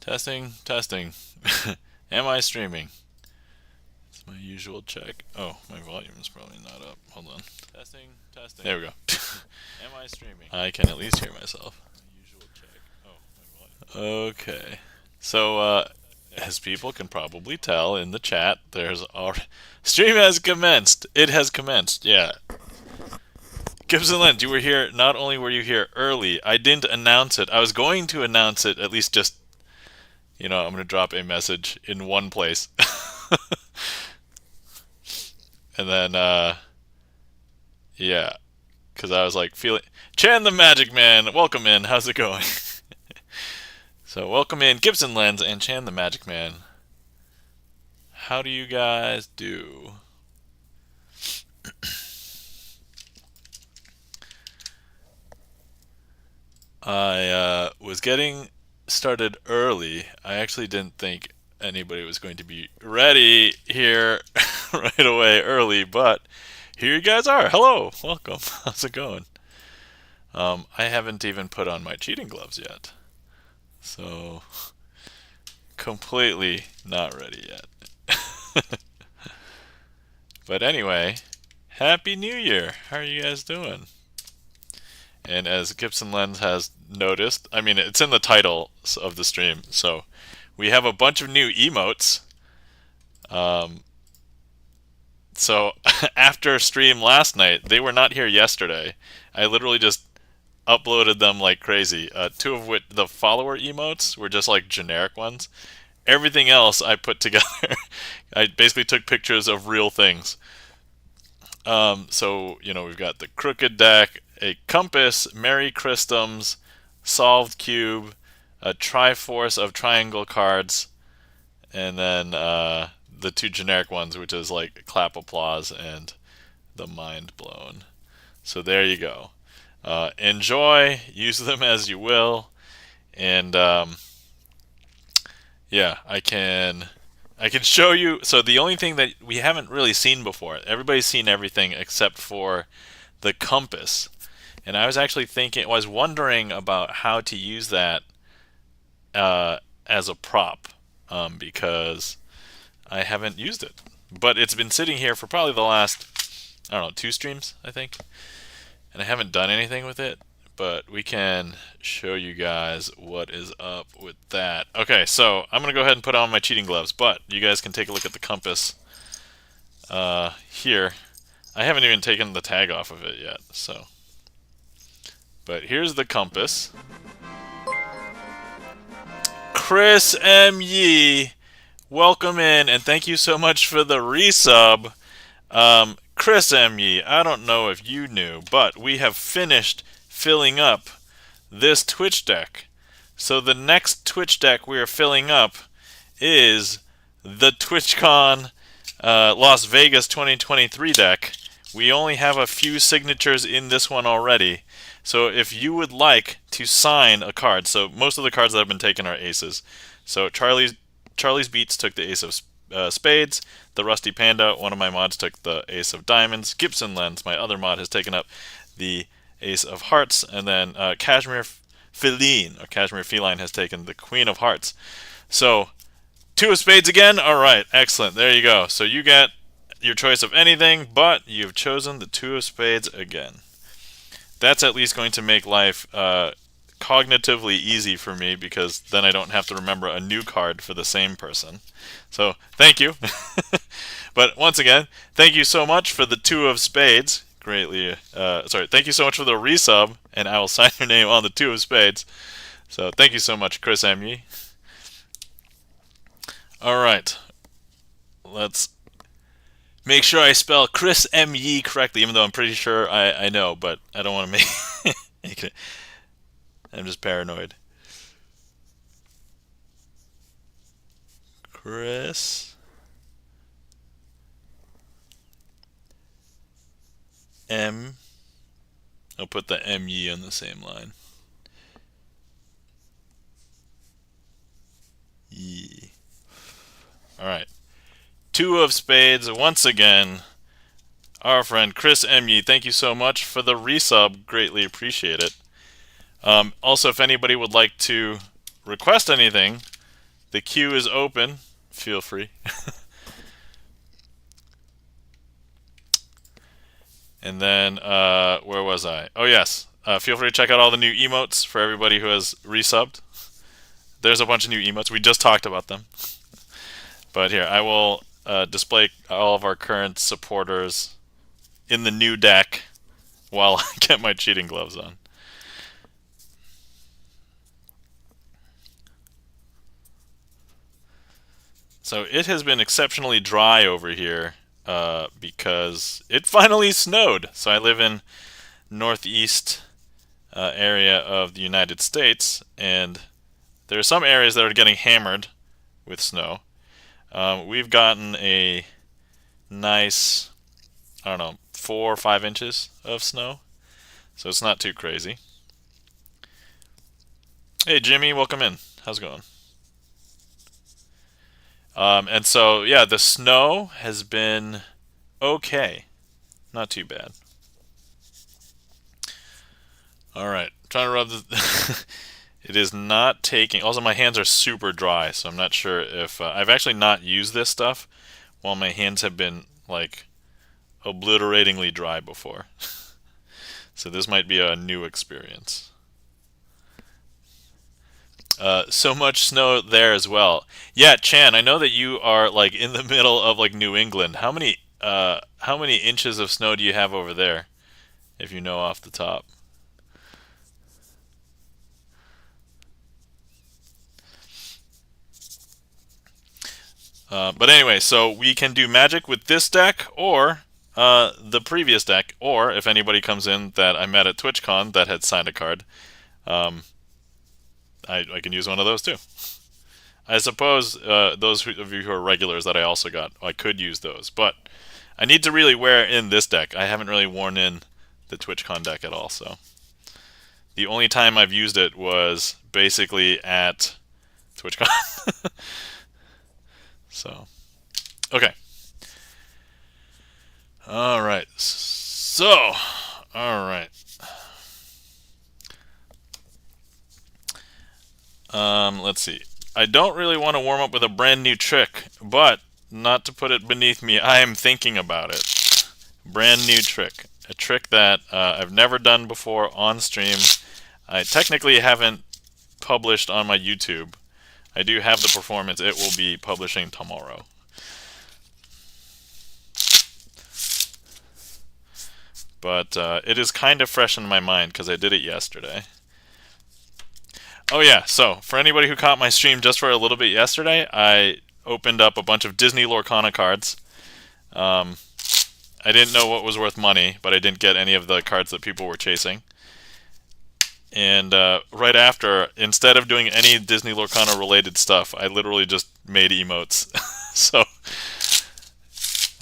Testing, testing. Am I streaming? It's my usual check. Oh, my volume is probably not up. Hold on. Testing, testing. There we go. Am I streaming? I can at least hear myself. My usual check. Oh, my volume. Okay. So, as people can probably tell in the chat, there's already... Stream has commenced. It has commenced. Yeah. Gibson Lens, you were here. Not only were you here early, I didn't announce it. I was going to announce it, at least just, I'm going to drop a message in one place. And then, yeah, because I was like feeling... Chan the Magic Man, welcome in. How's it going? So, welcome in Gibson Lens and Chan the Magic Man. How do you guys do? I was getting started early. I actually didn't think anybody was going to be ready here right away early, but here you guys are. Hello, welcome. How's it going? I haven't even put on my cheating gloves yet, so completely not ready yet. But anyway, Happy New Year. How are you guys doing? And as Gibson Lens has noticed, I mean, it's in the title of the stream, so we have a bunch of new emotes. So after stream last night, they were not here yesterday. I literally just uploaded them like crazy. Two of which, the follower emotes, were just like generic ones. Everything else I put together. I basically took pictures of real things. So, we've got the crooked deck, a compass, Merry Christums, solved cube, a triforce of triangle cards, and then the two generic ones, which is like clap applause and the mind blown. So there you go. Enjoy, use them as you will, and yeah, I can show you. So the only thing that we haven't really seen before, everybody's seen everything except for the compass. And I was actually wondering about how to use that as a prop, because I haven't used it. But it's been sitting here for probably the last, I don't know, 2 streams, I think. And I haven't done anything with it, but we can show you guys what is up with that. Okay, so I'm going to go ahead and put on my cheating gloves, but you guys can take a look at the compass here. I haven't even taken the tag off of it yet, so. But here's the compass. Chris M. Yee, welcome in, and thank you so much for the resub. Chris M. Yee, I don't know if you knew, but we have finished filling up this Twitch deck. So the next Twitch deck we are filling up is the TwitchCon Las Vegas 2023 deck. We only have a few signatures in this one already. So if you would like to sign a card, so most of the cards that have been taken are aces. So Charlie's Beats took the ace of spades. The Rusty Panda, one of my mods, took the ace of diamonds. Gibson Lens, my other mod, has taken up the ace of hearts. And then Cashmere Feline has taken the queen of hearts. So 2 of spades again? Alright, excellent. There you go. So you get your choice of anything, but you've chosen the 2 of spades again. That's at least going to make life cognitively easy for me, because then I don't have to remember a new card for the same person. So, thank you. But once again, thank you so much for the 2 of spades. Thank you so much for the resub, and I will sign your name on the 2 of spades. So, thank you so much, Chris M. Yee. Alright. Let's make sure I spell Chris M. Yee correctly, even though I'm pretty sure I know, but I don't want to make it. I'm just paranoid. Chris M. I'll put the M-E on the same line. Yee. Alright. 2 of spades once again. Our friend Chris M. Yee, thank you so much for the resub. Greatly appreciate it. Also, if anybody would like to request anything, The queue is open. Feel free. And then, where was I? Oh, yes. Feel free to check out all the new emotes for everybody who has resubbed. There's a bunch of new emotes. We just talked about them. But here, I will display all of our current supporters in the new deck while I get my cheating gloves on. So it has been exceptionally dry over here because it finally snowed. So I live in northeast area of the United States, and there are some areas that are getting hammered with snow. We've gotten a nice, I don't know, 4 or 5 inches of snow, so it's not too crazy. Hey Jimmy, welcome in. How's it going? And so, yeah, the snow has been okay. Not too bad. Alright, trying to rub the... It is not taking... Also, my hands are super dry, so I'm not sure if... I've actually not used this stuff while my hands have been, like, obliteratingly dry before. So this might be a new experience. So much snow there as well. Yeah, Chan, I know that you are like in the middle of like New England. How many inches of snow do you have over there, if you know off the top? But anyway, so we can do magic with this deck or the previous deck, or if anybody comes in that I met at TwitchCon that had signed a card, um, I can use one of those too. I suppose those of you who are regulars that I also got, I could use those. But I need to really wear in this deck. I haven't really worn in the TwitchCon deck at all. So the only time I've used it was basically at TwitchCon. So, okay. All right. So, all right. Let's see. I don't really want to warm up with a brand new trick, but not to put it beneath me, I am thinking about it. Brand new trick. A trick that I've never done before on stream. I technically haven't published on my YouTube. I do have the performance. It will be publishing tomorrow. But it is kind of fresh in my mind because I did it yesterday. Oh yeah, so for anybody who caught my stream just for a little bit yesterday, I opened up a bunch of Disney Lorcana cards. I didn't know what was worth money, but I didn't get any of the cards that people were chasing. And right after, instead of doing any Disney Lorcana related stuff, I literally just made emotes. So,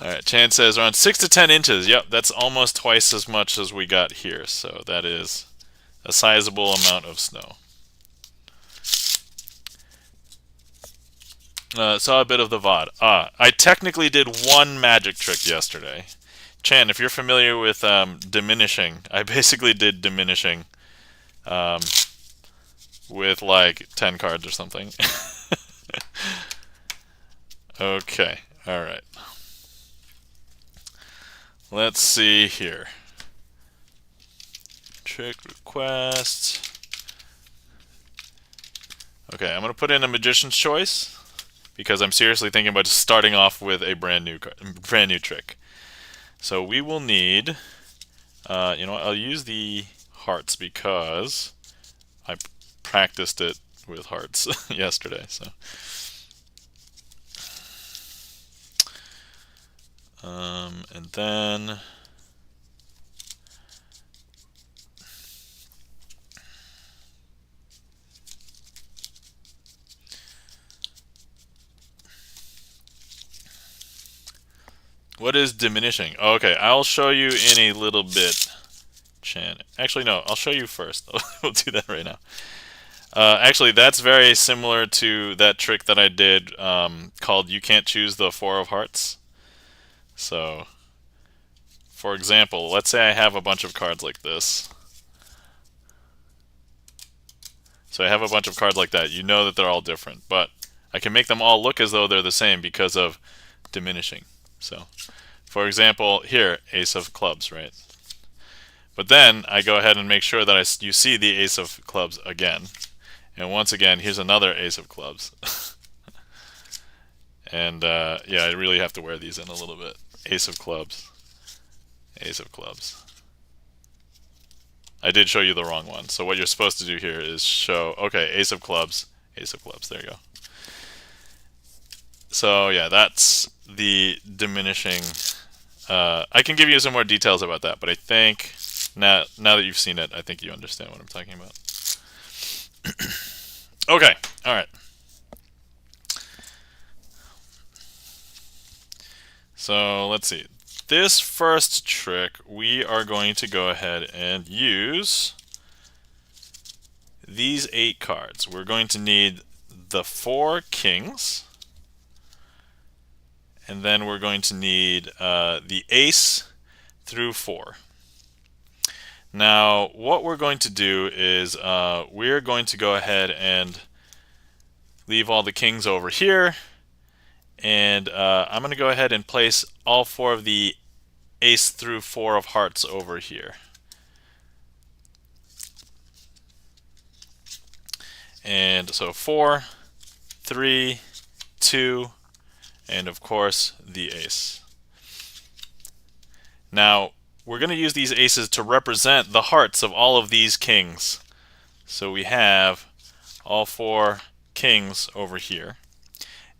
alright, Chan says around 6 to 10 inches. Yep, that's almost twice as much as we got here. So that is a sizable amount of snow. Saw a bit of the VOD. I technically did one magic trick yesterday. Chan, if you're familiar with diminishing, I basically did diminishing with like 10 cards or something. Okay, alright. Let's see here. Trick request. Okay, I'm going to put in a Magician's Choice because I'm seriously thinking about just starting off with a brand new trick. So we will need, you know what, I'll use the hearts because I practiced it with hearts yesterday. So, and then what is diminishing? Okay, I'll show you in a little bit, Chan. Actually, no, I'll show you first. We'll do that right now. Actually, that's very similar to that trick that I did called You Can't Choose the Four of Hearts. So, for example, let's say I have a bunch of cards like this. So I have a bunch of cards like that. You know that they're all different, but I can make them all look as though they're the same because of diminishing. So, for example, here, ace of clubs, right? But then I go ahead and make sure that you see the ace of clubs again. And once again, here's another ace of clubs. And yeah, I really have to wear these in a little bit. Ace of clubs. Ace of clubs. I did show you the wrong one. So what you're supposed to do here is show, okay, ace of clubs, ace of clubs. There you go. So yeah, that's the diminishing. I can give you some more details about that, but I think now that you've seen it, I think you understand what I'm talking about. Okay, all right. So let's see. This first trick, we are going to go ahead and use these 8 cards. We're going to need the 4 kings, and then we're going to need the ace through 4. Now, what we're going to do is we're going to go ahead and leave all the kings over here, and I'm going to go ahead and place all 4 of the ace through 4 of hearts over here. And so 4, 3, 2, and of course the ace. Now, we're going to use these aces to represent the hearts of all of these kings. So we have all 4 kings over here.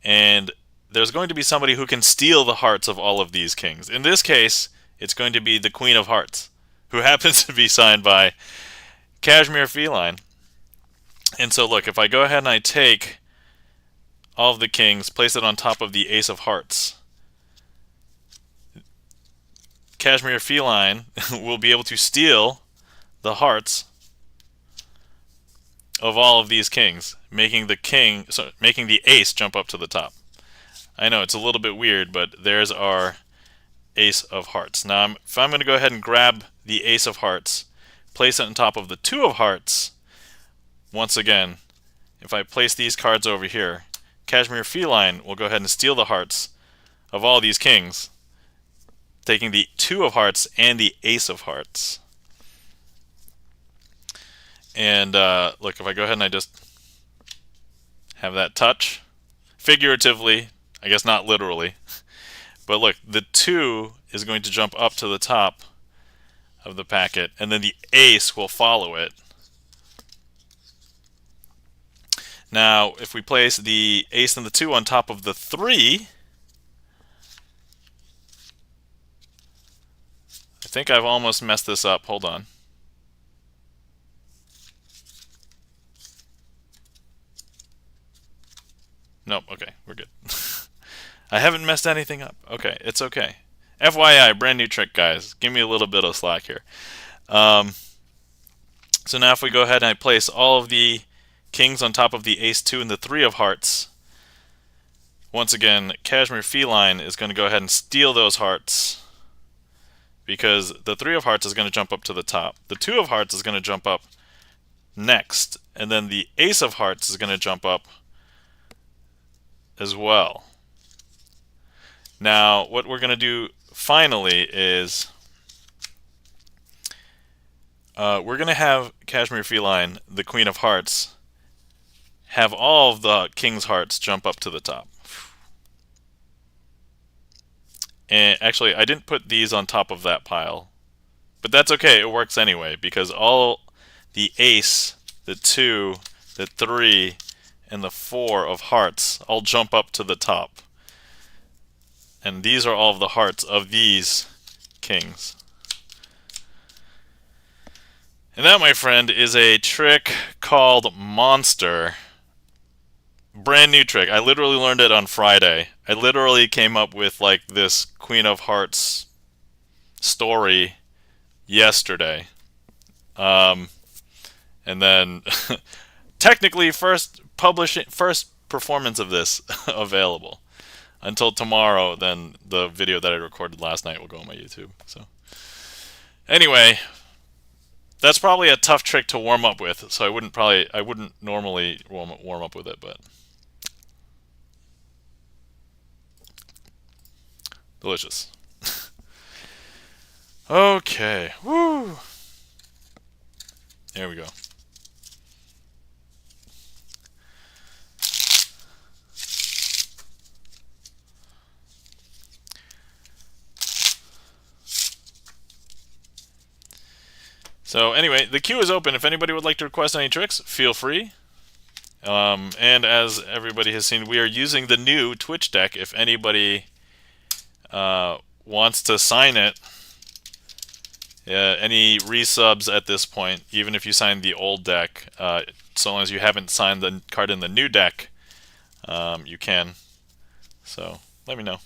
And there's going to be somebody who can steal the hearts of all of these kings. In this case, it's going to be the Queen of Hearts, who happens to be signed by Cashmere Feline. And so look, if I go ahead and I take all of the kings, place it on top of the ace of hearts, Cashmere Feline will be able to steal the hearts of all of these kings, making the ace jump up to the top. I know it's a little bit weird, but there's our ace of hearts. Now, if I'm going to go ahead and grab the ace of hearts, place it on top of the 2 of hearts, once again, if I place these cards over here, Cashmere Feline will go ahead and steal the hearts of all these kings, taking the 2 of hearts and the ace of hearts. And look, if I go ahead and I just have that touch, figuratively, I guess not literally, but look, the 2 is going to jump up to the top of the packet, and then the ace will follow it. Now, if we place the ace and the 2 on top of the 3, I think I've almost messed this up. Hold on. Nope, okay, we're good. I haven't messed anything up. Okay, it's okay. FYI, brand new trick, guys. Give me a little bit of slack here. So now if we go ahead and I place all of the kings on top of the ace 2 and the 3 of hearts, once again, Cashmere Feline is going to go ahead and steal those hearts, because the 3 of hearts is going to jump up to the top. The 2 of hearts is going to jump up next, and then the ace of hearts is going to jump up as well. Now, what we're going to do finally is we're going to have Cashmere Feline, the Queen of Hearts, have all of the King's Hearts jump up to the top. And actually, I didn't put these on top of that pile, but that's okay, it works anyway, because all the ace, the 2, the 3, and the 4 of hearts all jump up to the top. And these are all of the hearts of these kings. And that, my friend, is a trick called Monster. Brand new trick. I literally learned it on Friday. I literally came up with like this Queen of Hearts story yesterday. And then technically first performance of this available. Until tomorrow, then the video that I recorded last night will go on my YouTube. So anyway, that's probably a tough trick to warm up with. So I wouldn't normally warm up with it, but Delicious. Okay. Woo. There we go. So anyway, the queue is open. If anybody would like to request any tricks, feel free. And as everybody has seen, we are using the new Twitch deck. If anybody wants to sign it, any resubs at this point, even if you signed the old deck, so long as you haven't signed the card in the new deck, you can. So let me know.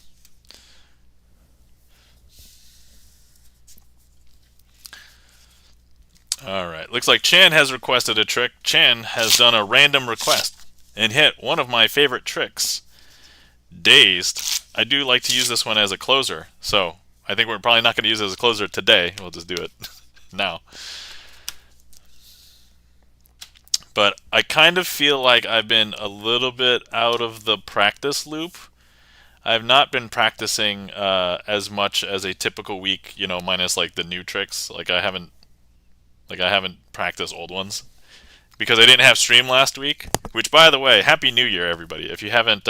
Alright, looks like Chan has requested a trick. Chan has done a random request and hit one of my favorite tricks, Dazed. I do like to use this one as a closer, so I think we're probably not going to use it as a closer today. We'll just do it now. But I kind of feel like I've been a little bit out of the practice loop. I've not been practicing as much as a typical week, minus like the new tricks. I haven't practiced old ones because I didn't have stream last week. Which, by the way, Happy New Year, everybody! If you haven't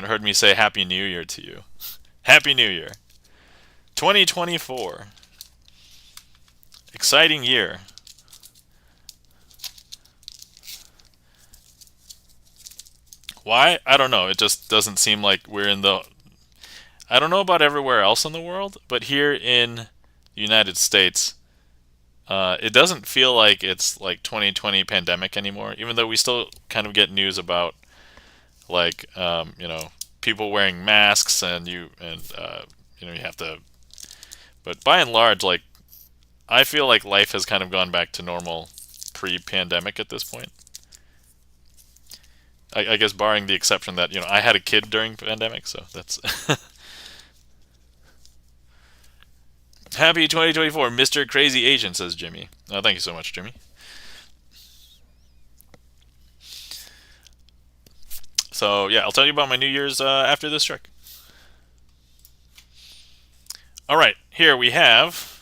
heard me say Happy New Year to you, Happy New Year, 2024, exciting year. Why? I don't know. It just doesn't seem like we're in the. I don't know about everywhere else in the world, but here in the United States, it doesn't feel like it's like 2020 pandemic anymore, even though we still kind of get news about people wearing masks and you have to. But by and large, I feel like life has kind of gone back to normal pre-pandemic at this point. I guess barring the exception that I had a kid during the pandemic, so that's. Happy 2024, Mr. Crazy Asian, says Jimmy. Oh, thank you so much, Jimmy. So, yeah, I'll tell you about my New Year's after this trick. Alright, here we have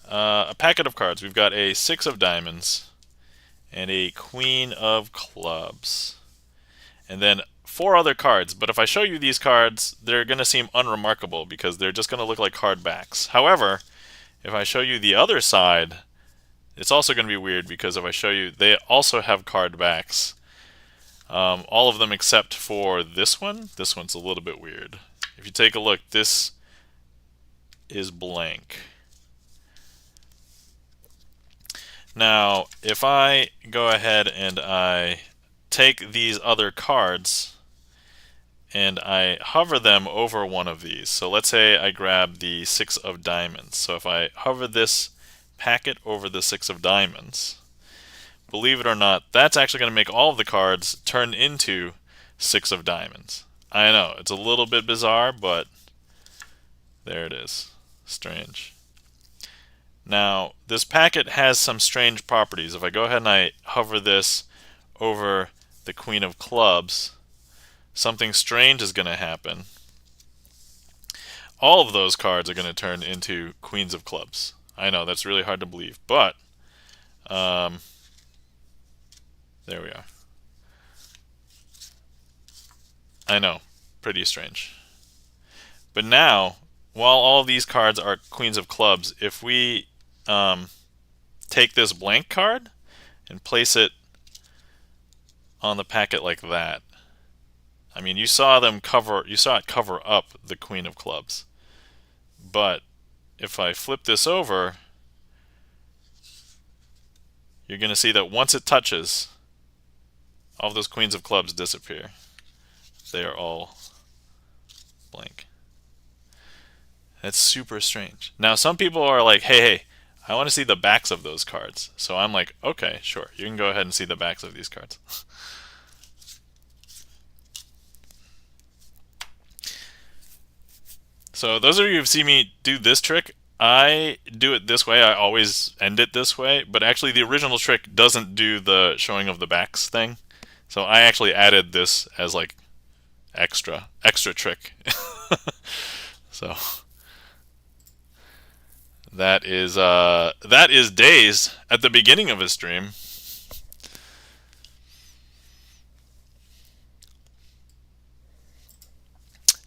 a packet of cards. We've got a 6 of diamonds and a queen of clubs. And then 4 other cards, but if I show you these cards, they're going to seem unremarkable because they're just going to look like card backs. However, if I show you the other side, it's also going to be weird because if I show you, they also have card backs. All of them except for this one. This one's a little bit weird. If you take a look, this is blank. Now, if I go ahead and I take these other cards and I hover them over one of these. So let's say I grab the 6 of diamonds. So if I hover this packet over the 6 of diamonds, believe it or not, that's actually going to make all of the cards turn into 6 of diamonds. I know, it's a little bit bizarre, but there it is. Strange. Now, this packet has some strange properties. If I go ahead and I hover this over the Queen of Clubs, something strange is going to happen. All of those cards are going to turn into Queens of Clubs. I know, that's really hard to believe, but there we are. I know, pretty strange. But now, while all these cards are Queens of Clubs, if we take this blank card and place it on the packet like that, I mean, you saw it cover up the Queen of Clubs. But if I flip this over, you're going to see that once it touches, all those Queens of Clubs disappear. They are all blank. That's super strange. Now, some people are like, hey, I want to see the backs of those cards. So I'm like, okay, sure. You can go ahead and see the backs of these cards. So those of you who've seen me do this trick, I do it this way. I always end it this way. But actually, the original trick doesn't do the showing of the backs thing. So I actually added this as like extra trick. So that is Days at the beginning of his stream.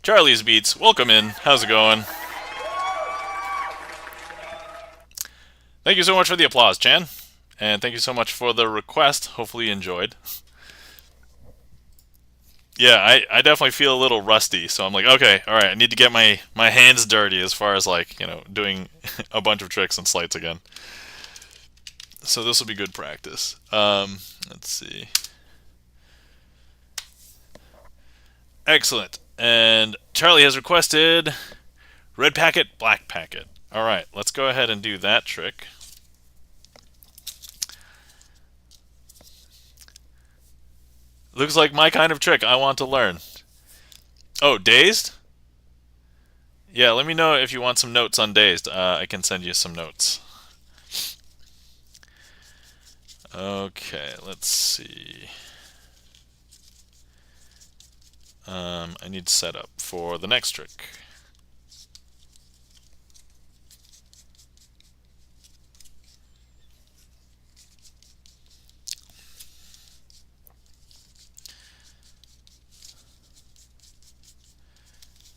Charlie's Beats, welcome in. How's it going? Thank you so much for the applause, Chan. And thank you so much for the request. Hopefully you enjoyed. Yeah, I definitely feel a little rusty, so I'm like, okay, all right, I need to get my hands dirty as far as like, doing a bunch of tricks and sleights again. So this will be good practice. Let's see. Excellent. And Charlie has requested red packet, black packet. All right, let's go ahead and do that trick. Looks like my kind of trick I want to learn. Oh, Dazed? Yeah, let me know if you want some notes on Dazed. I can send you some notes. Okay, let's see. I need setup for the next trick.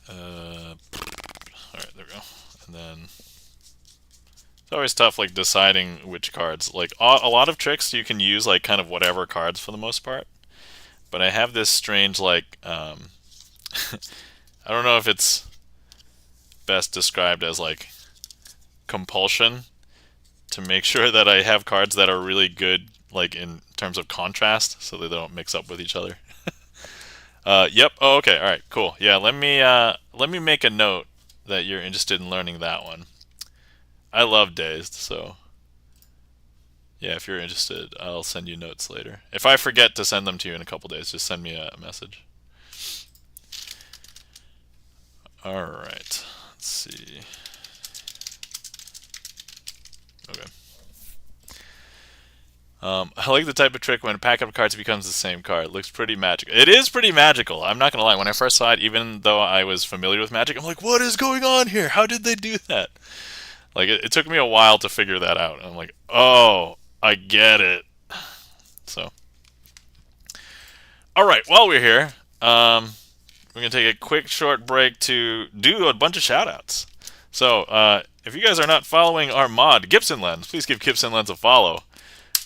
Alright, there we go. And then it's always tough like deciding which cards. Like a lot of tricks you can use like kind of whatever cards for the most part. But I have this strange like I don't know if it's best described as like compulsion to make sure that I have cards that are really good like in terms of contrast so they don't mix up with each other. Yep. Oh, okay. All right. Cool. Yeah. Let me make a note that you're interested in learning that one. I love Dazed, so yeah. If you're interested, I'll send you notes later. If I forget to send them to you in a couple days, just send me a message. All right. Let's see. Okay. I like the type of trick when a pack of cards becomes the same card. It looks pretty magical. It is pretty magical. I'm not gonna lie. When I first saw it, even though I was familiar with Magic, I'm like, what is going on here? How did they do that? Like, it took me a while to figure that out. And I'm like, oh, I get it. So, all right. While we're here, we're gonna take a quick short break to do a bunch of shoutouts. So, if you guys are not following our mod, Gibson Lens, please give Gibson Lens a follow.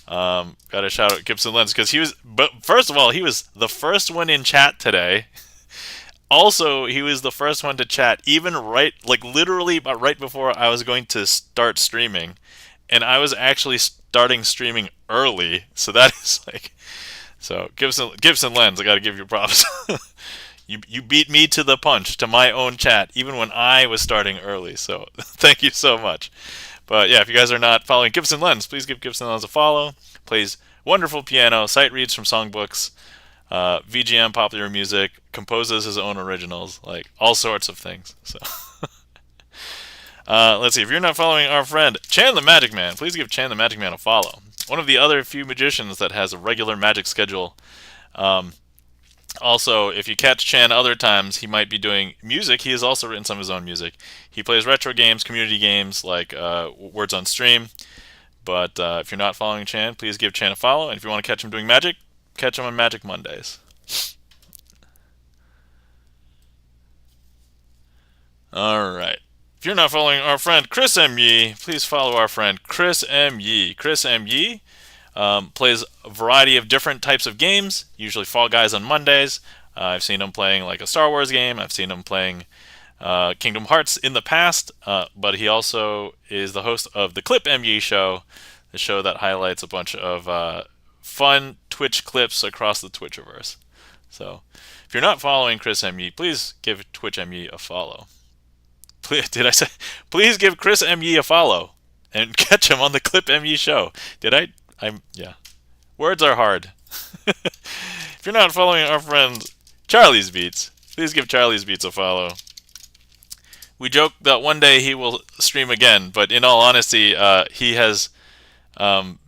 Got to shout out Gibson Lens because but first of all, he was the first one in chat today. Also, he was the first one to chat, even literally right before I was going to start streaming, and I was actually starting streaming early. So that is like, so Gibson Lens, I got to give you props. You beat me to the punch to my own chat, even when I was starting early. So thank you so much. But yeah, if you guys are not following Gibson Lens, please give Gibson Lens a follow. Plays wonderful piano, sight reads from songbooks, VGM popular music, composes his own originals, like all sorts of things. So let's see. If you're not following our friend Chan the Magic Man, please give Chan the Magic Man a follow. One of the other few magicians that has a regular magic schedule. Also, if you catch Chan other times, he might be doing music. He has also written some of his own music. He plays retro games, community games like Words on Stream. But if you're not following Chan, please give Chan a follow. And if you want to catch him doing magic, catch him on Magic Mondays. All right. If you're not following our friend Chris M. Yee, please follow our friend Chris M. Yee. Chris M. Yee plays a variety of different types of games, usually Fall Guys on Mondays. I've seen him playing like a Star Wars game. I've seen him playing Kingdom Hearts in the past, but he also is the host of the Clip ME show, the show that highlights a bunch of fun Twitch clips across the Twitchiverse. So if you're not following Chris ME, please give Twitch ME a follow. Did I say? Please give Chris ME a follow and catch him on the Clip ME show. Did I? Yeah. Words are hard. If you're not following our friend Charlie's Beats, please give Charlie's Beats a follow. We joke that one day he will stream again, but in all honesty, he has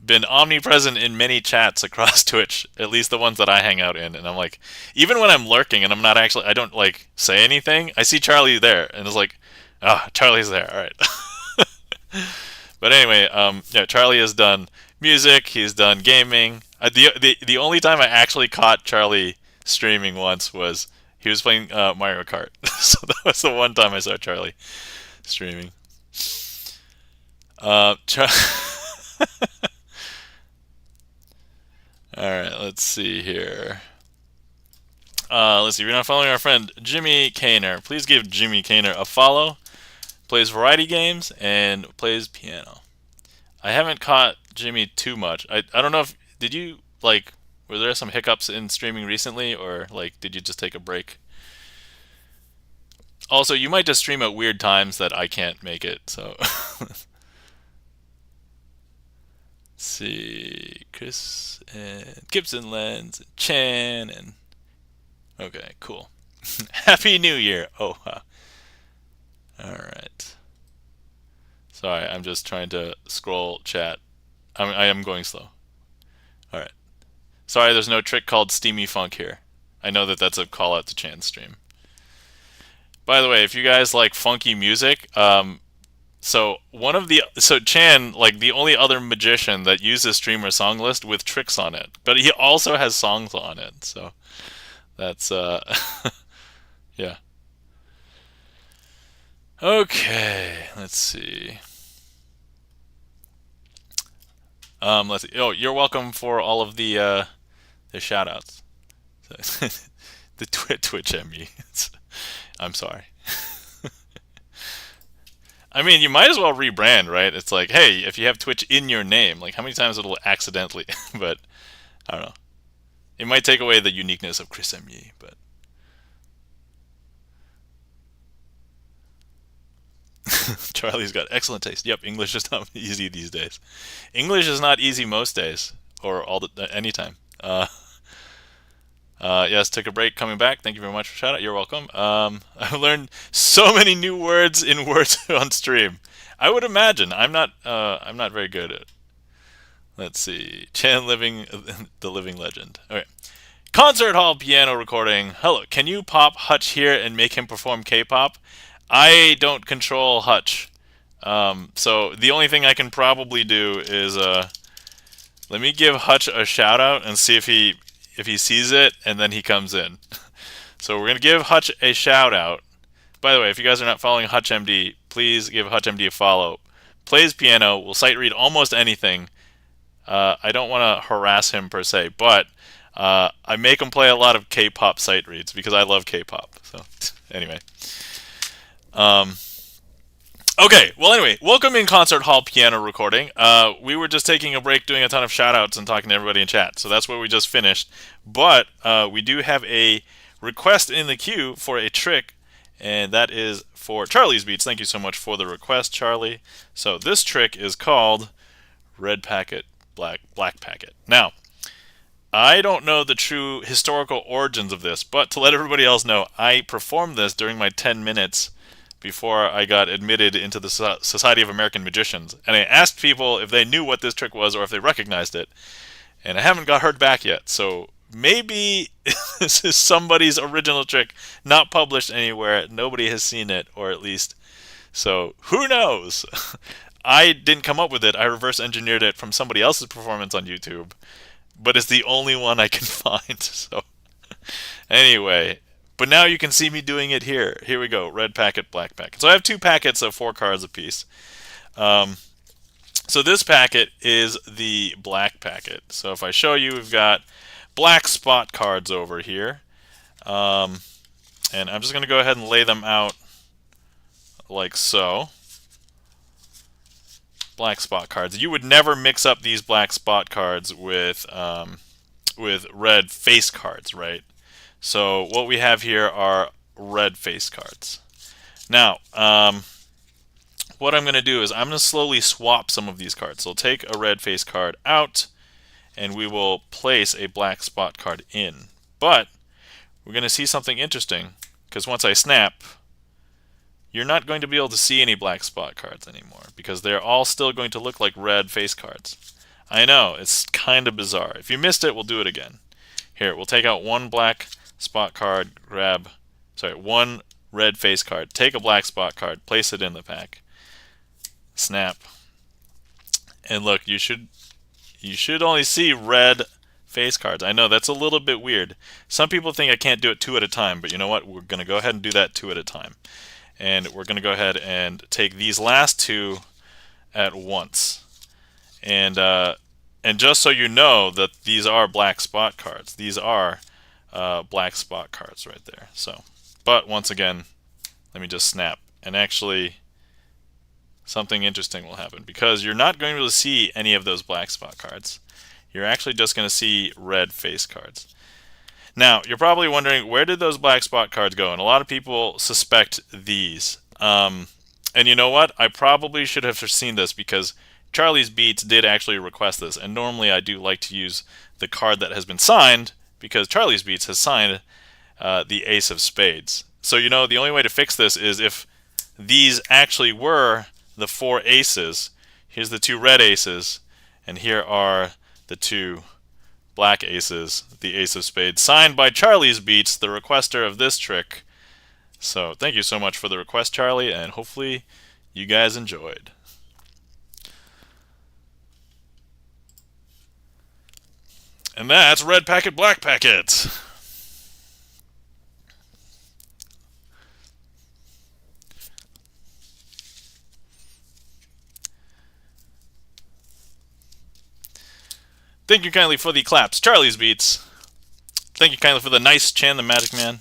been omnipresent in many chats across Twitch, at least the ones that I hang out in. And I'm like, even when I'm lurking and I'm not actually, I don't like say anything, I see Charlie there, and it's like, Charlie's there. All right. But anyway, yeah, Charlie has done music. He's done gaming. The only time I actually caught Charlie streaming once was he was playing Mario Kart. So that was the one time I saw Charlie streaming. All right, let's see here. Let's see. We're not following our friend Jimmy Kaner. Please give Jimmy Kaner a follow. Plays variety games and plays piano. I haven't caught Jimmy too much. I don't know if did you like were there some hiccups in streaming recently, or like did you just take a break? Also, you might just stream at weird times that I can't make it. So let's see, Chris and Gibson Lens and Chan and okay, cool. Happy New Year. Oh, all right. Sorry, I'm just trying to scroll chat. I am going slow. All right. Sorry, there's no trick called Steamy Funk here. I know that that's a call out to Chan's stream. By the way, if you guys like funky music, so Chan, like the only other magician that uses StreamerSonglist with tricks on it, but he also has songs on it. So that's yeah. Okay, let's see. Let's see. Oh, you're welcome for all of the shout outs. The Twitch ME. I'm sorry. I mean, you might as well rebrand, right? It's like, hey, if you have Twitch in your name, like how many times it'll accidentally, but I don't know. It might take away the uniqueness of Chris ME, but Charlie's got excellent taste. Yep, English is not easy these days. English is not easy most days or anytime. Yes, took a break, coming back. Thank you very much for shout out. You're welcome. I learned so many new words in words on stream. I would imagine. I'm not very good at. Let's see. Chan living the living legend. Okay. Concert hall piano recording. Hello. Can you pop Hutch here and make him perform K-pop? I don't control Hutch. So the only thing I can probably do is let me give Hutch a shout out and see if he sees it, and then he comes in. So we're gonna give Hutch a shout out. By the way, if you guys are not following Hutch MD, please give Hutch MD a follow. Plays piano, will sight read almost anything. I don't want to harass him per se, but I make him play a lot of K-pop sight reads because I love K-pop. So anyway. Okay, well anyway, welcome in concert hall piano recording. We were just taking a break doing a ton of shoutouts and talking to everybody in chat, so that's what we just finished. But we do have a request in the queue for a trick, and that is for Charlie's Beats. Thank you so much for the request, Charlie. So this trick is called Red Packet, Black Packet. Now, I don't know the true historical origins of this, but to let everybody else know, I performed this during my 10 minutes before I got admitted into the Society of American Magicians. And I asked people if they knew what this trick was or if they recognized it. And I haven't got heard back yet. So maybe this is somebody's original trick, not published anywhere. Nobody has seen it, or at least. So who knows? I didn't come up with it. I reverse engineered it from somebody else's performance on YouTube. But it's the only one I can find. So anyway. But now you can see me doing it here. Here we go. Red packet, black packet. So I have 2 packets of 4 cards apiece. So this packet is the black packet. So if I show you, we've got black spot cards over here. And I'm just going to go ahead and lay them out like so. Black spot cards. You would never mix up these black spot cards with red face cards, right? So what we have here are red face cards. Now, what I'm going to do is I'm going to slowly swap some of these cards. So I'll take a red face card out, and we will place a black spot card in. But we're going to see something interesting, because once I snap, you're not going to be able to see any black spot cards anymore, because they're all still going to look like red face cards. I know, it's kind of bizarre. If you missed it, we'll do it again. Here, we'll take out one black spot card, one red face card, take a black spot card, place it in the pack. Snap. And look, you should only see red face cards. I know that's a little bit weird. Some people think I can't do it 2 at a time, but you know what? We're going to go ahead and do that 2 at a time. And we're going to go ahead and take these last 2 at once. And just so you know that these are black spot cards. These are black spot cards right there. So, but once again, let me just snap. And actually, something interesting will happen because you're not going to see any of those black spot cards. You're actually just going to see red face cards. Now, you're probably wondering, where did those black spot cards go? And a lot of people suspect these. And you know what? I probably should have foreseen this because Charlie's Beats did actually request this. And normally I do like to use the card that has been signed because Charlie's Beats has signed the Ace of Spades. So, you know, the only way to fix this is if these actually were the 4 aces. Here's the 2 red aces, and here are the 2 black aces, the Ace of Spades, signed by Charlie's Beats, the requester of this trick. So thank you so much for the request, Charlie, and hopefully you guys enjoyed. And that's red packet, black packet. Thank you kindly for the claps, Charlie's Beats. Thank you kindly for the nice Chan the Magic Man.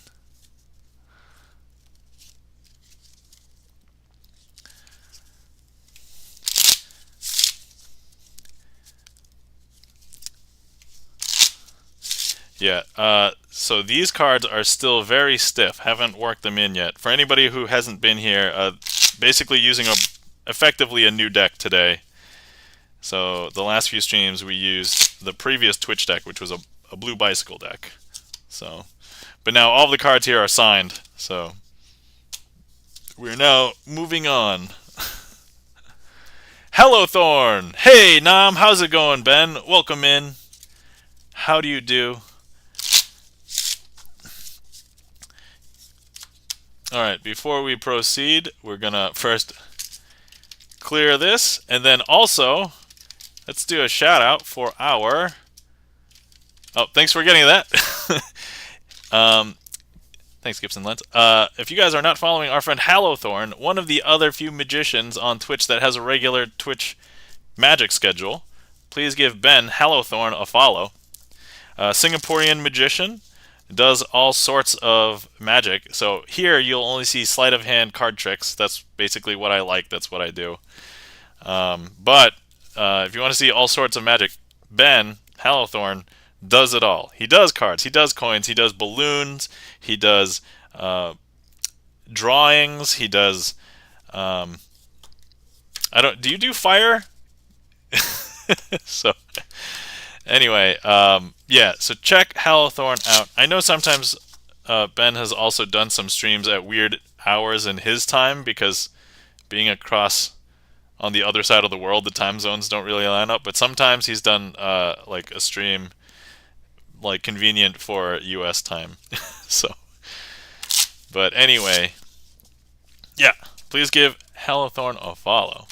Yeah, so these cards are still very stiff. Haven't worked them in yet. For anybody who hasn't been here, basically using effectively a new deck today. So the last few streams we used the previous Twitch deck, which was a blue bicycle deck. So, but now all the cards here are signed. So we're now moving on. Hello, Thorn. Hey, Nam. How's it going, Ben? Welcome in. How do you do? All right. Before we proceed, we're gonna first clear this, and then also let's do a shout out for our. Oh, thanks for getting that. Thanks, Gibson Lentz. If you guys are not following our friend Hallowthorn, one of the other few magicians on Twitch that has a regular Twitch magic schedule, please give Ben Hallowthorn a follow. Singaporean magician, does all sorts of magic. So here you'll only see sleight of hand card tricks. That's basically what I like. That's what I do. But if you want to see all sorts of magic, Ben Hallowthorn does it all. He does cards, he does coins, he does balloons, he does drawings, he does do you do fire? So anyway, yeah, so check Hallowthorn out. I know sometimes Ben has also done some streams at weird hours in his time because being across on the other side of the world, the time zones don't really line up, but sometimes he's done like a stream like convenient for US time. So, but anyway, yeah, please give Hallowthorn a follow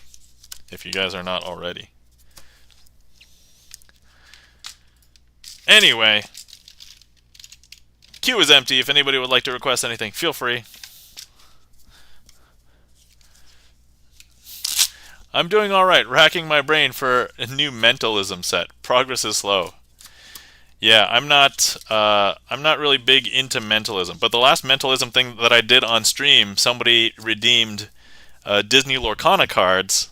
if you guys are not already. Anyway, queue is empty. If anybody would like to request anything, feel free. I'm doing alright, racking my brain for a new mentalism set. Progress is slow. Yeah, I'm not really big into mentalism, but the last mentalism thing that I did on stream, somebody redeemed Disney Lorcana cards,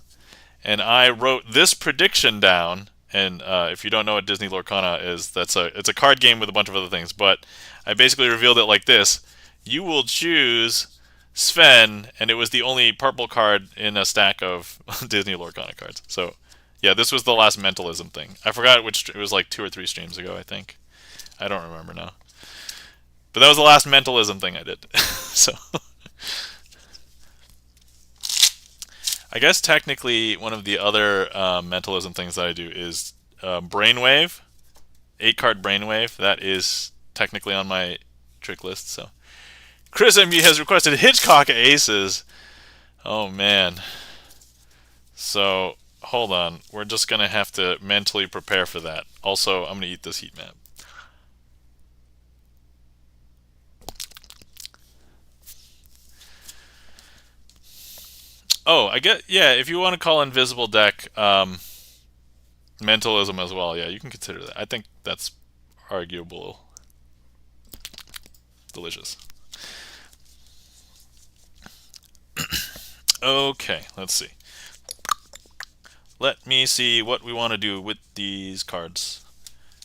and I wrote this prediction down. And if you don't know what Disney Lorcana is, it's a card game with a bunch of other things. But I basically revealed it like this: you will choose Sven, and it was the only purple card in a stack of Disney Lorcana cards. So, yeah, this was the last mentalism thing. I forgot which. It was like 2 or 3 streams ago, I think. I don't remember now. But that was the last mentalism thing I did. So, I guess technically one of the other mentalism things that I do is Brainwave, 8-card Brainwave. That is technically on my trick list. So Chris MU has requested Hitchcock Aces. Oh man. So hold on, we're just gonna have to mentally prepare for that. Also, I'm gonna eat this heat map. Oh, I get, yeah, if you want to call Invisible Deck mentalism as well, yeah, you can consider that. I think that's arguable. Delicious. Okay, let's see. Let me see what we want to do with these cards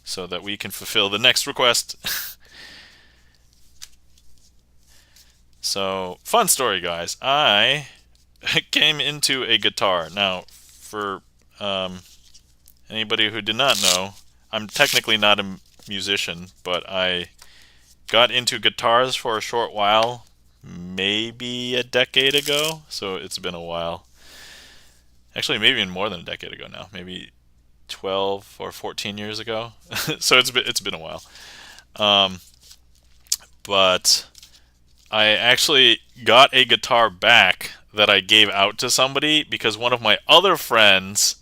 so that we can fulfill the next request. So, fun story, guys. I came into a guitar. Now, for anybody who did not know, I'm technically not a musician, but I got into guitars for a short while, maybe a decade ago. So it's been a while. Actually, maybe even more than a decade ago now. Maybe 12 or 14 years ago. So it's been a while. But I actually got a guitar back that I gave out to somebody because one of my other friends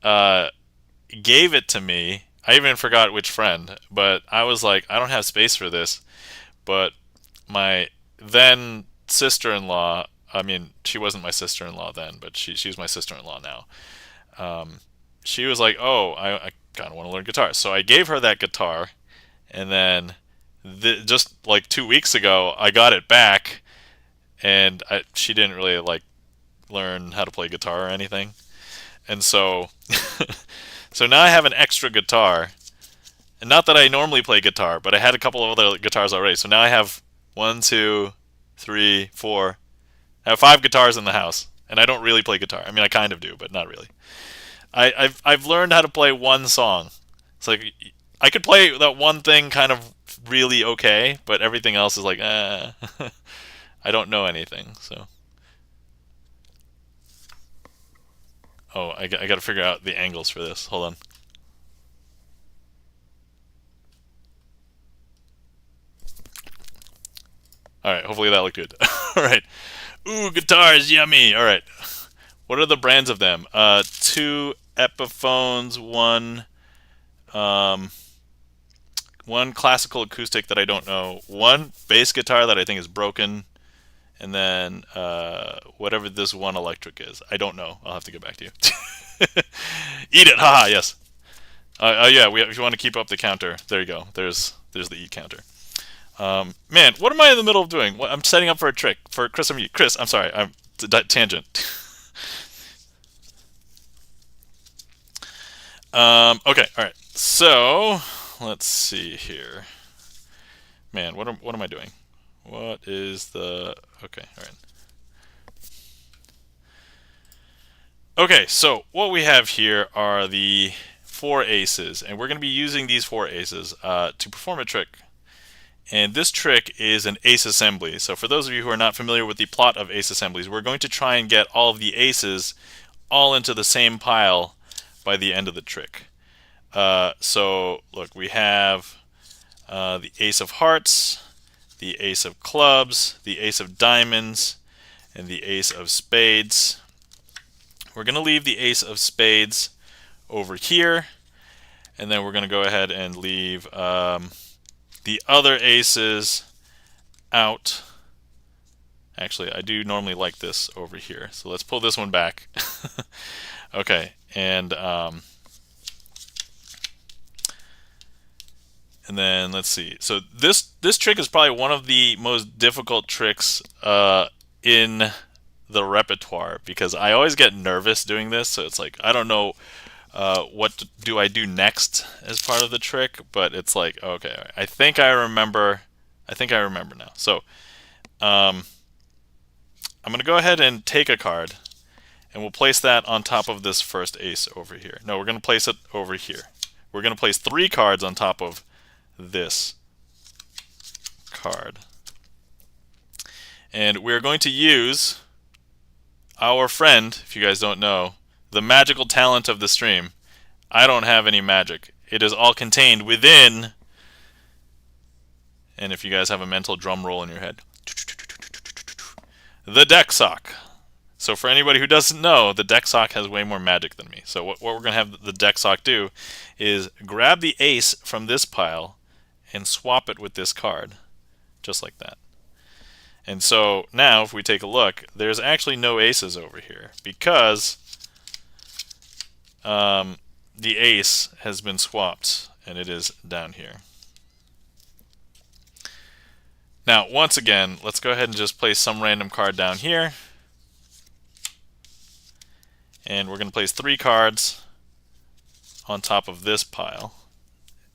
gave it to me. I even forgot which friend, but I was like, I don't have space for this. But my then sister-in-law, I mean, she wasn't my sister-in-law then, but she's my sister-in-law now. She was like, oh, I kind of want to learn guitar. So I gave her that guitar, and then just like 2 weeks ago, I got it back, and she didn't really like learn how to play guitar or anything. And so, so now I have an extra guitar. And not that I normally play guitar, but I had a couple of other guitars already. So now I have 1, 2, 3, 4. I have 5 guitars in the house, and I don't really play guitar. I mean, I kind of do, but not really. I've learned how to play one song. It's like I could play that one thing kind of really okay, but everything else is like, I don't know anything. So, oh, I got to figure out the angles for this. Hold on. All right, hopefully that looked good. All right. Ooh, guitars, yummy. All right. What are the brands of them? 2 Epiphones, one classical acoustic that I don't know, 1 bass guitar that I think is broken, and then whatever this one electric is. I don't know. I'll have to get back to you. Eat it, haha. Yes. Yeah. If you want to keep up the counter, there you go. There's the eat counter. Man, what am I in the middle of doing? I'm setting up for a trick for Chris. Chris, I'm sorry. I'm tangent. Okay. All right. So let's see here. Man, what am I doing? What is the... Okay. All right. Okay. So what we have here are the 4 aces, and we're going to be using these 4 aces to perform a trick. And this trick is an ace assembly. So for those of you who are not familiar with the plot of ace assemblies, we're going to try and get all of the aces all into the same pile by the end of the trick. So look, we have the ace of hearts, the ace of clubs, the ace of diamonds, and the ace of spades. We're going to leave the ace of spades over here, and then we're going to go ahead and leave the other aces out. Actually, I do normally like this over here, so let's pull this one back. Okay, and then let's see. So this trick is probably one of the most difficult tricks in the repertoire, because I always get nervous doing this. So it's like, I don't know what do I do next as part of the trick, but it's like, okay, I think I remember now. So I'm gonna go ahead and take a card, and we'll place that on top of this first ace over here. No, we're gonna place it over here. We're gonna place 3 cards on top of this card, and we're going to use our friend, if you guys don't know, the magical talent of the stream. I don't have any magic. It is all contained within, and if you guys have a mental drum roll in your head, the deck sock. So for anybody who doesn't know, the deck sock has way more magic than me. So what we're going to have the deck sock do is grab the ace from this pile and swap it with this card, just like that. And so now if we take a look, there's actually no aces over here because the ace has been swapped and it is down here. Now once again, let's go ahead and just place some random card down here. And we're going to place 3 cards on top of this pile.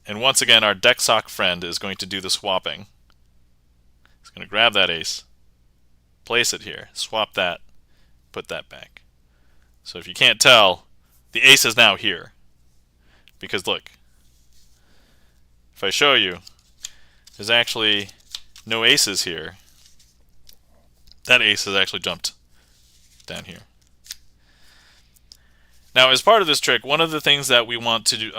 And once again, our deck sock friend is going to do the swapping. He's going to grab that ace, place it here, swap that, put that back. So if you can't tell, the ace is now here. Because look, if I show you, there's actually no aces here. That ace has actually jumped down here. Now, as part of this trick, one of the things that we want to do,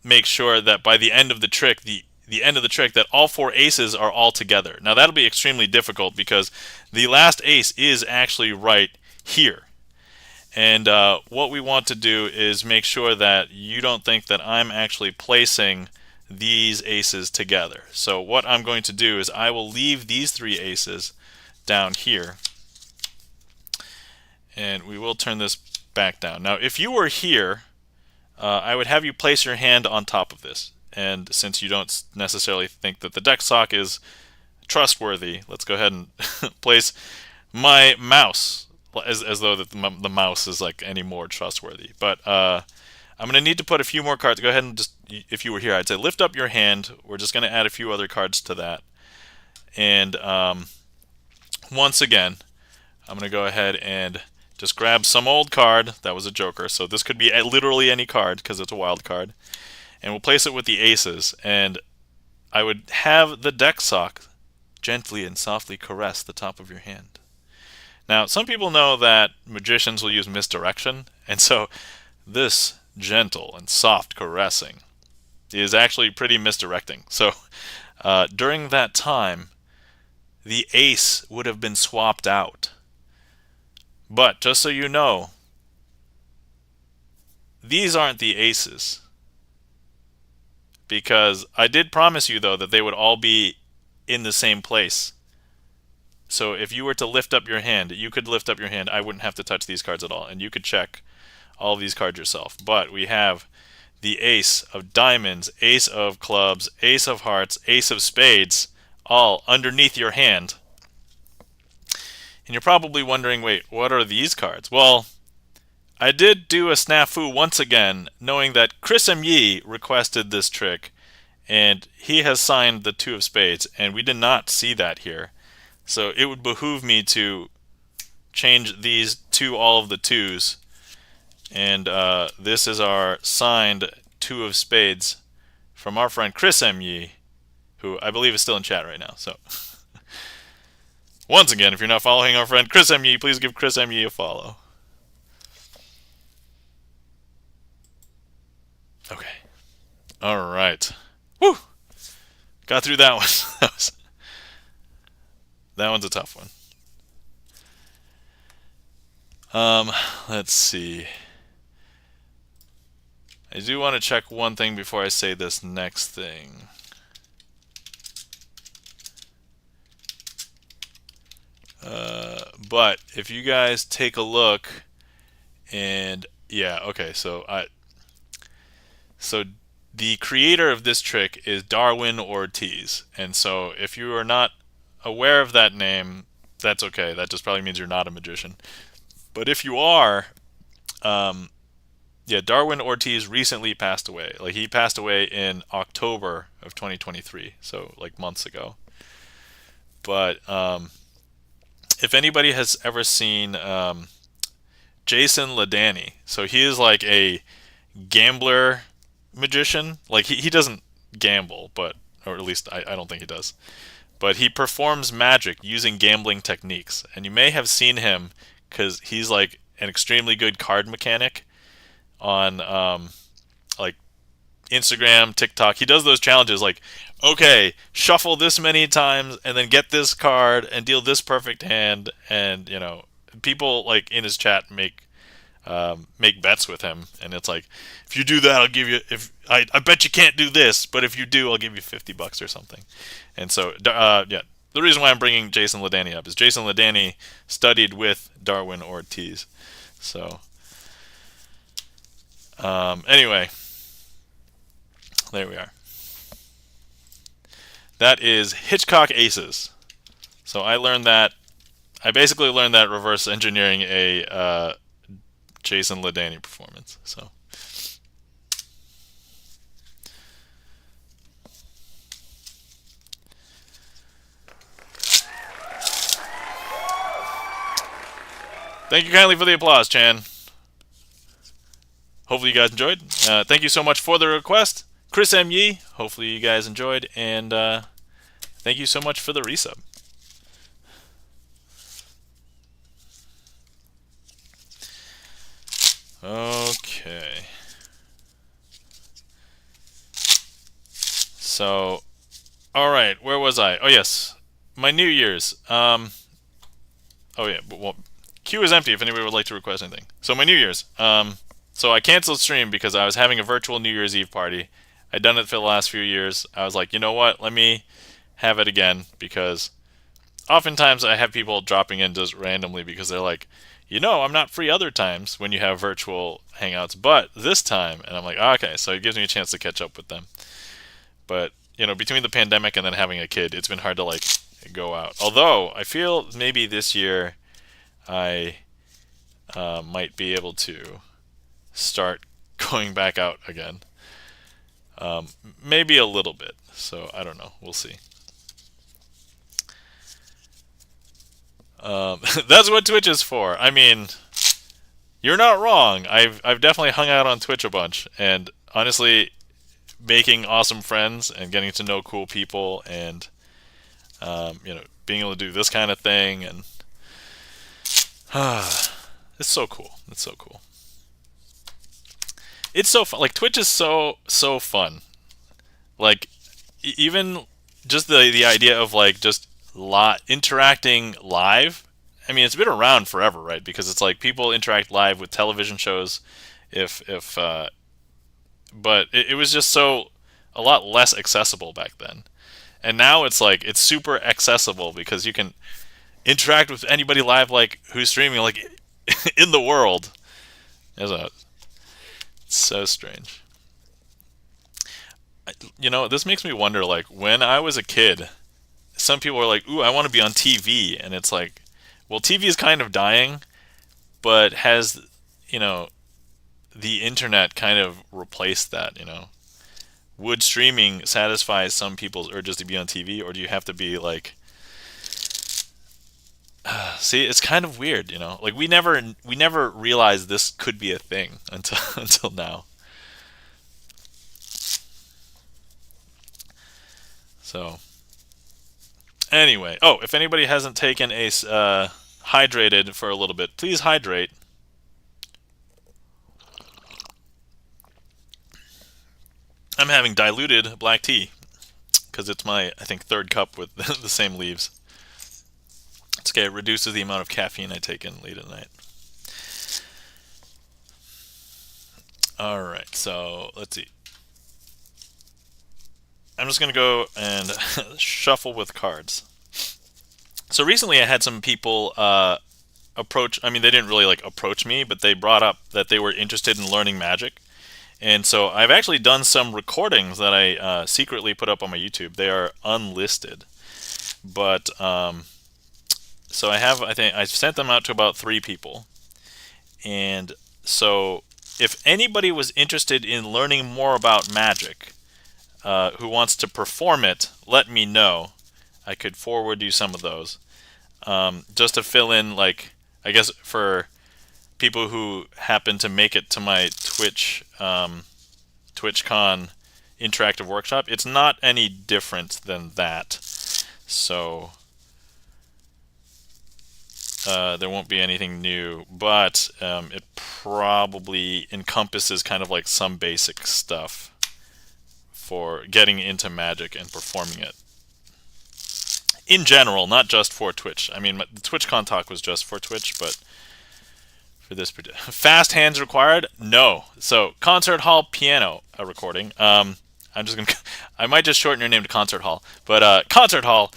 make sure that by the end of the trick, the end of the trick, that all 4 aces are all together. Now, that'll be extremely difficult because the last ace is actually right here. And what we want to do is make sure that you don't think that I'm actually placing these aces together. So what I'm going to do is I will leave these 3 aces down here. And we will turn this back down. Now, if you were here, I would have you place your hand on top of this. And since you don't necessarily think that the deck sock is trustworthy, let's go ahead and place my mouse as though that the mouse is like any more trustworthy. But I'm going to need to put a few more cards. Go ahead and just, if you were here, I'd say lift up your hand. We're just going to add a few other cards to that. And once again, I'm going to go ahead and just grab some old card. That was a joker, so this could be literally any card because it's a wild card. And we'll place it with the aces. And I would have the deck sock gently and softly caress the top of your hand. Now, some people know that magicians will use misdirection, and so this gentle and soft caressing is actually pretty misdirecting. So during that time, the ace would have been swapped out. But just so you know, these aren't the aces. Because I did promise you, though, that they would all be in the same place. So if you were to lift up your hand, you could lift up your hand. I wouldn't have to touch these cards at all. And you could check all of these cards yourself. But we have the ace of diamonds, ace of clubs, ace of hearts, ace of spades, all underneath your hand. And you're probably wondering, wait, what are these cards? Well, I did do a snafu once again, knowing that Chris M. Yee requested this trick, and he has signed the 2 of spades, and we did not see that here. So it would behoove me to change these to all of the 2s. And this is our signed 2 of spades from our friend Chris M. Yee, who I believe is still in chat right now. So once again, if you're not following our friend Chris M. Yee, please give Chris M. Yee a follow. Okay. All right. Woo! Got through that one. That one's a tough one. Let's see. I do want to check one thing before I say this next thing. But if you guys take a look, and yeah, okay, so the creator of this trick is Darwin Ortiz, and so if you are not aware of that name, that's okay. That just probably means you're not a magician. But if you are, yeah, Darwin Ortiz recently passed away. Like, he passed away in October of 2023, so like months ago. But if anybody has ever seen Jason Ladany, so he is like a gambler magician. Like, he doesn't gamble, but, or at least I don't think he does. But he performs magic using gambling techniques. And you may have seen him because he's like an extremely good card mechanic on like Instagram, TikTok. He does those challenges like, okay, shuffle this many times and then get this card and deal this perfect hand, and people like in his chat make bets with him, and it's like, if you do that, I'll give you. If I bet you can't do this, but if you do, I'll give you $50 or something. And so, yeah, the reason why I'm bringing Jason Ladany up is Jason Ladany studied with Darwin Ortiz. So, anyway, there we are. That is Hitchcock Aces. So I learned that. I basically learned that reverse engineering a Jason Ladany performance. So. Thank you kindly for the applause, Chan. Hopefully you guys enjoyed. Thank you so much for the request. Chris M. Yee, hopefully you guys enjoyed. And thank you so much for the resub. Okay. So, alright, where was I? Oh, yes. My New Year's. Oh, yeah. Well, queue is empty if anybody would like to request anything. So, my New Year's. So I canceled stream because I was having a virtual New Year's Eve party. I'd done it for the last few years. I was like, you know what? Let me have it again, because oftentimes I have people dropping in just randomly because they're like, I'm not free other times when you have virtual hangouts, but this time. And I'm like, okay, so it gives me a chance to catch up with them. But, between the pandemic and then having a kid, it's been hard to, like, go out. Although, I feel maybe this year I might be able to start going back out again. Maybe a little bit. So, I don't know. We'll see. That's what Twitch is for. I mean, you're not wrong. I've definitely hung out on Twitch a bunch, and honestly, making awesome friends and getting to know cool people, and being able to do this kind of thing, and it's so cool. It's so cool. It's so fun. Like, Twitch is so fun. Like, even just the idea of like just interacting live. I mean, it's been around forever, right? Because it's like people interact live with television shows, but it was just a lot less accessible back then. And now it's like it's super accessible because you can interact with anybody live, like who's streaming, like in the world. It's so strange. This makes me wonder, like, when I was a kid, some people were like, ooh, I want to be on TV. And it's like, well, TV is kind of dying, but has, the internet kind of replaced that, Would streaming satisfy some people's urges to be on TV, or do you have to be like... See, it's kind of weird, Like, we never realized this could be a thing until now. So, anyway. Oh, if anybody hasn't taken a hydrated for a little bit, please hydrate. I'm having diluted black tea because it's my, I think, third cup with the same leaves. It's okay. It reduces the amount of caffeine I take in late at night. All right. So let's see. I'm just going to go and shuffle with cards. So recently I had some people approach... I mean, they didn't really like approach me, but they brought up that they were interested in learning magic. And so I've actually done some recordings that I secretly put up on my YouTube. They are unlisted. But, so I think I've sent them out to about 3 people. And so if anybody was interested in learning more about magic, who wants to perform it, let me know. I could forward you some of those. Just to fill in, like, I guess for people who happen to make it to my TwitchCon interactive workshop, it's not any different than that. So there won't be anything new, but it probably encompasses kind of like some basic stuff for getting into Magic and performing it. In general, not just for Twitch. I mean, the TwitchCon talk was just for Twitch, but for this fast hands required? No. So concert hall piano recording. I'm just gonna. I might just shorten your name to concert hall, but concert hall.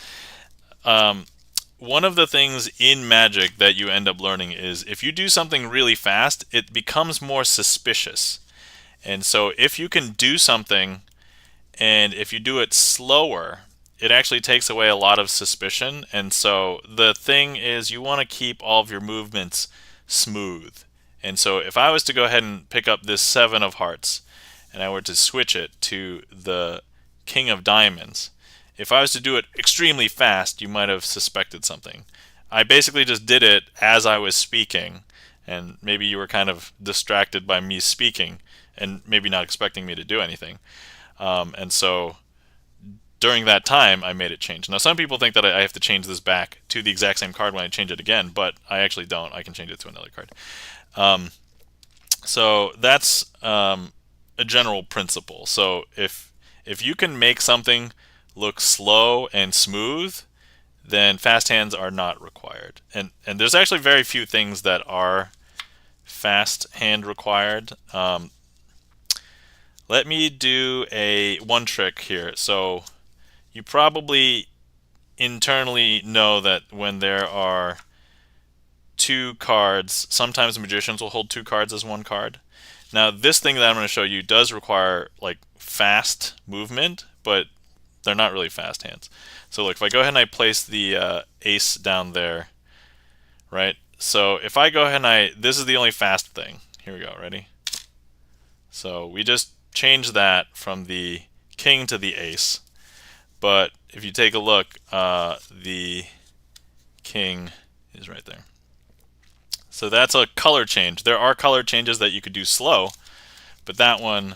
One of the things in Magic that you end up learning is if you do something really fast, it becomes more suspicious. And so if you can do something, and if you do it slower, it actually takes away a lot of suspicion. And so the thing is, you want to keep all of your movements smooth. And so if I was to go ahead and pick up this 7 of hearts and I were to switch it to the King of Diamonds, if I was to do it extremely fast, you might have suspected something. I basically just did it as I was speaking, and maybe you were kind of distracted by me speaking and maybe not expecting me to do anything. And so during that time, I made it change. Now, some people think that I have to change this back to the exact same card when I change it again, but I actually don't. I can change it to another card. So that's a general principle. So if you can make something look slow and smooth, then fast hands are not required. And there's actually very few things that are fast hand required. Let me do one trick here. So you probably internally know that when there are 2 cards, sometimes magicians will hold 2 cards as 1 card. Now this thing that I'm going to show you does require like fast movement, but they're not really fast hands. So look, if I go ahead and I place the ace down there, right? So if I go ahead and this is the only fast thing. Here we go, ready? So we just changed that from the king to the ace. But if you take a look, the king is right there. So that's a color change. There are color changes that you could do slow, but that one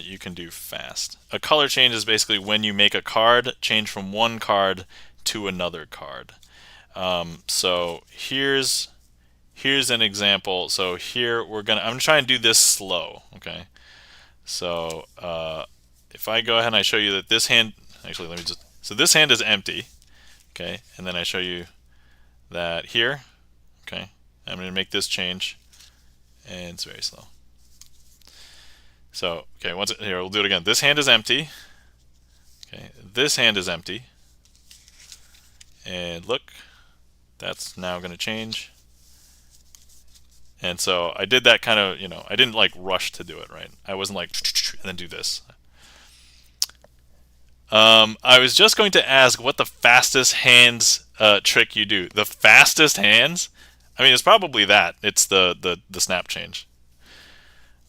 you can do fast. A color change is basically when you make a card change from one card to another card. So here's an example. So here I'm gonna try and do this slow. Okay. So if I go ahead and I show you that this hand, actually let me just. So this hand is empty. Okay, and then I show you that here. Okay, I'm going to make this change, and it's very slow. So, okay, here, we'll do it again. This hand is empty. Okay, this hand is empty. And look, that's now going to change. And so I did that kind of, I didn't like rush to do it, right? I wasn't like, and then do this. I was just going to ask what the fastest hands trick you do. The fastest hands? I mean, it's probably that. It's the snap change.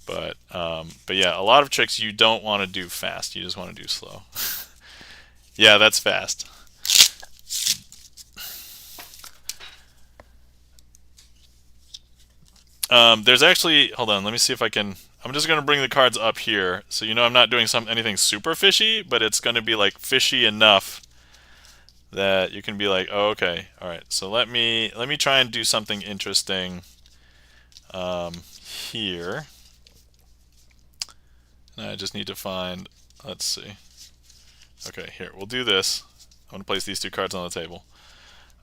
But yeah, a lot of tricks you don't want to do fast. You just want to do slow. Yeah, that's fast. There's actually, hold on, let me see if I can. I'm just going to bring the cards up here, so I'm not doing anything super fishy, but it's going to be like fishy enough that you can be like, oh, okay, all right. So let me try and do something interesting here. And I just need to find. Let's see. Okay, here we'll do this. I'm going to place these 2 cards on the table,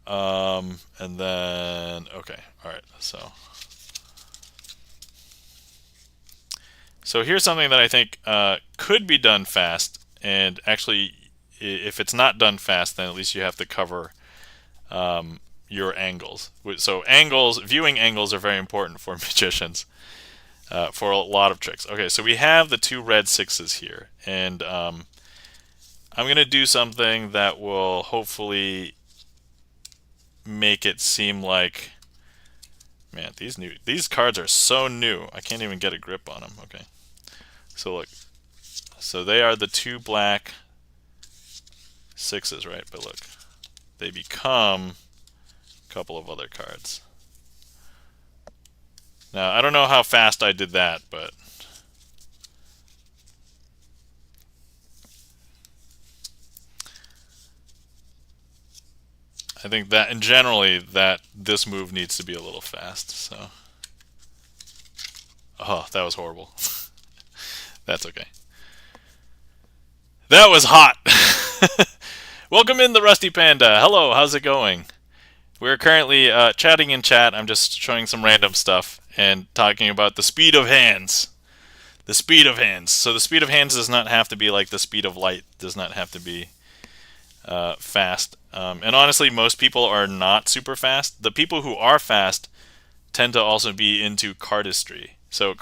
and then okay, all right. So here's something that I think could be done fast, and actually, if it's not done fast, then at least you have to cover your angles. So viewing angles are very important for magicians, for a lot of tricks. Okay, so we have the 2 red 6s here, and I'm going to do something that will hopefully make it seem like, man, these cards are so new. I can't even get a grip on them. Okay. So look. So they are the 2 black 6s, right? But look. They become a couple of other cards. Now, I don't know how fast I did that, but I think that, and generally, that this move needs to be a little fast. So, oh, that was horrible. That's okay. That was hot. Welcome in, the Rusty Panda. Hello, how's it going? We're currently chatting in chat. I'm just showing some random stuff and talking about the speed of hands. The speed of hands. So the speed of hands does not have to be like the speed of light. Does not have to be fast. And honestly, most people are not super fast. The people who are fast tend to also be into cardistry. So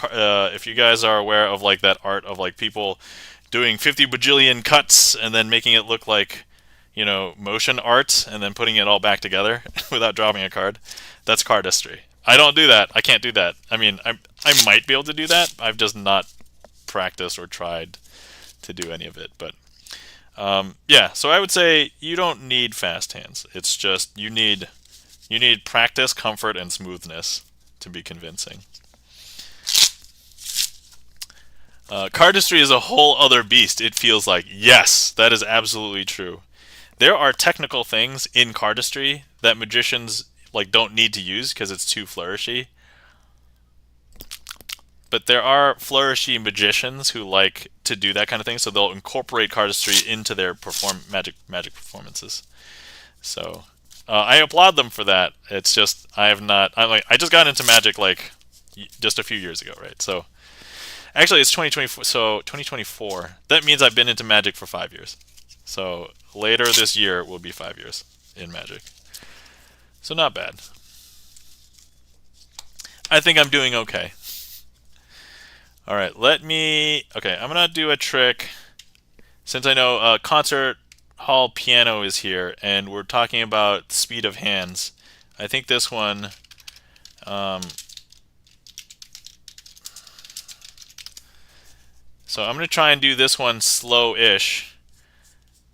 if you guys are aware of like that art of like people doing 50 bajillion cuts and then making it look like, you know, motion art and then putting it all back together without dropping a card, that's cardistry. I don't do that. I can't do that. I mean, I might be able to do that. I've just not practiced or tried to do any of it. But yeah, so I would say you don't need fast hands. It's just you need practice, comfort, and smoothness to be convincing. Cardistry is a whole other beast, it feels like. Yes, that is absolutely true. There are technical things in cardistry that magicians like don't need to use because it's too flourishy. But there are flourishy magicians who like to do that kind of thing, so they'll incorporate cardistry into their magic performances. So I applaud them for that. It's just I have not. I just got into magic like just a few years ago, right? So actually, it's 2024. So 2024. That means I've been into magic for 5 years. So later this year will be 5 years in magic. So not bad. I think I'm doing okay. All right, okay, I'm gonna do a trick. Since I know concert hall piano is here, and we're talking about speed of hands, I think this one. So I'm gonna try and do this one slow-ish,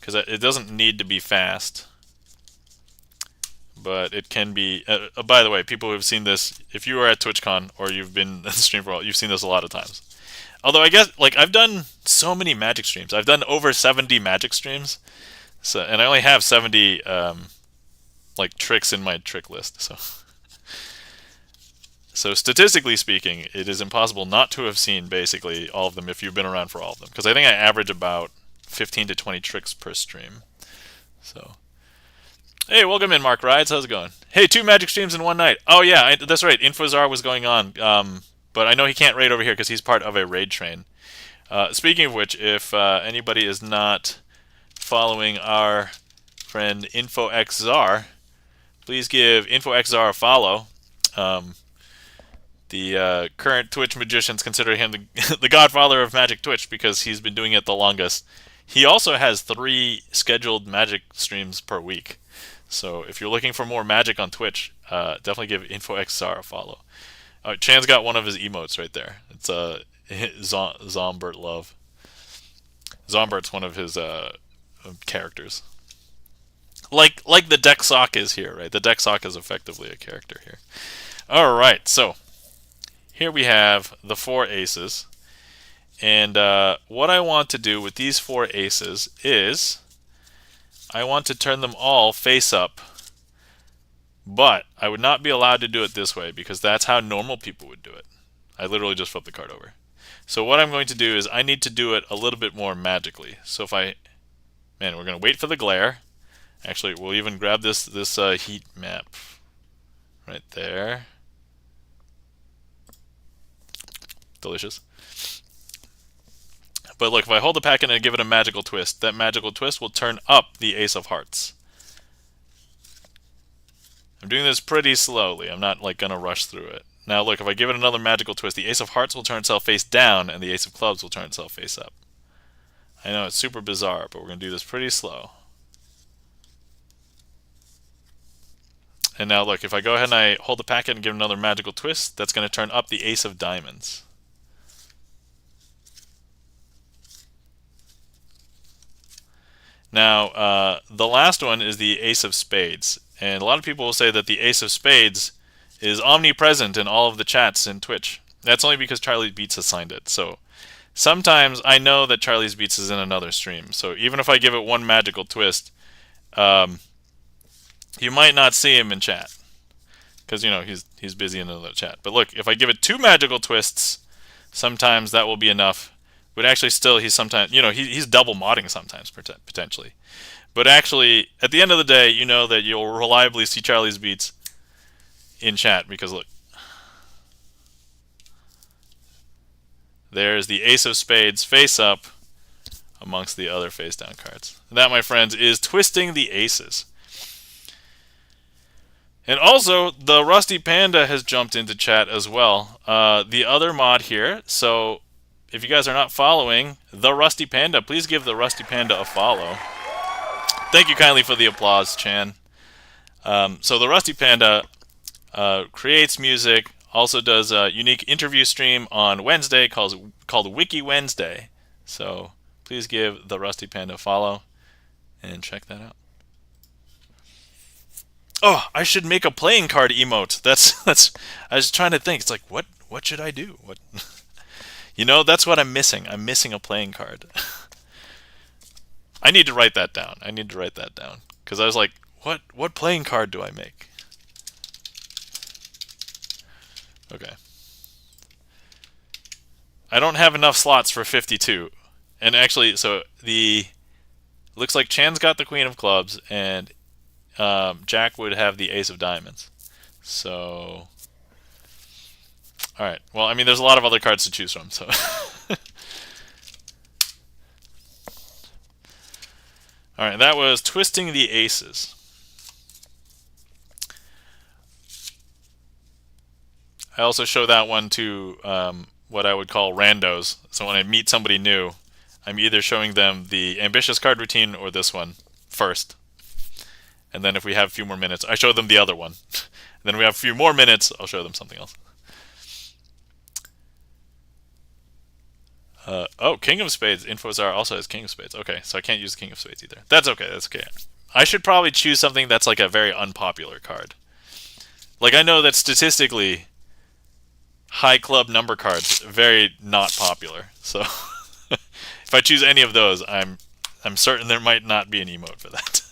because it doesn't need to be fast. But it can be. By the way, people who have seen this, if you were at TwitchCon or you've been at the stream for a while, you've seen this a lot of times. Although I guess, like, I've done so many magic streams. I've done over 70 magic streams, so, and I only have 70 like tricks in my trick list. So statistically speaking, it is impossible not to have seen basically all of them if you've been around for all of them. Because I think I average about 15 to 20 tricks per stream. So. Hey, welcome in, Mark Rides. How's it going? Hey, 2 magic streams in one night. Oh yeah, that's right. Infozar was going on, but I know he can't raid over here because he's part of a raid train. Speaking of which, if anybody is not following our friend InfoXZar, please give InfoXZar a follow. The current Twitch magicians consider him the godfather of Magic Twitch because he's been doing it the longest. He also has 3 scheduled magic streams per week. So if you're looking for more magic on Twitch, definitely give InfoXR a follow. Chan's got one of his emotes right there. It's Zombert Love. Zombert's one of his characters. Like the deck sock is here, right? The deck sock is effectively a character here. All right, so here we have the 4 aces. And what I want to do with these 4 aces is I want to turn them all face up, but I would not be allowed to do it this way because that's how normal people would do it. I literally just flip the card over. So what I'm going to do is I need to do it a little bit more magically. So if we're going to wait for the glare. Actually, we'll even grab this heat map right there. Delicious. But look, if I hold the packet and give it a magical twist, that magical twist will turn up the Ace of Hearts. I'm doing this pretty slowly. I'm not like gonna rush through it. Now look, if I give it another magical twist, the Ace of Hearts will turn itself face down and the Ace of Clubs will turn itself face up. I know it's super bizarre, but we're gonna do this pretty slow. And now look, if I go ahead and I hold the packet and give it another magical twist, that's gonna turn up the Ace of Diamonds. Now, the last one is the Ace of Spades. And a lot of people will say that the Ace of Spades is omnipresent in all of the chats in Twitch. That's only because Charlie Beats assigned it. So sometimes I know that Charlie's Beats is in another stream. So even if I give it one magical twist, You might not see him in chat because he's busy in the chat. But look, if I give it 2 magical twists, sometimes that will be enough. But actually, still, he's sometimes he's double modding sometimes potentially. But actually, at the end of the day, you know that you'll reliably see Charlie's Beats in chat because look, there's the Ace of Spades face up amongst the other face down cards. And that, my friends, is twisting the aces. And also, the Rusty Panda has jumped into chat as well. The other mod here, so if you guys are not following the Rusty Panda, please give the Rusty Panda a follow. Thank you kindly for the applause, Chan. So the Rusty Panda creates music, also does a unique interview stream on Wednesday called Wiki Wednesday. So please give the Rusty Panda a follow and check that out. Oh, I should make a playing card emote. That's. I was trying to think. It's like, what should I do? What? That's what I'm missing. I'm missing a playing card. I need to write that down. Because I was like, what playing card do I make? Okay. I don't have enough slots for 52. And actually, so looks like Chan's got the Queen of Clubs, and Jack would have the Ace of Diamonds. So, all right. Well, I mean, there's a lot of other cards to choose from. So, all right. That was twisting the aces. I also show that one to what I would call randos. So when I meet somebody new, I'm either showing them the ambitious card routine or this one first. And then if we have a few more minutes, I show them the other one. And then we have a few more minutes, I'll show them something else. Oh, King of Spades. Infozar also has King of Spades. Okay, so I can't use King of Spades either. That's okay. I should probably choose something that's like a very unpopular card. Like, I know that statistically, high club number cards very not popular. So if I choose any of those, I'm certain there might not be an emote for that.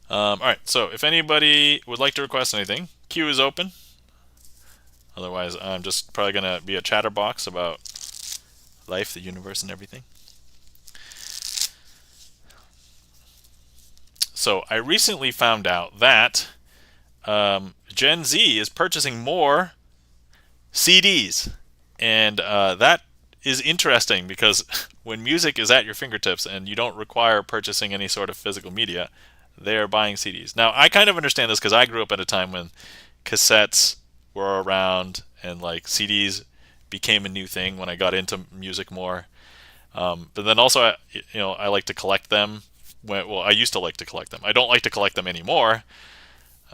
Alright, so if anybody would like to request anything, queue is open. Otherwise, I'm just probably going to be a chatterbox about life, the universe, and everything. So I recently found out that Gen Z is purchasing more CDs. And that is interesting because when music is at your fingertips and you don't require purchasing any sort of physical media, they're buying CDs. Now, I kind of understand this because I grew up at a time when cassettes were around and like CDs became a new thing when I got into music more. But then also, I like to collect them. Well, I used to like to collect them. I don't like to collect them anymore.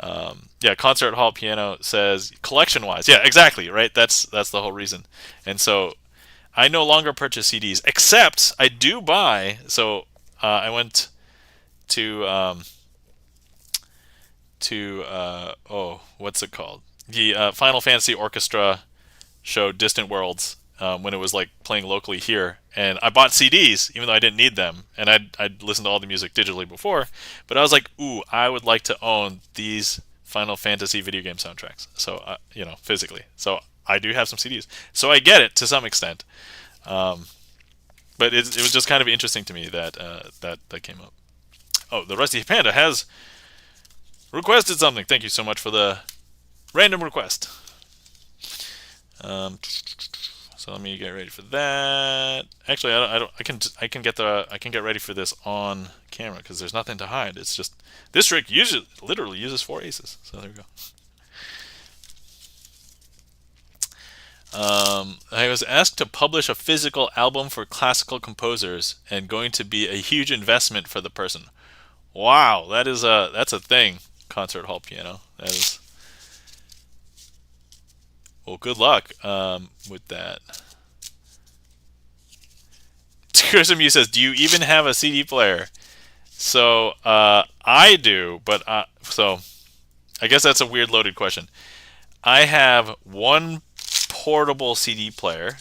Yeah, Concert Hall Piano says collection-wise. Yeah, exactly, right? That's the whole reason. And so I no longer purchase CDs, except I do buy. So I went to what's it called? The Final Fantasy Orchestra show Distant Worlds when it was like playing locally here, and I bought CDs even though I didn't need them, and I'd listened to all the music digitally before, but I was like, ooh, I would like to own these Final Fantasy video game soundtracks, so physically. So I do have some CDs, so I get it to some extent, but it was just kind of interesting to me that that came up. Oh, the Rusty Panda has requested something. Thank you so much for the random request. So let me get ready for that. Actually, I can get ready for this on camera because there's nothing to hide. It's just this trick literally uses 4 aces. So there we go. I was asked to publish a physical album for classical composers, and going to be a huge investment for the person. Wow, that's a thing. Concert Hall Piano. That is. Well, good luck with that. Chrism says, "Do you even have a CD player?" So I do, but so I guess that's a weird loaded question. I have one portable CD player.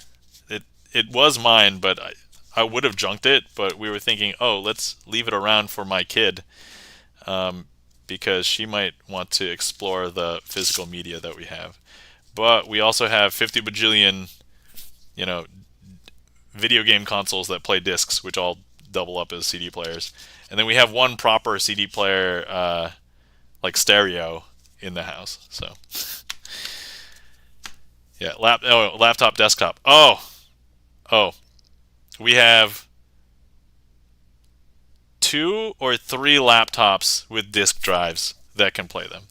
It was mine, but I would have junked it, but we were thinking, oh, let's leave it around for my kid, because she might want to explore the physical media that we have. But we also have 50 bajillion, you know, video game consoles that play discs, which all double up as CD players. And then we have one proper CD player, like stereo, in the house. So, yeah, laptop, desktop. Oh, we have 2 or 3 laptops with disk drives that can play them.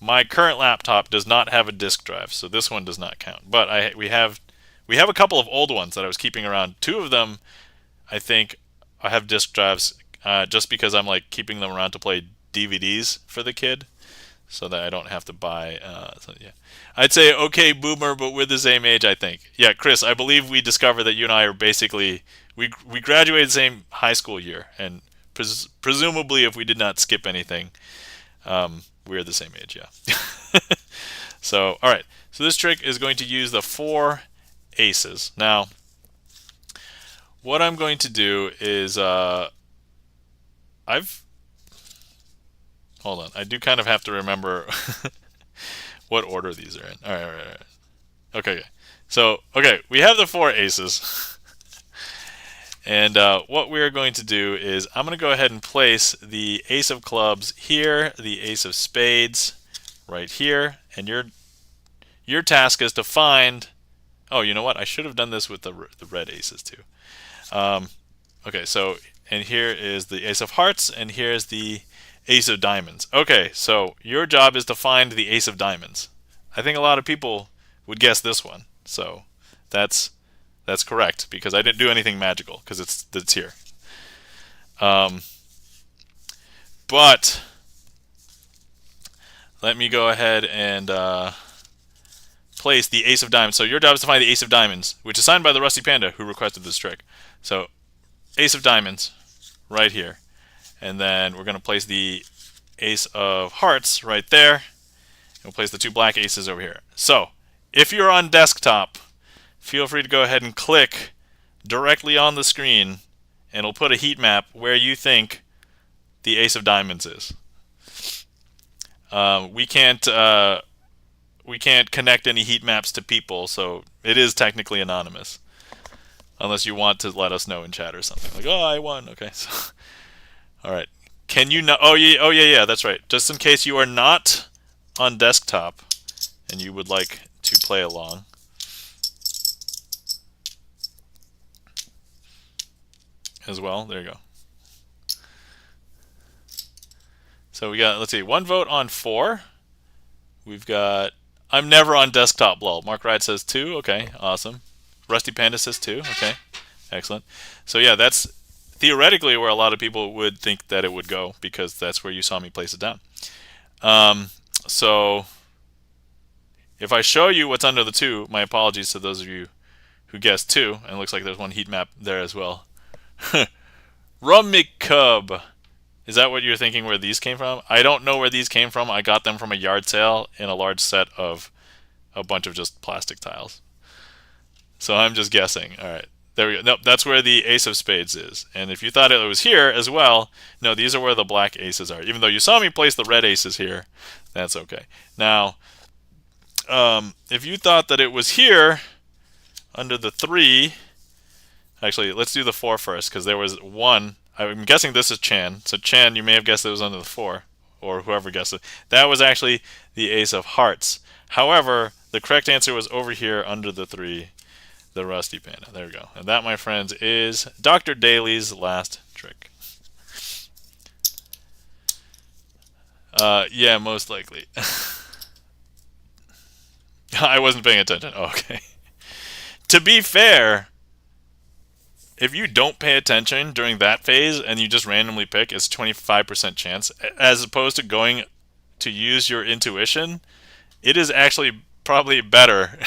My current laptop does not have a disk drive, so this one does not count. But we have a couple of old ones that I was keeping around. 2 of them, I think, I have disk drives, just because I'm like keeping them around to play DVDs for the kid, so that I don't have to buy. So yeah, I'd say okay, boomer, but we're the same age, I think. Yeah, Chris, I believe we discovered that you and I are basically we graduated the same high school year, and presumably, if we did not skip anything, we're the same age. Yeah. So, all right. So this trick is going to use the 4 aces. Now, what I'm going to do is hold on. I do kind of have to remember what order these are in. All right, all right, all right. Okay. So, okay, we have the 4 aces. And what we're going to do is I'm going to go ahead and place the ace of clubs here, the ace of spades right here, and your task is to find. Oh, you know what? I should have done this with the red aces too. Okay, so and here is the ace of hearts, and here's the ace of diamonds. Okay, so your job is to find the ace of diamonds. I think a lot of people would guess this one, so that's correct, because I didn't do anything magical, because it's here. But let me go ahead and place the ace of diamonds. So your job is to find the ace of diamonds, which is signed by the Rusty Panda, who requested this trick. So ace of diamonds right here. And then we're going to place the ace of hearts right there. And we'll place the 2 black aces over here. So if you're on desktop, feel free to go ahead and click directly on the screen, and it'll put a heat map where you think the ace of diamonds is. We can't connect any heat maps to people, so it is technically anonymous, unless you want to let us know in chat or something, like, oh, I won. Okay, so all right. Can you not? Oh yeah, that's right. Just in case you are not on desktop and you would like to play along. As well, there you go. So we got, let's see, 1 vote on 4. We've got, I'm never on desktop, lol. Mark Wright says 2. Okay, awesome. Rusty Panda says 2. Okay, excellent. So yeah, that's theoretically where a lot of people would think that it would go, because that's where you saw me place it down. So if I show you what's under the 2, my apologies to those of you who guessed 2, and it looks like there's one heat map there as well. Rummikub. Is that what you're thinking where these came from? I don't know where these came from. I got them from a yard sale in a large set of a bunch of just plastic tiles. So I'm just guessing. All right. There we go. Nope, that's where the ace of spades is. And if you thought it was here as well, no, these are where the black aces are. Even though you saw me place the red aces here, that's okay. Now, if you thought that it was here under the 3, actually, let's do the 4 first, because there was 1. I'm guessing this is Chan. So Chan, you may have guessed it was under the 4, or whoever guessed it. That was actually the ace of hearts. However, the correct answer was over here under the 3, the Rusty Panda. There we go. And that, my friends, is Dr. Daly's last trick. Yeah, most likely. I wasn't paying attention. Oh, okay. To be fair, if you don't pay attention during that phase and you just randomly pick, it's 25% chance. As opposed to going to use your intuition, it is actually probably better.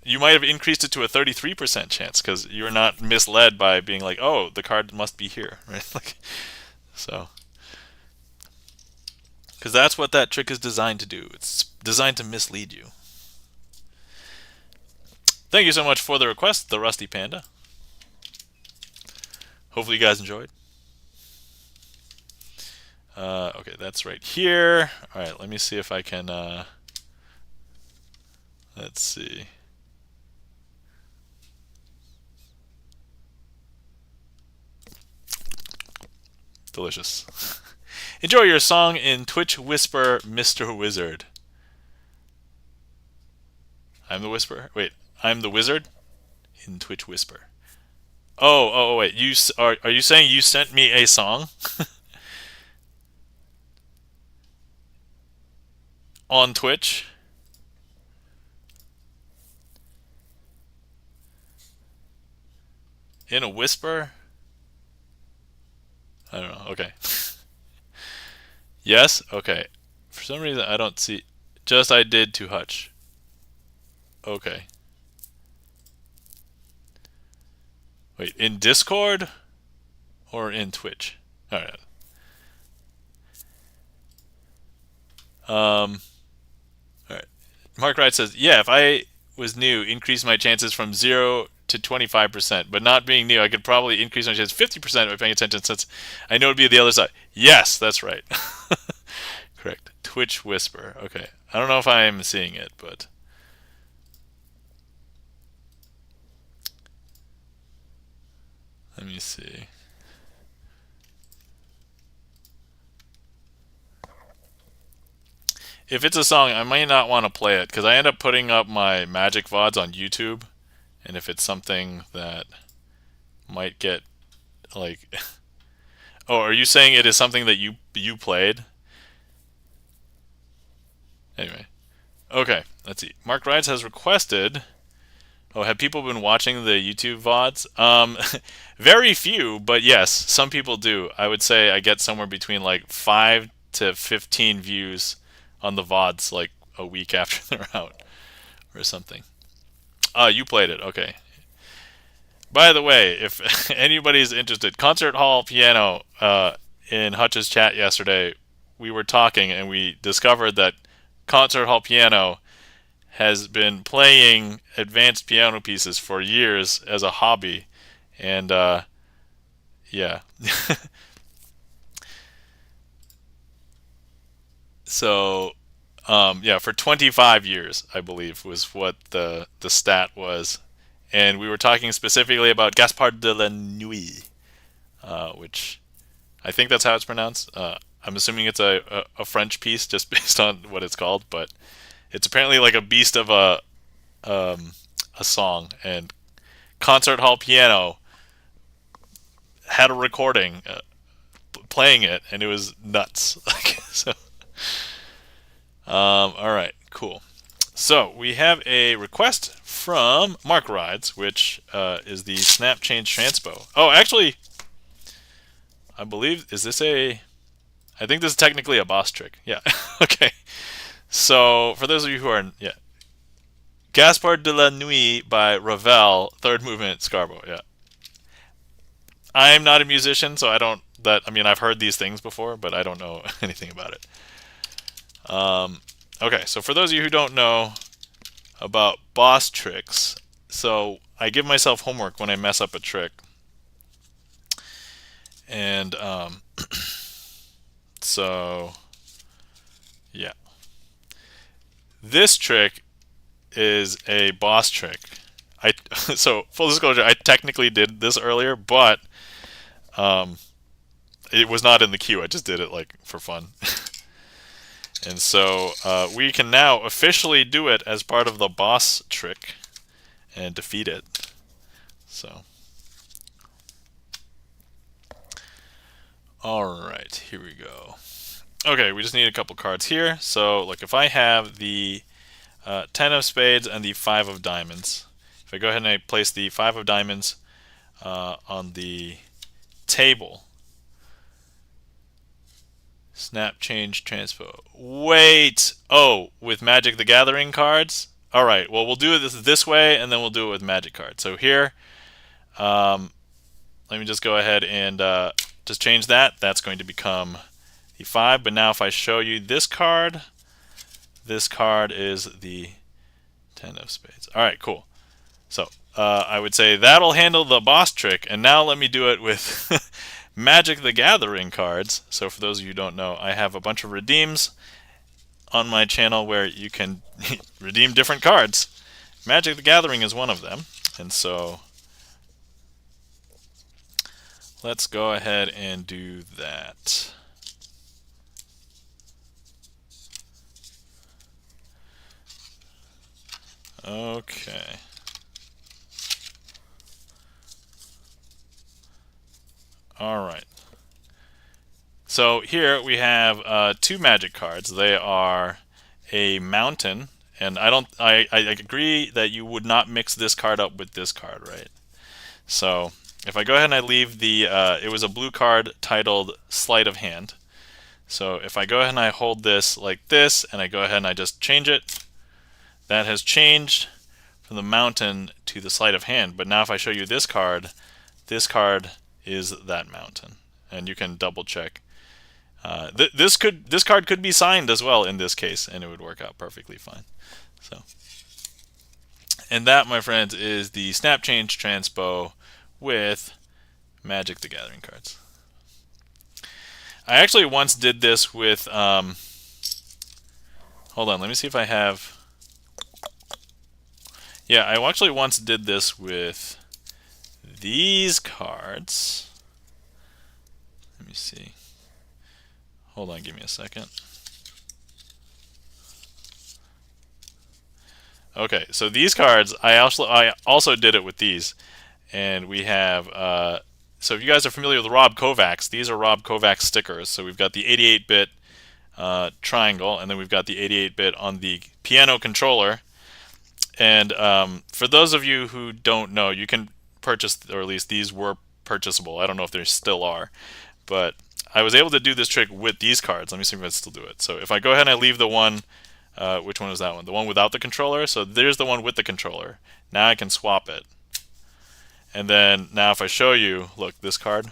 You might have increased it to a 33% chance because you're not misled by being like, oh, the card must be here, right? Like, so, because that's what that trick is designed to do. It's designed to mislead you. Thank you so much for the request, the Rusty Panda. Hopefully you guys enjoyed. Okay, that's right here. All right, let me see if I can. Let's see. Delicious. Enjoy your song in Twitch Whisper, Mr. Wizard. I'm the Whisperer. Wait, I'm the Wizard in Twitch Whisper. Oh, wait. Are you saying you sent me a song on Twitch? In a whisper? I don't know. Okay. Yes? Okay. For some reason, I don't see. Just I did to Hutch. Okay. Wait, in Discord or in Twitch? All right. All right. Mark Wright says, yeah, if I was new, increase my chances from 0 to 25%. But not being new, I could probably increase my chances 50% by paying attention since I know it'd be the other side. Yes, that's right. Correct. Twitch Whisper. Okay. I don't know if I'm seeing it, but let me see. If it's a song, I might not want to play it because I end up putting up my magic VODs on YouTube, and if it's something that might get like, oh, are you saying it is something that you played? Anyway, okay, let's see. Mark Rides has requested. Oh, have people been watching the YouTube VODs? Very few, but yes, some people do. I would say I get somewhere between like 5 to 15 views on the VODs like a week after they're out or something. You played it. Okay. By the way, if anybody's interested, Concert Hall Piano, in Hutch's chat yesterday, we were talking and we discovered that Concert Hall Piano has been playing advanced piano pieces for years as a hobby. And yeah. So yeah, for 25 years, I believe, was what the stat was. And we were talking specifically about Gaspard de la Nuit, which I think that's how it's pronounced. I'm assuming it's a French piece just based on what it's called, but it's apparently like a beast of a song. And Concert Hall Piano had a recording playing it, and it was nuts. So, all right, cool. So we have a request from Mark Rides, which is the snap change transpo. Oh, actually, I believe, is this a... I think this is technically a boss trick. Yeah, okay. So, for those of you who are... Yeah. Gaspard de la Nuit by Ravel, third movement, Scarborough, yeah. I'm not a musician, so I don't... I mean, I've heard these things before, but I don't know anything about it. Okay, so for those of you who don't know about boss tricks, so I give myself homework when I mess up a trick. And so yeah, this trick is a boss trick. So full disclosure, I technically did this earlier, but it was not in the queue. I just did it like for fun. And so we can now officially do it as part of the boss trick and defeat it. So, all right, here we go. Okay, we just need a couple cards here. So, like if I have the 10 of spades and the 5 of diamonds, if I go ahead and I place the 5 of diamonds on the table, snap, change, transpo. Wait! Oh, with Magic the Gathering cards? Alright, well, we'll do it this way, and then we'll do it with Magic cards. So here, let me just go ahead and just change that. That's going to become the 5. But now if I show you this card is the 10 of spades. Alright, cool. So I would say that'll handle the boss trick. And now let me do it with Magic the Gathering cards. So for those of you who don't know, I have a bunch of redeems on my channel where you can redeem different cards. Magic the Gathering is one of them. And so let's go ahead and do that. Okay. All right. So here we have two magic cards. They are a mountain, and I agree that you would not mix this card up with this card, right? So if I go ahead and I leave the, it was a blue card titled Sleight of Hand. So if I go ahead and I hold this like this, and I go ahead and I just change it, that has changed from the mountain to the Sleight of Hand. But now if I show you this card is that mountain, and you can double check. This card could be signed as well in this case, and it would work out perfectly fine. So, and that, my friends, is the Snap Change Transpo with Magic the Gathering cards. I actually once did this with. Hold on, let me see if I have. Yeah, I actually once did this with these cards. Let me see. Hold on, give me a second. Okay, so these cards, I also did it with these, and we have. So if you guys are familiar with Rob Kovacs, these are Rob Kovacs stickers. So we've got the 88-bit triangle, and then we've got the 88-bit on the piano controller. And for those of you who don't know, you can purchase, or at least these were purchasable. I don't know if they still are, but I was able to do this trick with these cards. Let me see if I can still do it. So if I go ahead and I leave the one, which one was that one? The one without the controller. So there's the one with the controller. Now I can swap it. And then now if I show you, look, this card,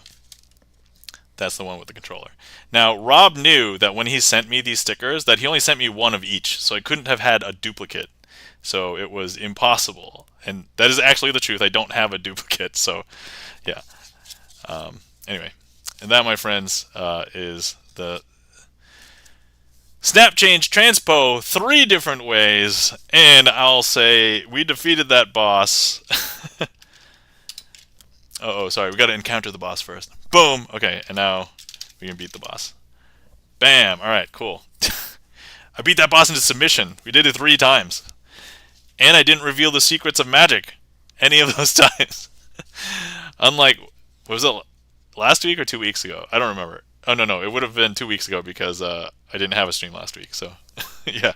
that's the one with the controller. Now Rob knew that when he sent me these stickers that he only sent me one of each, so I couldn't have had a duplicate. So it was impossible. And that is actually the truth. I don't have a duplicate. So yeah. Anyway. And that, my friends, is the Snap Change Transpo 3 different ways. And I'll say we defeated that boss. Oh, sorry. We got to encounter the boss first. Boom. Okay, and now we can beat the boss. Bam. All right, cool. I beat that boss into submission. We did it 3 times. And I didn't reveal the secrets of magic any of those times. Unlike, what was it, last week or 2 weeks ago? I don't remember. Oh, no, it would have been 2 weeks ago because I didn't have a stream last week. So, yeah.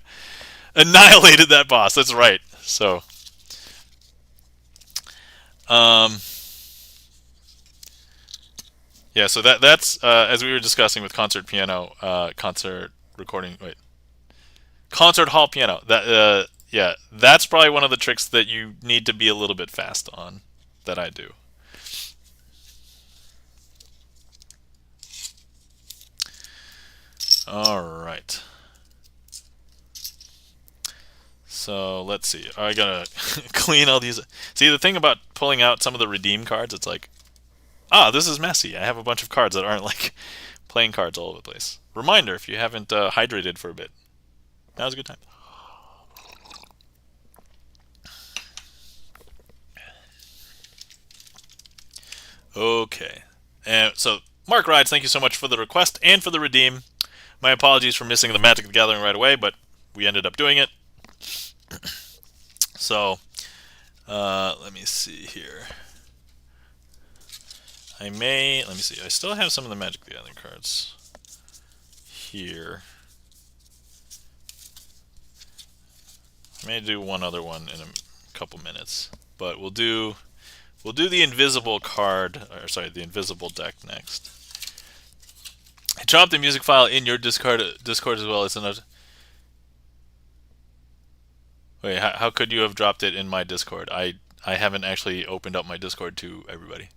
Annihilated that boss. That's right. So, yeah, so that's, as we were discussing with concert piano, concert hall piano. That, yeah, that's probably one of the tricks that you need to be a little bit fast on, that I do. All right. So let's see. I gotta clean all these. See, the thing about pulling out some of the redeem cards, it's like, this is messy. I have a bunch of cards that aren't like playing cards all over the place. Reminder, if you haven't hydrated for a bit, now's a good time. Okay. And so, Mark Rides, thank you so much for the request and for the redeem. My apologies for missing the Magic the Gathering right away, but we ended up doing it. So, let me see here. Let me see. I still have some of the Magic the Gathering cards here. I may do one other one in a couple minutes, but we'll do the invisible card, or sorry, the invisible deck next. I dropped the music file in your Discord as well. It's another. Wait, how could you have dropped it in my Discord? I haven't actually opened up my Discord to everybody.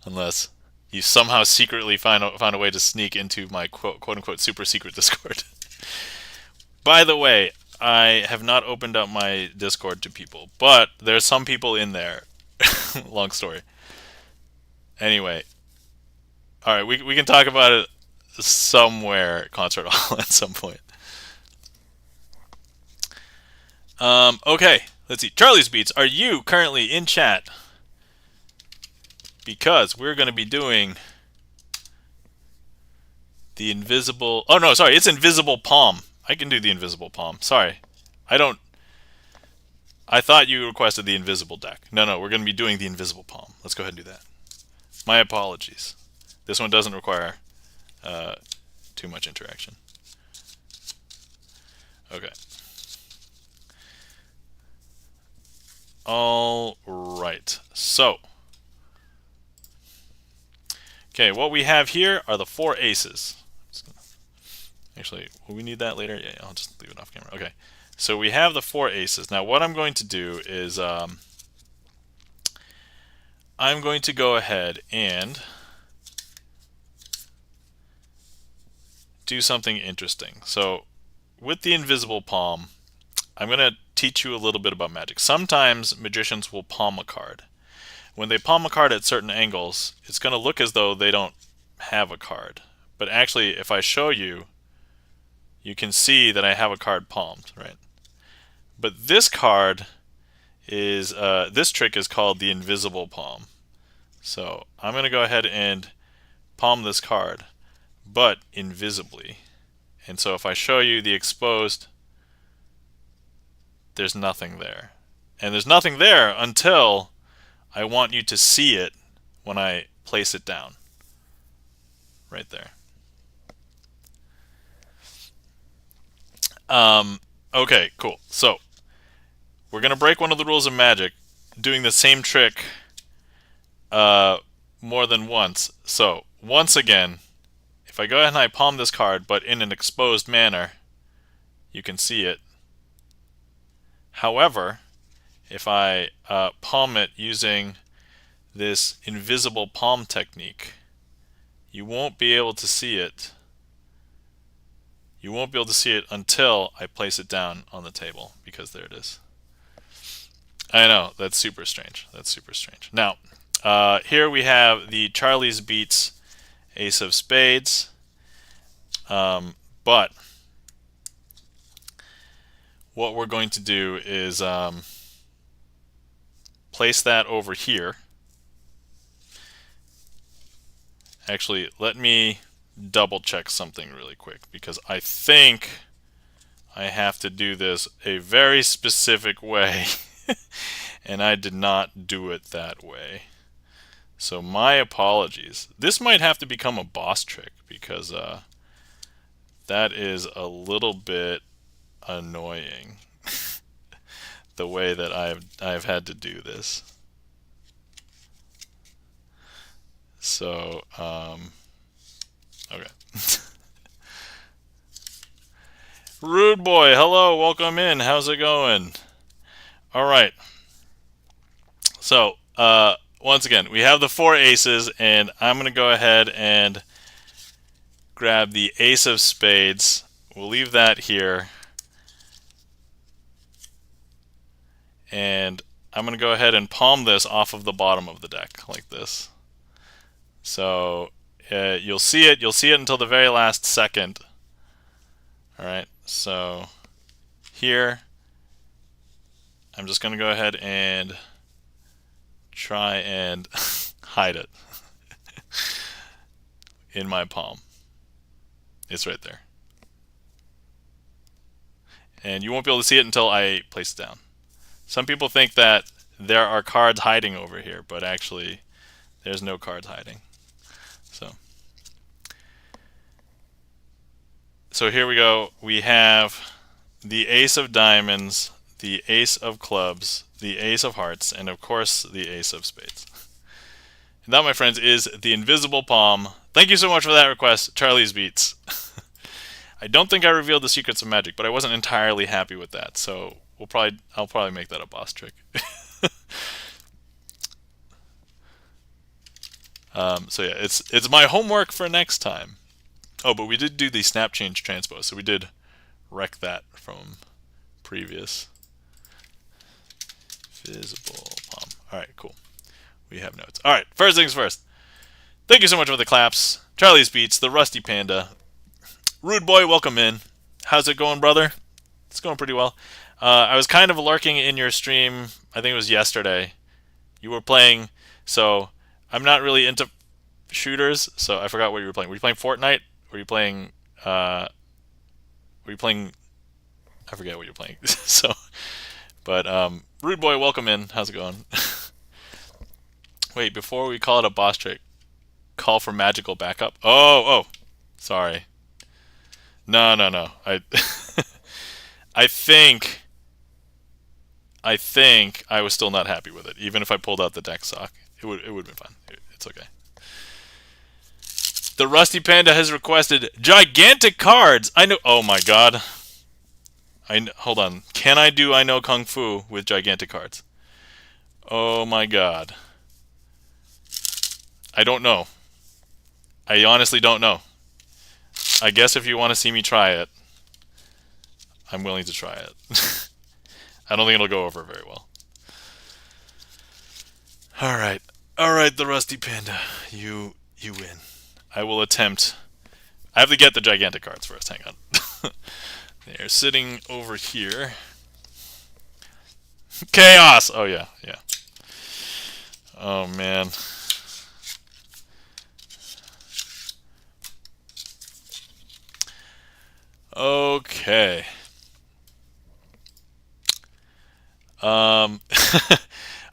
Unless you somehow secretly found a way to sneak into my quote unquote super secret Discord. By the way, I have not opened up my Discord to people, but there's some people in there. Long story. Anyway, all right, we can talk about it somewhere at Concert Hall at some point. Okay, let's see. Charlie's Beats, are you currently in chat? Because we're going to be doing the invisible... Oh, no, sorry. It's invisible palm. I can do the invisible palm. Sorry. I thought you requested the invisible deck. No, we're going to be doing the invisible palm. Let's go ahead and do that. My apologies. This one doesn't require too much interaction. Okay. All right. So, okay, what we have here are the 4 aces. Actually, will we need that later? Yeah, I'll just leave it off camera. Okay. So we have the 4 aces. Now what I'm going to do is I'm going to go ahead and do something interesting. So with the invisible palm, I'm going to teach you a little bit about magic. Sometimes magicians will palm a card. When they palm a card at certain angles, it's going to look as though they don't have a card. But actually, if I show you, you can see that I have a card palmed, right? But this card is, this trick is called the invisible palm. So I'm going to go ahead and palm this card, but invisibly. And so if I show you the exposed, there's nothing there. And there's nothing there until I want you to see it when I place it down. Right there. Okay, cool. So we're going to break one of the rules of magic, doing the same trick more than once. So once again, if I go ahead and I palm this card, but in an exposed manner, you can see it. However, if I palm it using this invisible palm technique, you won't be able to see it. You won't be able to see it until I place it down on the table, because there it is. I know, that's super strange. That's super strange. Now, here we have the Charlie's Beats Ace of Spades. But what we're going to do is place that over here. Actually, let me double check something really quick, because I think I have to do this a very specific way and I did not do it that way. So my apologies. This might have to become a boss trick, because that is a little bit annoying the way that I've had to do this. So okay. Rude Boy, hello, welcome in. How's it going? All right. So once again, we have the 4 aces, and I'm going to go ahead and grab the Ace of Spades. We'll leave that here. And I'm going to go ahead and palm this off of the bottom of the deck, like this. So you'll see it until the very last second. Alright, so here, I'm just going to go ahead and try and hide it in my palm. It's right there. And you won't be able to see it until I place it down. Some people think that there are cards hiding over here, but actually there's no cards hiding. So here we go. We have the Ace of Diamonds, the Ace of Clubs, the Ace of Hearts, and of course the Ace of Spades. And that, my friends, is the invisible palm. Thank you so much for that request, Charlie's Beats. I don't think I revealed the secrets of magic, but I wasn't entirely happy with that, so I'll probably make that a boss trick. So yeah, it's my homework for next time. Oh, but we did do the snap change transpose, so we did wreck that from previous visible palm. All right, cool. We have notes. All right, first things first. Thank you so much for the claps. Charlie's Beats, the Rusty Panda. Rude Boy, welcome in. How's it going, brother? It's going pretty well. I was kind of lurking in your stream, I think it was yesterday. You were playing, so I'm not really into shooters, so I forgot what you were playing. Were you playing Fortnite? Were you playing, I forget what you're playing. So, but, Rude Boy, welcome in. How's it going? Wait, before we call it a boss trick, call for magical backup. Oh, sorry. No. I think I was still not happy with it. Even if I pulled out the deck sock, it would have been fine. It's okay. The Rusty Panda has requested gigantic cards. I know. Oh my god. Hold on. Can I do I know Kung Fu with gigantic cards? Oh my god. I don't know. I honestly don't know. I guess if you want to see me try it, I'm willing to try it. I don't think it'll go over very well. Alright, the Rusty Panda. You win. I will attempt. I have to get the gigantic cards first, hang on. They're sitting over here. Chaos! Oh yeah. Oh man. Okay. Oh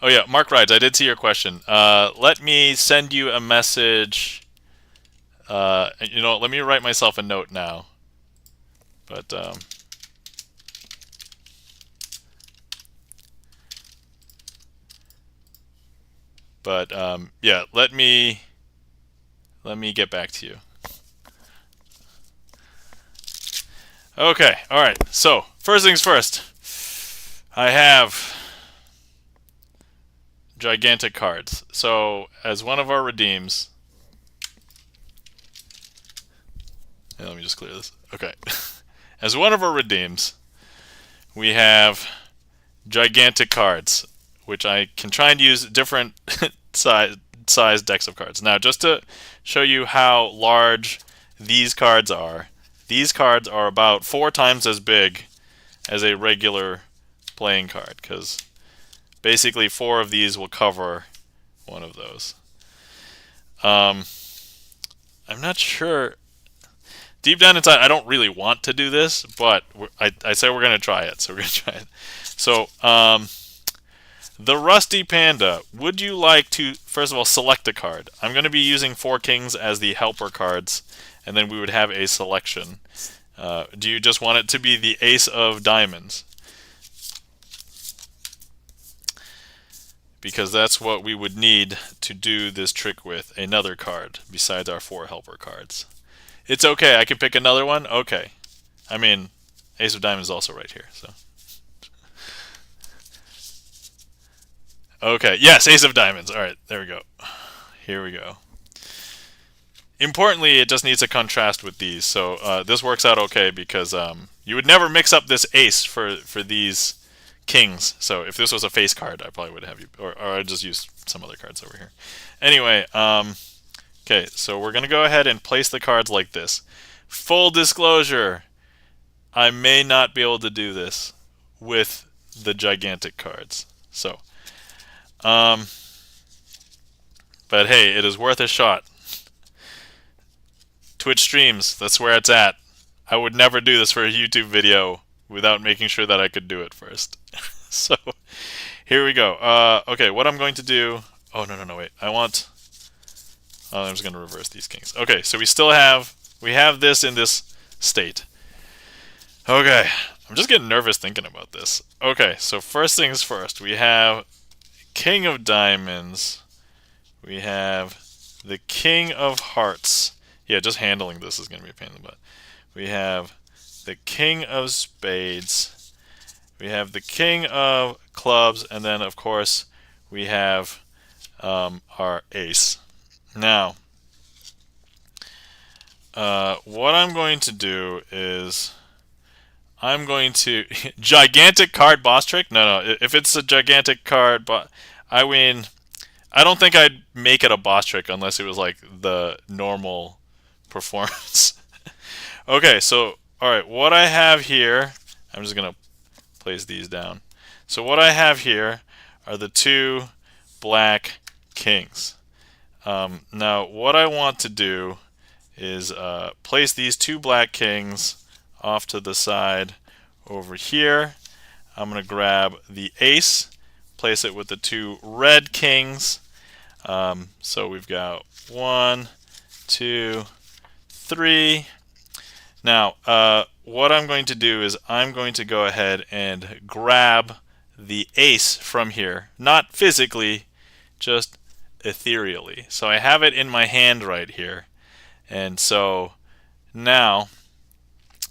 yeah, Mark Rides, I did see your question. Let me send you a message. Let me write myself a note now. But yeah, let me get back to you. Okay, all right. So first things first. I have gigantic cards. So as one of our redeems, let me just clear this. Okay. As one of our redeems, we have gigantic cards, which I can try and use different size decks of cards. Now, just to show you how large these cards are about 4 times as big as a regular playing card, because basically 4 of these will cover one of those. I'm not sure. Deep down inside, I don't really want to do this, but I say we're going to try it, so we're going to try it. So, the Rusty Panda, would you like to, first of all, select a card? I'm going to be using 4 kings as the helper cards, and then we would have a selection. Do you just want it to be the ace of diamonds? Because that's what we would need to do this trick with, another card besides our 4 helper cards. It's okay, I can pick another one? Okay. I mean, ace of diamonds is also right here, so. Okay, yes, ace of diamonds. Alright, there we go. Here we go. Importantly, it just needs to contrast with these, so this works out okay because you would never mix up this ace for these kings. So if this was a face card, I probably would have you, or I'd just use some other cards over here. Anyway, okay, so we're going to go ahead and place the cards like this. Full disclosure, I may not be able to do this with the gigantic cards. So, but hey, it is worth a shot. Twitch streams, that's where it's at. I would never do this for a YouTube video without making sure that I could do it first. So, here we go. Okay, what I'm going to do... Oh, no, wait. I'm just going to reverse these kings. Okay, so we have this in this state. Okay, I'm just getting nervous thinking about this. Okay, so first things first. We have King of Diamonds. We have the King of Hearts. Yeah, just handling this is going to be a pain in the butt. We have the King of Spades. We have the King of Clubs. And then, of course, we have our Ace. Now, what I'm going to do is I'm going to gigantic card boss trick. No, if it's a gigantic card, but I mean, I don't think I'd make it a boss trick unless it was like the normal performance. Okay, so all right, what I have here, I'm just gonna place these down. So what I have here are the two black kings. Now, what I want to do is place these two black kings off to the side over here. I'm going to grab the ace, place it with the two red kings. So we've got 1, 2, 3. Now, what I'm going to do is I'm going to go ahead and grab the ace from here. Not physically, just ethereally. So I have it in my hand right here. And so now,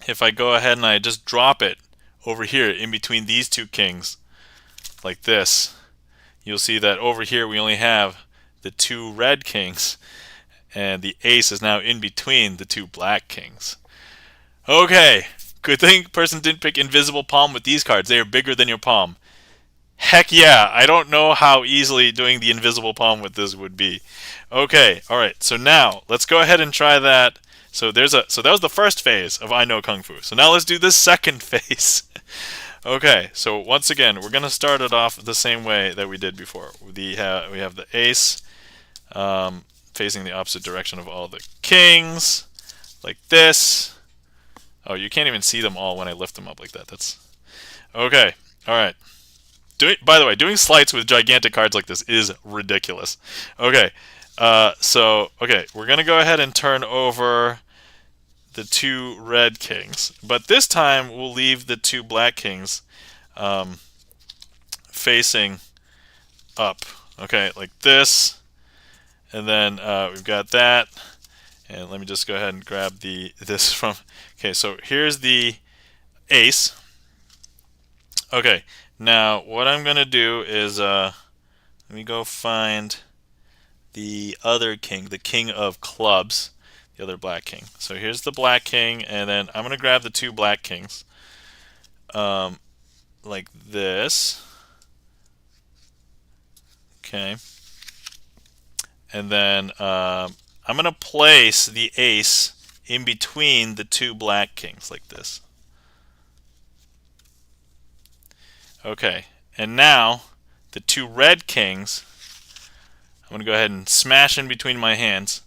if I go ahead and I just drop it over here in between these two kings, like this, you'll see that over here we only have the two red kings, and the ace is now in between the two black kings. Okay, good thing person didn't pick invisible palm with these cards. They are bigger than your palm. Heck yeah, I don't know how easily doing the invisible palm with this would be. Okay, alright, so now let's go ahead and try that. So that was the first phase of I Know Kung Fu. So now let's do the second phase. Okay, so once again, we're gonna start it off the same way that we did before. We have the ace facing the opposite direction of all the kings, like this. Oh, you can't even see them all when I lift them up like that. That's okay. All right. By the way, doing sleights with gigantic cards like this is ridiculous. Okay, okay, we're gonna go ahead and turn over the two red kings, but this time we'll leave the two black kings facing up. Okay, like this, and then we've got that. And let me just go ahead and grab this from. Okay, so here's the ace. Okay. Now, what I'm going to do is, let me go find the other king, the king of clubs, the other black king. So here's the black king, and then I'm going to grab the two black kings, like this. Okay. And then I'm going to place the ace in between the two black kings, like this. Okay, and now the two red kings, I'm going to go ahead and smash in between my hands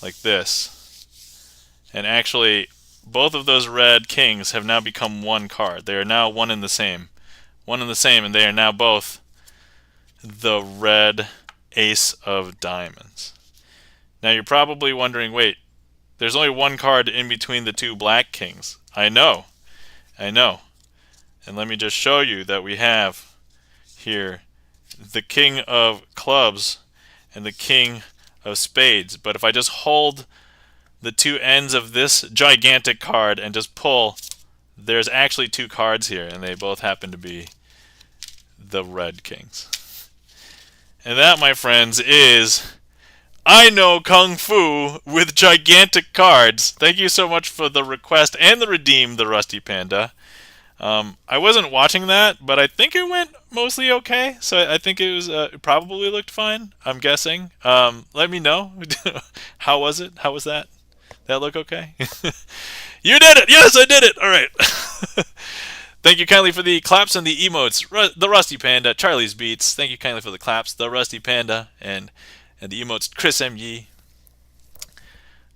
like this. And actually, both of those red kings have now become one card. They are now one and the same. One and the same, and they are now both the red ace of diamonds. Now you're probably wondering, wait, there's only one card in between the two black kings. I know. And let me just show you that we have here the king of clubs and the king of spades. But if I just hold the two ends of this gigantic card and just pull, there's actually two cards here, and they both happen to be the red kings. And that, my friends, is I Know Kung Fu with gigantic cards. Thank you so much for the request and the redeem, the Rusty Panda. I wasn't watching that, but I think it went mostly okay. So I think it probably looked fine, I'm guessing. Let me know. How was it? How was that? That look okay? You did it! Yes, I did it! Alright. Thank you kindly for the claps and the emotes. The Rusty Panda, Charlie's Beats. Thank you kindly for the claps, the Rusty Panda, and the emotes, Chris M. Yee.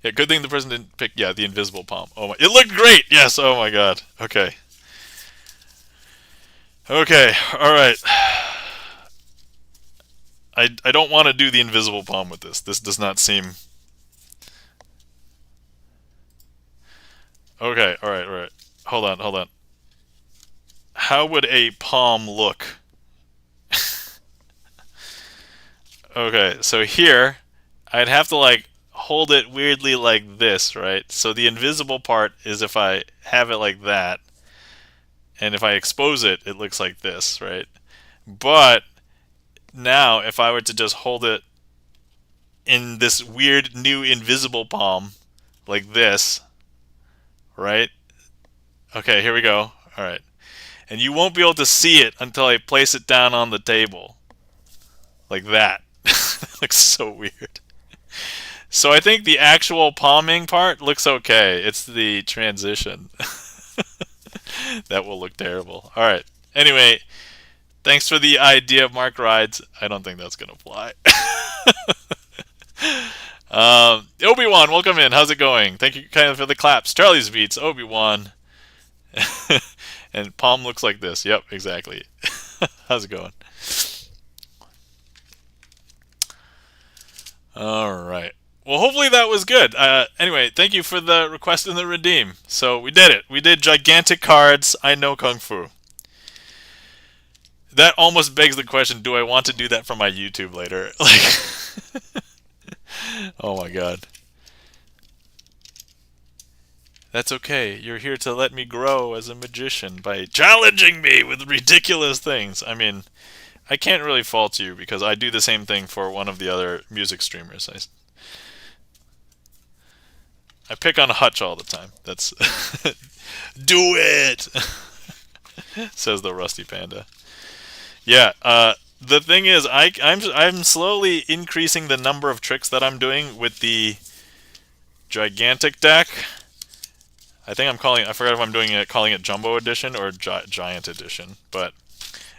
Yeah, good thing the person didn't pick, the invisible palm. Oh my, it looked great! Yes, oh my god. Okay. Okay, alright. I don't want to do the invisible palm with this. This does not seem... Okay, alright. Hold on. How would a palm look? Okay, so here, I'd have to like hold it weirdly like this, right? So the invisible part is if I have it like that, and if I expose it, it looks like this, right? But now, if I were to just hold it in this weird new invisible palm, like this, right? Okay, here we go. All right. And you won't be able to see it until I place it down on the table. Like that. It looks so weird. So I think the actual palming part looks okay. It's the transition that will look terrible. All right. Anyway, thanks for the idea of Mark Rides. I don't think that's going to fly. Obi-Wan, welcome in. How's it going? Thank you kind of for the claps. Charlie's Beats, Obi-Wan. And palm looks like this. Yep, exactly. How's it going? All right. Well, hopefully that was good. Anyway, thank you for the request and the redeem. So we did it. We did gigantic cards. I know Kung Fu. That almost begs the question: do I want to do that for my YouTube later? Like, oh my god. That's okay. You're here to let me grow as a magician by challenging me with ridiculous things. I mean, I can't really fault you because I do the same thing for one of the other music streamers. I pick on Hutch all the time. That's do it, says the Rusty Panda. Yeah. The thing is, I'm slowly increasing the number of tricks that I'm doing with the gigantic deck. I think I'm calling. I forgot if I'm doing it, calling it Jumbo Edition or Giant Edition. But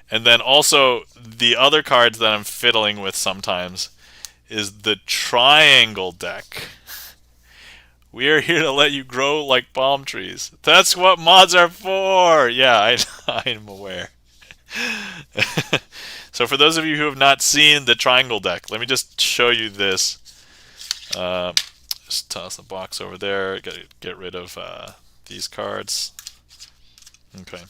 and then also the other cards that I'm fiddling with sometimes is the Triangle deck. We are here to let you grow like palm trees. That's what mods are for. Yeah, I'm aware. So for those of you who have not seen the Triangle deck, let me just show you this. Just toss the box over there. Got to get rid of these cards. Okay.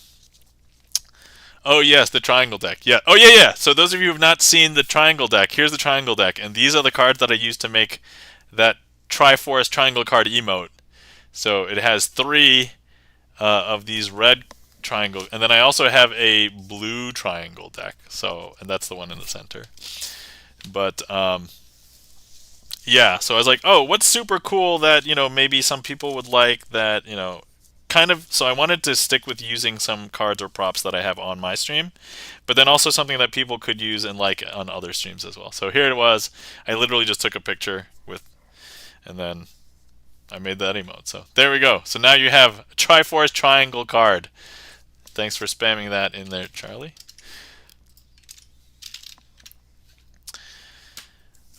Oh yes, the Triangle deck. Yeah. Oh yeah. So those of you who have not seen the Triangle deck, here's the Triangle deck, and these are the cards that I use to make that Triforce Triangle card emote. So it has 3 of these red triangle, and then I also have a blue triangle deck. So, and that's the one in the center. But yeah, so I was like, oh, what's super cool that maybe some people would like that kind of. So I wanted to stick with using some cards or props that I have on my stream, but then also something that people could use and like on other streams as well. So here it was. I literally just took a picture with, and then I made that emote. So there we go. So now you have a Triforce Triangle card. Thanks for spamming that in there, Charlie.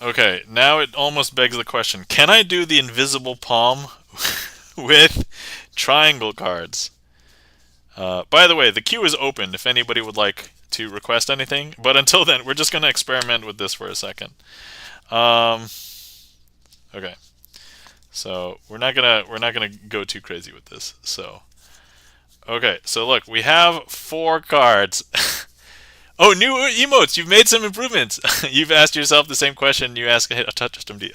Okay, now it almost begs the question: can I do the invisible palm with triangle cards? By the way, the queue is open if anybody would like to request anything. But until then, we're just going to experiment with this for a second. Okay, so we're not gonna go too crazy with this. So okay, so look, we have 4 cards. Oh, new emotes! You've made some improvements. You've asked yourself the same question you ask a Custom D.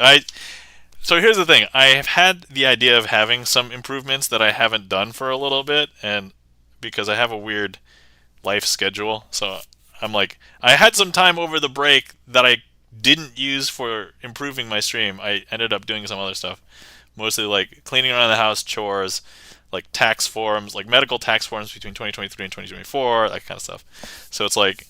So here's the thing. I have had the idea of having some improvements that I haven't done for a little bit, and because I have a weird life schedule, so I'm like, I had some time over the break that I didn't use for improving my stream. I ended up doing some other stuff, mostly like cleaning around the house, chores, like tax forms, like medical tax forms between 2023 and 2024, that kind of stuff. So it's like,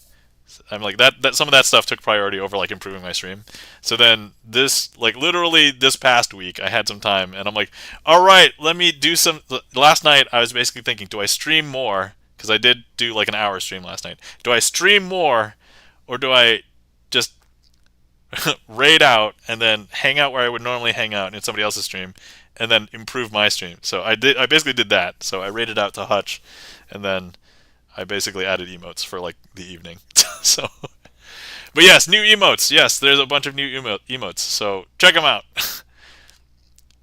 I'm like that some of that stuff took priority over like improving my stream. So then this, like literally this past week, I had some time and I'm like, all right, let me do some. Last night I was basically thinking, do I stream more? Because I did do like an hour stream last night. Do I stream more, or do I just raid out and then hang out where I would normally hang out in somebody else's stream, and then improve my stream? So I basically did that. So I raided out to Hutch, and then I basically added emotes for like the evening. So, but yes, new emotes. Yes, there's a bunch of new emotes. So check them out.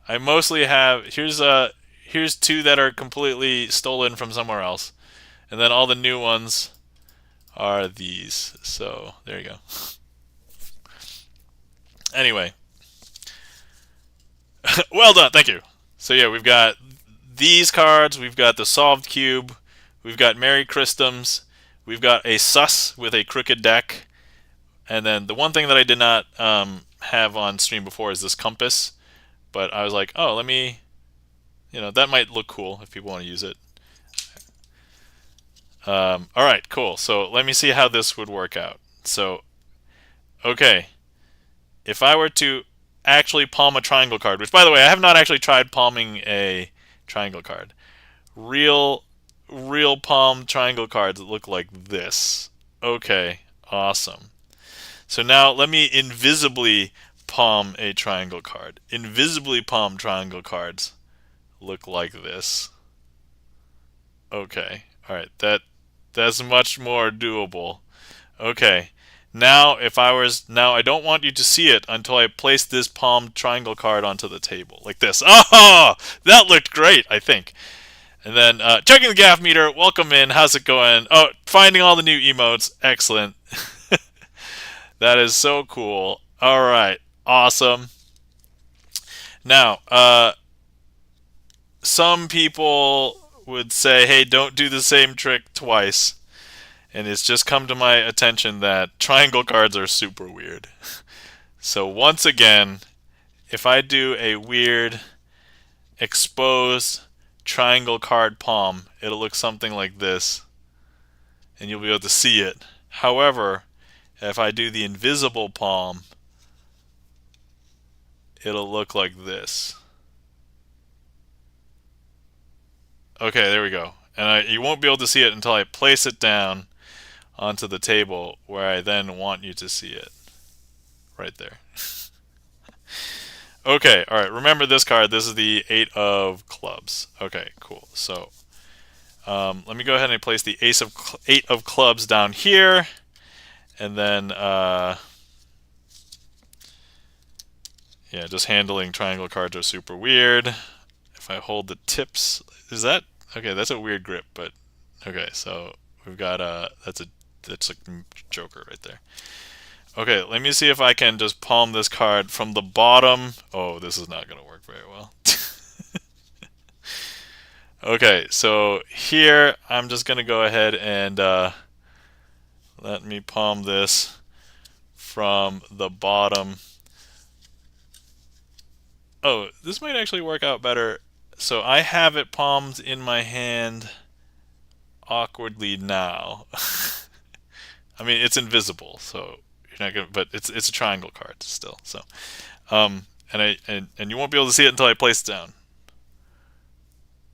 I mostly have here's 2 that are completely stolen from somewhere else, and then all the new ones are these. So there you go. Anyway, well done, thank you. So yeah, we've got these cards. We've got the solved cube. We've got Merry Christmas. We've got a sus with a crooked deck. And then the one thing that I did not have on stream before is this compass. But I was like, oh, let me, that might look cool if people want to use it. All right, cool. So let me see how this would work out. So, okay, if I were to actually palm a triangle card, which by the way, I have not actually tried palming a triangle card. Real, real palm triangle cards that look like this. Okay, awesome. So now let me invisibly palm a triangle card. Invisibly palm triangle cards look like this. Okay, all right, that's much more doable. Okay. Now, if I was now, I don't want you to see it until I place this palm triangle card onto the table, like this. Oh, that looked great, I think. And then checking the gaff meter. Welcome in. How's it going? Oh, finding all the new emotes. Excellent. That is so cool. All right, awesome. Now, some people would say, "Hey, don't do the same trick twice." And it's just come to my attention that triangle cards are super weird. So once again, if I do a weird exposed triangle card palm, it'll look something like this, and you'll be able to see it. However, if I do the invisible palm, it'll look like this. Okay, there we go. And you won't be able to see it until I place it down onto the table, where I then want you to see it. Right there. Okay, alright, remember this card. This is the 8 of clubs. Okay, cool. So, let me go ahead and place the 8 of clubs down here. And then, yeah, just handling triangle cards are super weird. If I hold the tips, is that... Okay, that's a weird grip, but... Okay, so we've got that's a joker right there. Okay, let me see if I can just palm this card from the bottom. Oh, this is not going to work very well. Okay, so here I'm just going to go ahead and let me palm this from the bottom. Oh, this might actually work out better. So I have it palmed in my hand awkwardly now. I mean, it's invisible, so you're not gonna. But it's a triangle card still. So, and you won't be able to see it until I place it down.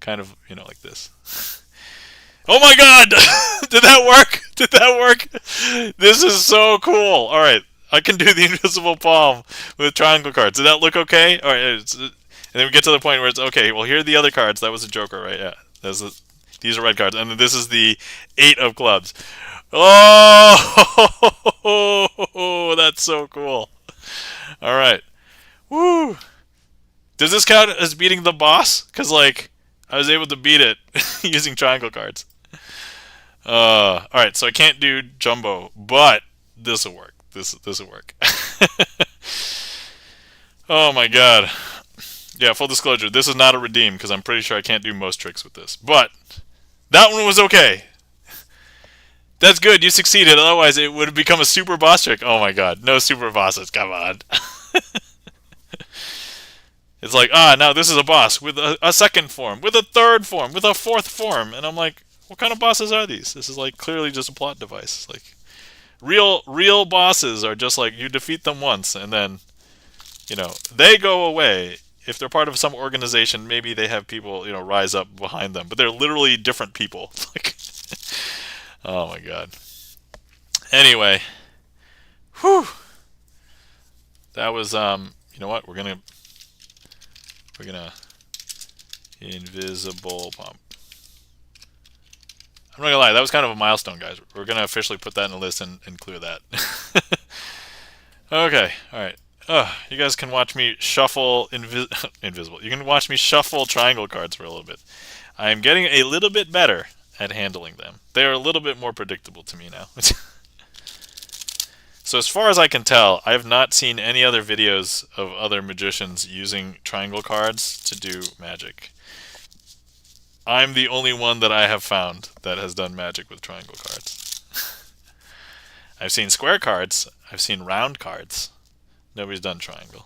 Kind of, like this. Oh my God! Did that work? Did that work? This is so cool. All right, I can do the invisible palm with triangle cards. Did that look okay? All right, and then we get to the point where it's okay. Well, here are the other cards. That was a joker, right? Yeah, these are red cards, and then this is the 8 of clubs. Oh, that's so cool. All right. Woo. Does this count as beating the boss? Because, I was able to beat it using triangle cards. All right, so I can't do jumbo, but this will work. This will work. Oh my God. Yeah, full disclosure, this is not a redeem because I'm pretty sure I can't do most tricks with this. But that one was okay. That's good. You succeeded. Otherwise, it would have become a super boss trick. Oh my God, no super bosses. Come on. It's like, now this is a boss with a second form, with a third form, with a fourth form, and I'm like, what kind of bosses are these? This is clearly just a plot device. Real bosses are just you defeat them once and then, they go away. If they're part of some organization, maybe they have people, rise up behind them, but they're literally different people. Oh my God. Anyway, whew. That was you know what? We're gonna invisible pump. I'm not gonna lie, that was kind of a milestone, guys. We're gonna officially put that in the list and clear that. Okay, all right. You guys can watch me shuffle invisible. You can watch me shuffle triangle cards for a little bit. I am getting a little bit better at handling them. They are a little bit more predictable to me now. So as far as I can tell, I have not seen any other videos of other magicians using triangle cards to do magic. I'm the only one that I have found that has done magic with triangle cards. I've seen square cards. I've seen round cards. Nobody's done triangle.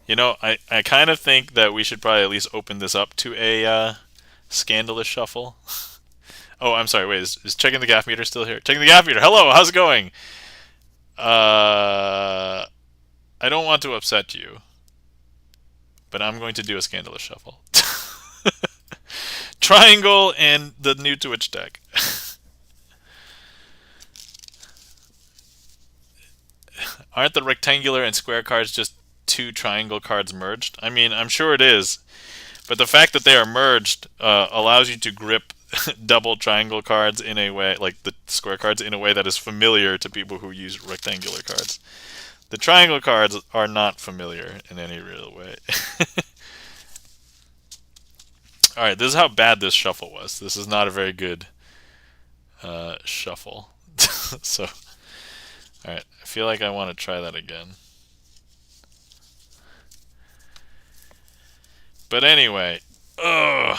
You know, I kind of think that we should probably at least open this up to a scandalous shuffle. Oh, I'm sorry. Wait, is checking the gaff meter still here? Checking the gaff meter. Hello, how's it going? I don't want to upset you, but I'm going to do a scandalous shuffle. Triangle and the new Twitch deck. Aren't the rectangular and square cards just two triangle cards merged? I mean, I'm sure it is, but the fact that they are merged allows you to grip double triangle cards in a way, like the square cards, in a way that is familiar to people who use rectangular cards. The triangle cards are not familiar in any real way. Alright, this is how bad this shuffle was. This is not a very good shuffle. So, alright, I feel like I want to try that again. But anyway, ugh.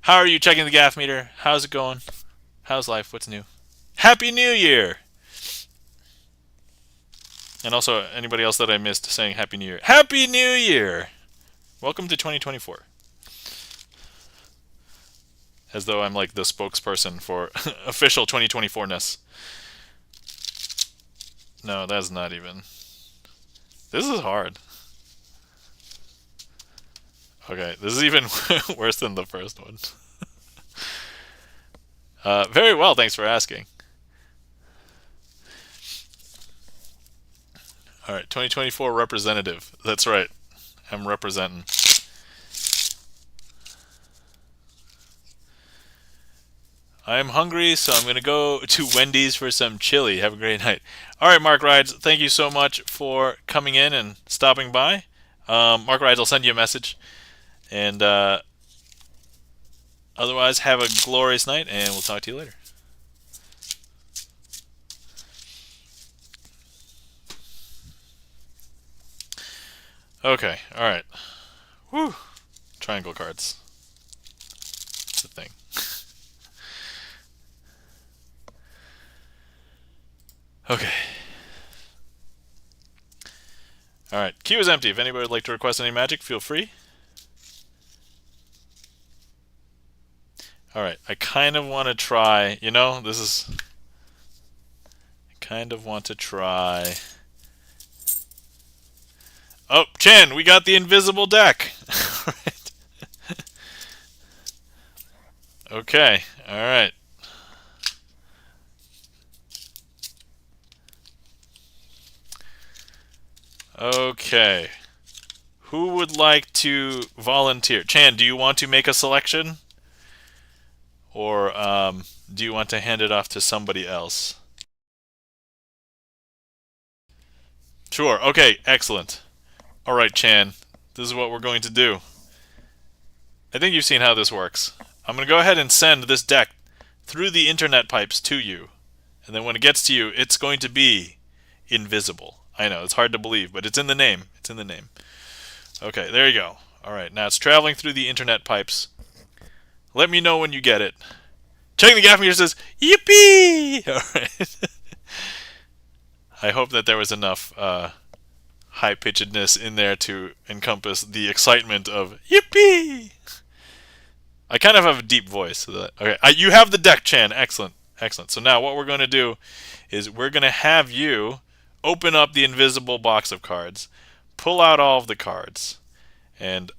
How are you checking the gaff meter? How's it going? How's life? What's new? Happy New Year! And also, anybody else that I missed saying Happy New Year. Happy New Year! Welcome to 2024. As though I'm like the spokesperson for official 2024-ness. No, that's not even. This is hard. Okay, this is even worse than the first one. Very well, thanks for asking. Alright, 2024 representative. That's right. I'm representing. I'm hungry, so I'm going to go to Wendy's for some chili. Have a great night. Alright, Mark Rides, thank you so much for coming in and stopping by. Mark Rides, I'll send you a message. And otherwise, have a glorious night, and we'll talk to you later. Okay, alright. Whew. Triangle cards. It's a thing. Okay. Alright, queue is empty. If anybody would like to request any magic, feel free. Alright, I kind of want to try, you know, this is... I kind of want to try... Oh, Chen, we got the invisible deck! Alright. Okay, alright. Okay. Who would like to volunteer? Chan, do you want to make a selection? Or do you want to hand it off to somebody else? Sure. Okay, excellent. Alright, Chan. This is what we're going to do. I think you've seen how this works. I'm going to go ahead and send this deck through the internet pipes to you. And then when it gets to you, it's going to be invisible. I know, it's hard to believe, but it's in the name. It's in the name. Okay, there you go. Alright, now it's traveling through the internet pipes. Let me know when you get it. Checking the gaff meter says, yippee! Alright. I hope that there was enough high-pitchedness in there to encompass the excitement of yippee! I kind of have a deep voice. So that, okay, you have the deck, Chan. Excellent. Excellent. So now what we're going to do is we're going to have you open up the invisible box of cards, pull out all of the cards, and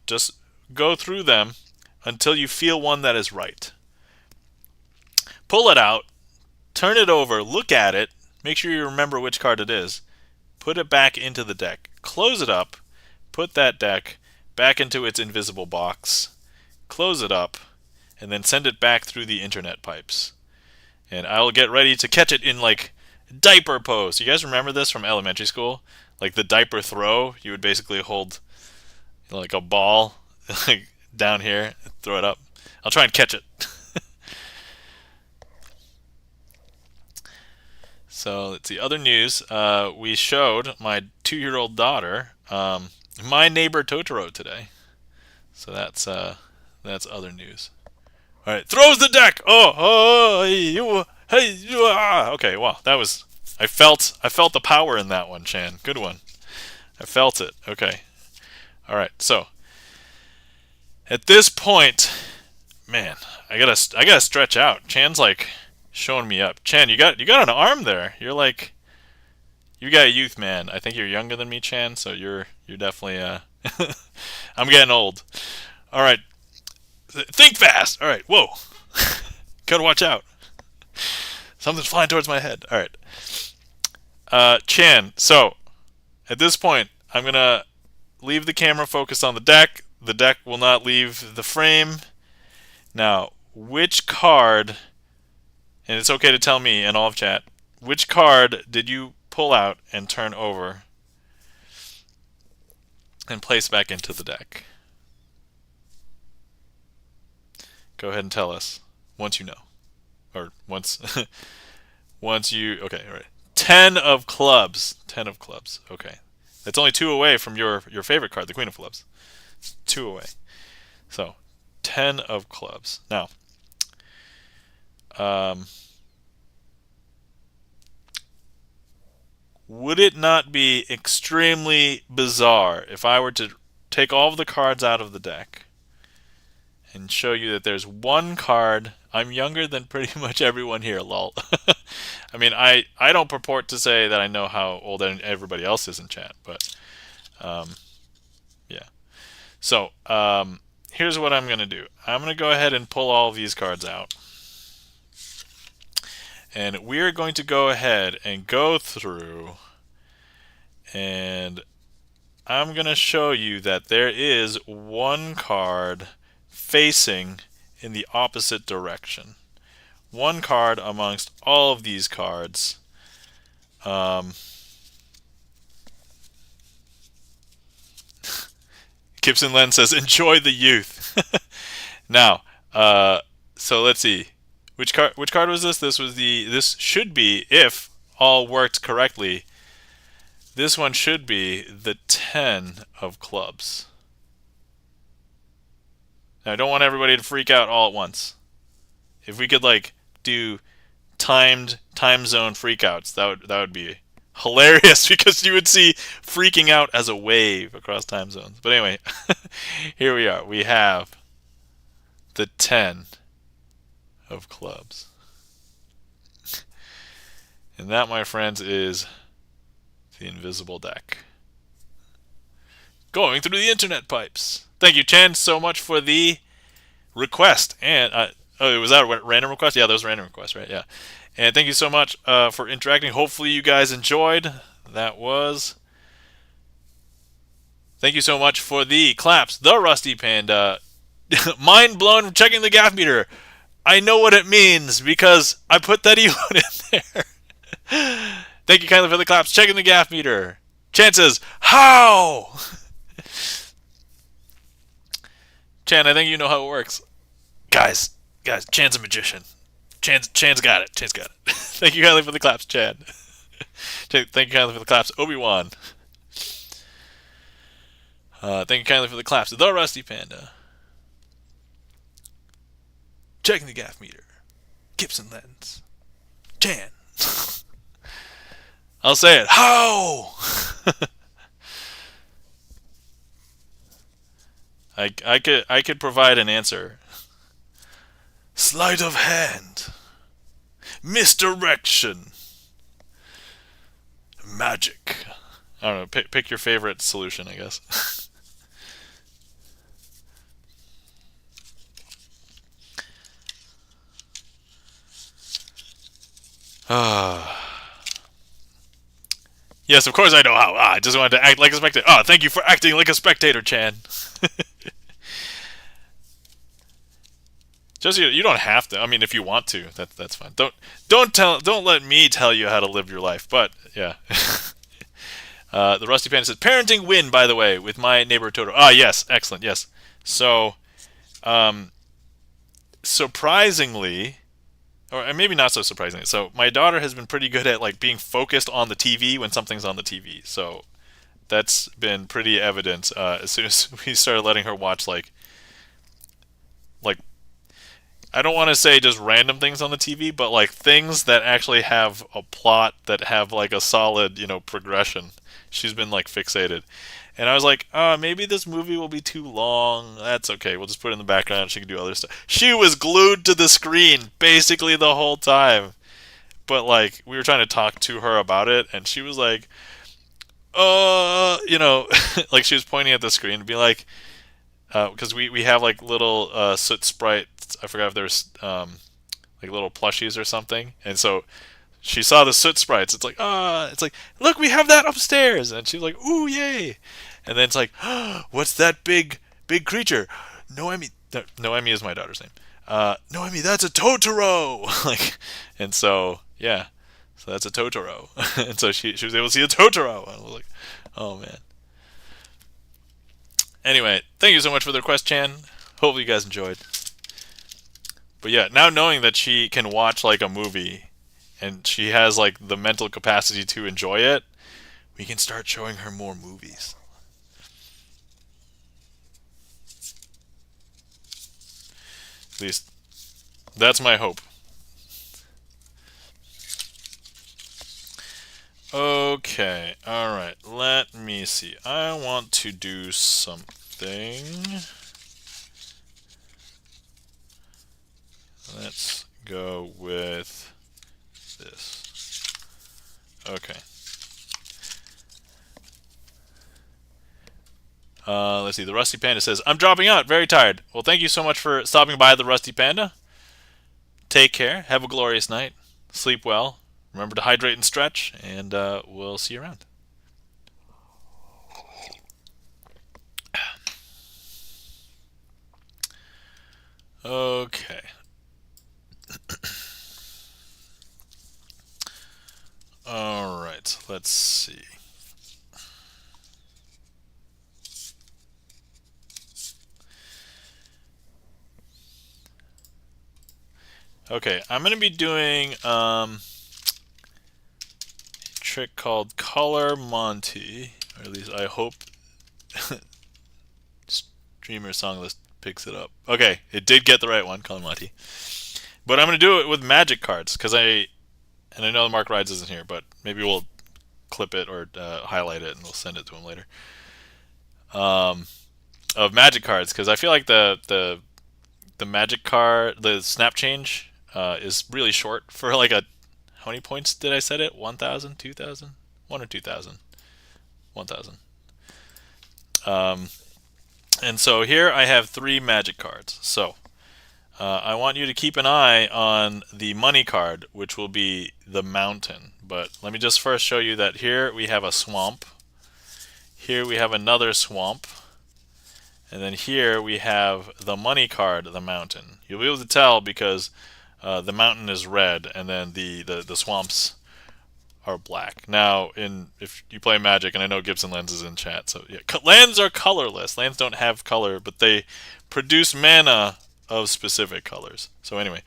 just go through them until you feel one that is right. Pull it out, turn it over, look at it, make sure you remember which card it is, put it back into the deck, close it up, put that deck back into its invisible box, close it up, and then send it back through the internet pipes. And I'll get ready to catch it in, like, diaper pose. You guys remember this from elementary school? Like the diaper throw, you would basically hold, you know, like a ball like down here and throw it up. I'll try and catch it. So let's see. Other news. We showed my 2-year-old daughter My Neighbor Totoro today. So that's other news. All right, throws the deck. Oh, you, hey, you. Okay, wow, that was I felt the power in that one, Chan. Good one. I felt it. Okay. All right. So at this point, man, I gotta stretch out. Chan's like showing me up. Chan, you got an arm there. You're like, you got a youth, man. I think you're younger than me, Chan. So you're definitely I'm getting old. All right. Think fast. All right. Whoa. Gotta watch out. Something's flying towards my head. All right. Chan. So at this point, I'm gonna leave the camera focused on the deck. The deck will not leave the frame. Now, which card, and it's okay to tell me and all of chat, which card did you pull out and turn over and place back into the deck? Go ahead and tell us once you know. Or once once you, okay, all right. 10 of clubs. 10 of clubs. Okay. That's only 2 away from your favorite card, the Queen of Clubs. It's 2 away. So, 10 of clubs. Now, would it not be extremely bizarre if I were to take all of the cards out of the deck and show you that there's one card? I'm younger than pretty much everyone here, lol. I mean, I don't purport to say that I know how old everybody else is in chat, but yeah. So, here's what I'm going to do. I'm going to go ahead and pull all of these cards out. And we're going to go ahead and go through, and I'm going to show you that there is one card facing in the opposite direction. One card amongst all of these cards. Gibson Len says, enjoy the youth. Now, so let's see. Which card was this? This should be, if all worked correctly, this one should be the 10 of clubs. Now, I don't want everybody to freak out all at once. If we could like do time zone freakouts, that would be hilarious, because you would see freaking out as a wave across time zones. But anyway, here we are. We have the 10 of clubs. And that, my friends, is the invisible deck. Going through the internet pipes. Thank you, Chan, so much for the request. And oh, was that a random request? Yeah, that was a random request, right? Yeah. And thank you so much for interacting. Hopefully you guys enjoyed. That was... Thank you so much for the claps. The Rusty Panda. Mind blown from checking the gaff meter. I know what it means because I put that emote in there. Thank you kindly for the claps. Checking the gaff meter. Chances. How? Chan, I think you know how it works. Guys, Chan's a magician. Chan's got it. Chan's got it. Thank you kindly for the claps, Chan. Thank you kindly for the claps, Obi-Wan. Thank you kindly for the claps, The Rusty Panda. Checking the gaff meter. Gibson Lens. Chan. I'll say it. How? I could provide an answer. Sleight of hand. Misdirection. Magic. I don't know. Pick your favorite solution, I guess. Yes, of course I know how. I just wanted to act like a spectator. Thank you for acting like a spectator, Chan. Just you don't have to. I mean, if you want to, that's fine. Don't let me tell you how to live your life. But yeah. The Rusty Panda says, parenting win, by the way, with my neighbor Totoro. Yes, excellent, yes. So, surprisingly, or maybe not so surprisingly, so my daughter has been pretty good at like being focused on the TV when something's on the TV. So that's been pretty evident as soon as we started letting her watch like I don't want to say just random things on the TV, but like things that actually have a plot that have like a solid, progression. She's been like fixated. And I was like, maybe this movie will be too long. That's okay. We'll just put it in the background. She can do other stuff. She was glued to the screen basically the whole time. But like, we were trying to talk to her about it, and she was like, like she was pointing at the screen to be like, because we have like little soot sprites. I forgot if there's like little plushies or something, and so she saw the soot sprites. It's like, it's like, look, we have that upstairs, and she was like, ooh, yay! And then it's like, what's that big creature? Noemi. Noemi is my daughter's name. Noemi, that's a Totoro. Like, and so yeah, so that's a Totoro, and so she was able to see a Totoro. And I was like, oh man. Anyway, thank you so much for the request, Chan. Hopefully you guys enjoyed. But yeah, now knowing that she can watch like a movie and she has like the mental capacity to enjoy it, we can start showing her more movies. At least that's my hope. Okay, alright, let me see. I want to do something. Let's go with this. Okay. Let's see. The Rusty Panda says, I'm dropping out. Very tired. Well, thank you so much for stopping by, the Rusty Panda. Take care. Have a glorious night. Sleep well. Remember to hydrate and stretch. And we'll see you around. Okay. All right. Let's see. Okay, I'm going to be doing a trick called Color Monty, or at least I hope StreamerSonglist picks it up. Okay, it did get the right one, Color Monty. But I'm going to do it with magic cards, because I know Mark Rides isn't here, but maybe we'll clip it or highlight it and we'll send it to him later. Of magic cards, because I feel like the magic card, the snap change, is really short for like a. How many points did I set it? 1,000, 2,000, 1 or 2,000, 1,000. And so here I have 3 magic cards. So I want you to keep an eye on the money card, which will be the mountain. But let me just first show you that here we have a swamp. Here we have another swamp. And then here we have the money card, the mountain. You'll be able to tell because the mountain is red and then the swamps are black. Now, if you play Magic, and I know Gibson Lens is in chat, so yeah, lands are colorless. Lands don't have color, but they produce mana of specific colors. So anyway,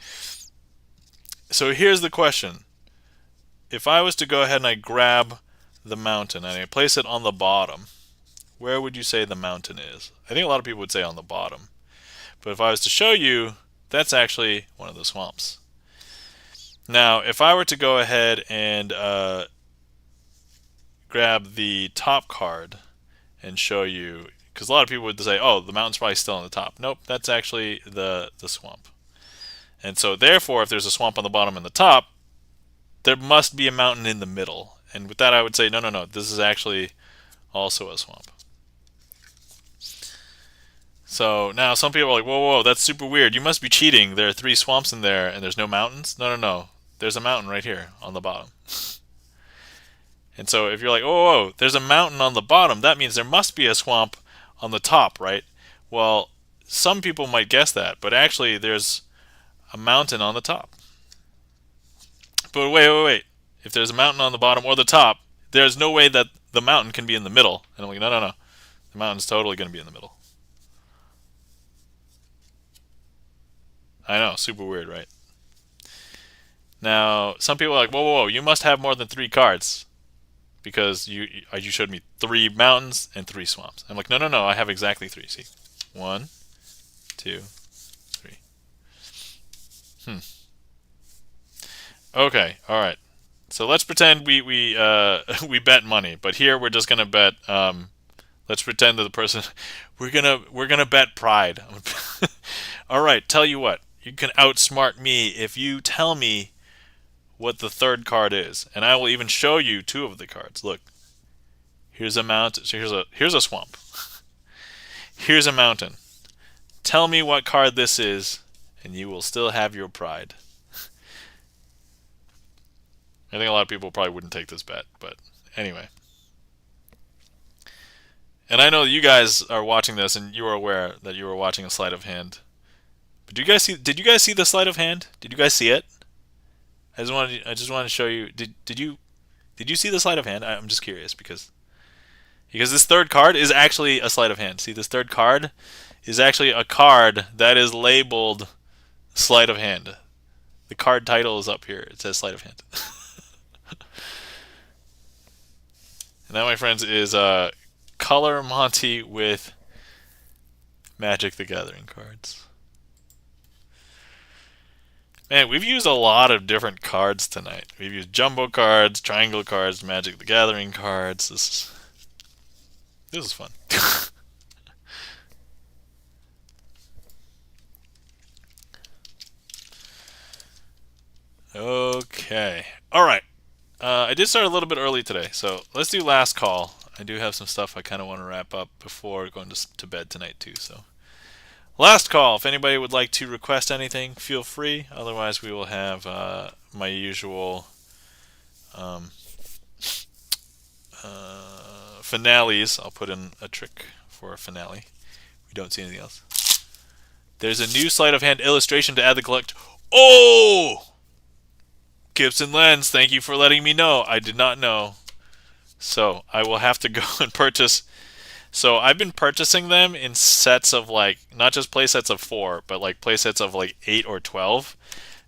so here's the question. If I was to go ahead and I grab the mountain and I place it on the bottom, where would you say the mountain is? I think a lot of people would say on the bottom. But if I was to show you, that's actually one of the swamps. Now, if I were to go ahead and grab the top card and show you, because a lot of people would say, oh, the mountain's probably still on the top. Nope, that's actually the swamp. And so therefore, if there's a swamp on the bottom and the top, there must be a mountain in the middle. And with that, I would say, no, this is actually also a swamp. So now some people are like, whoa, that's super weird. You must be cheating. There are 3 swamps in there and there's no mountains. No. There's a mountain right here on the bottom. And so if you're like, whoa, there's a mountain on the bottom, that means there must be a swamp on the top, right? Well, some people might guess that, but actually there's a mountain on the top. But wait. If there's a mountain on the bottom or the top, there's no way that the mountain can be in the middle. And I'm like, no. The mountain's totally going to be in the middle. I know, super weird, right? Now, some people are like, whoa, you must have more than 3 cards because you showed me 3 mountains and 3 swamps. I'm like, no, I have exactly 3. See, 1, 2, 3. Hmm. Okay. All right. So let's pretend we we bet money, but here we're just gonna bet. Let's pretend that the person we're gonna bet pride. All right. Tell you what, you can outsmart me if you tell me what the third card is, and I will even show you two of the cards. Look, here's a mountain. So here's a swamp. Here's a mountain. Tell me what card this is, and you will still have your pride. I think a lot of people probably wouldn't take this bet, but anyway. And I know you guys are watching this, and you are aware that you were watching a sleight of hand. But do you guys see? Did you guys see the sleight of hand? Did you guys see it? I just wanted to show you. Did you see the sleight of hand? I'm just curious because this third card is actually a sleight of hand. See, this third card is actually a card that is labeled sleight of hand. The card title is up here. It says sleight of hand. And that, my friends, is Color Monty with Magic the Gathering cards. Man, we've used a lot of different cards tonight. We've used jumbo cards, triangle cards, Magic the Gathering cards. This is fun. Okay. All right. I did start a little bit early today, so let's do last call. I do have some stuff I kind of want to wrap up before going to bed tonight too. So last call. If anybody would like to request anything, feel free. Otherwise, we will have my usual finales. I'll put in a trick for a finale. We don't see anything else. There's a new sleight of hand illustration to add the collect. Oh! Gibson Lens, thank you for letting me know. I did not know. So I will have to go and purchase. So I've been purchasing them in sets of like, not just play sets of 4, but like play sets of like 8 or 12.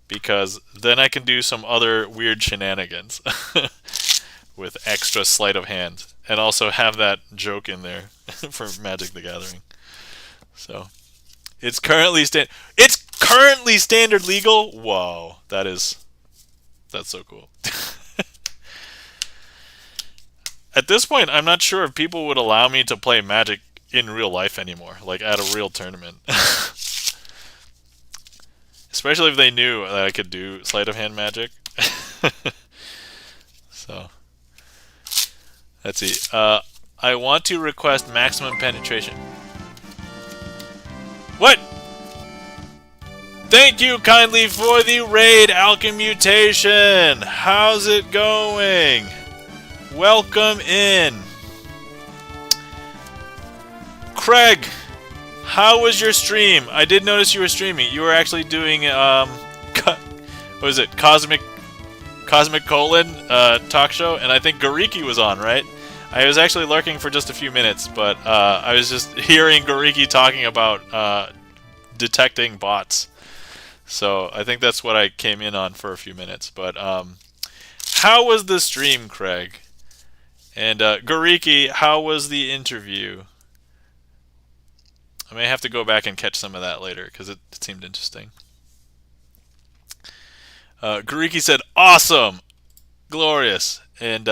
Because then I can do some other weird shenanigans with extra sleight of hand. And also have that joke in there for Magic the Gathering. So it's currently standard legal. Whoa, that's so cool. At this point, I'm not sure if people would allow me to play Magic in real life anymore, like at a real tournament. Especially if they knew that I could do sleight of hand Magic. So, let's see. I want to request maximum penetration. What? Thank you kindly for the raid, Alchemutation. How's it going? Welcome in. Craig, how was your stream? I did notice you were streaming. You were actually doing what was it? Cosmic Colon talk show, and I think Gariki was on, right? I was actually lurking for just a few minutes, but I was just hearing Gariki talking about detecting bots. So I think that's what I came in on for a few minutes. But how was the stream, Craig? And Gariki, how was the interview? I may have to go back and catch some of that later because it seemed interesting. Gariki said, awesome! Glorious. And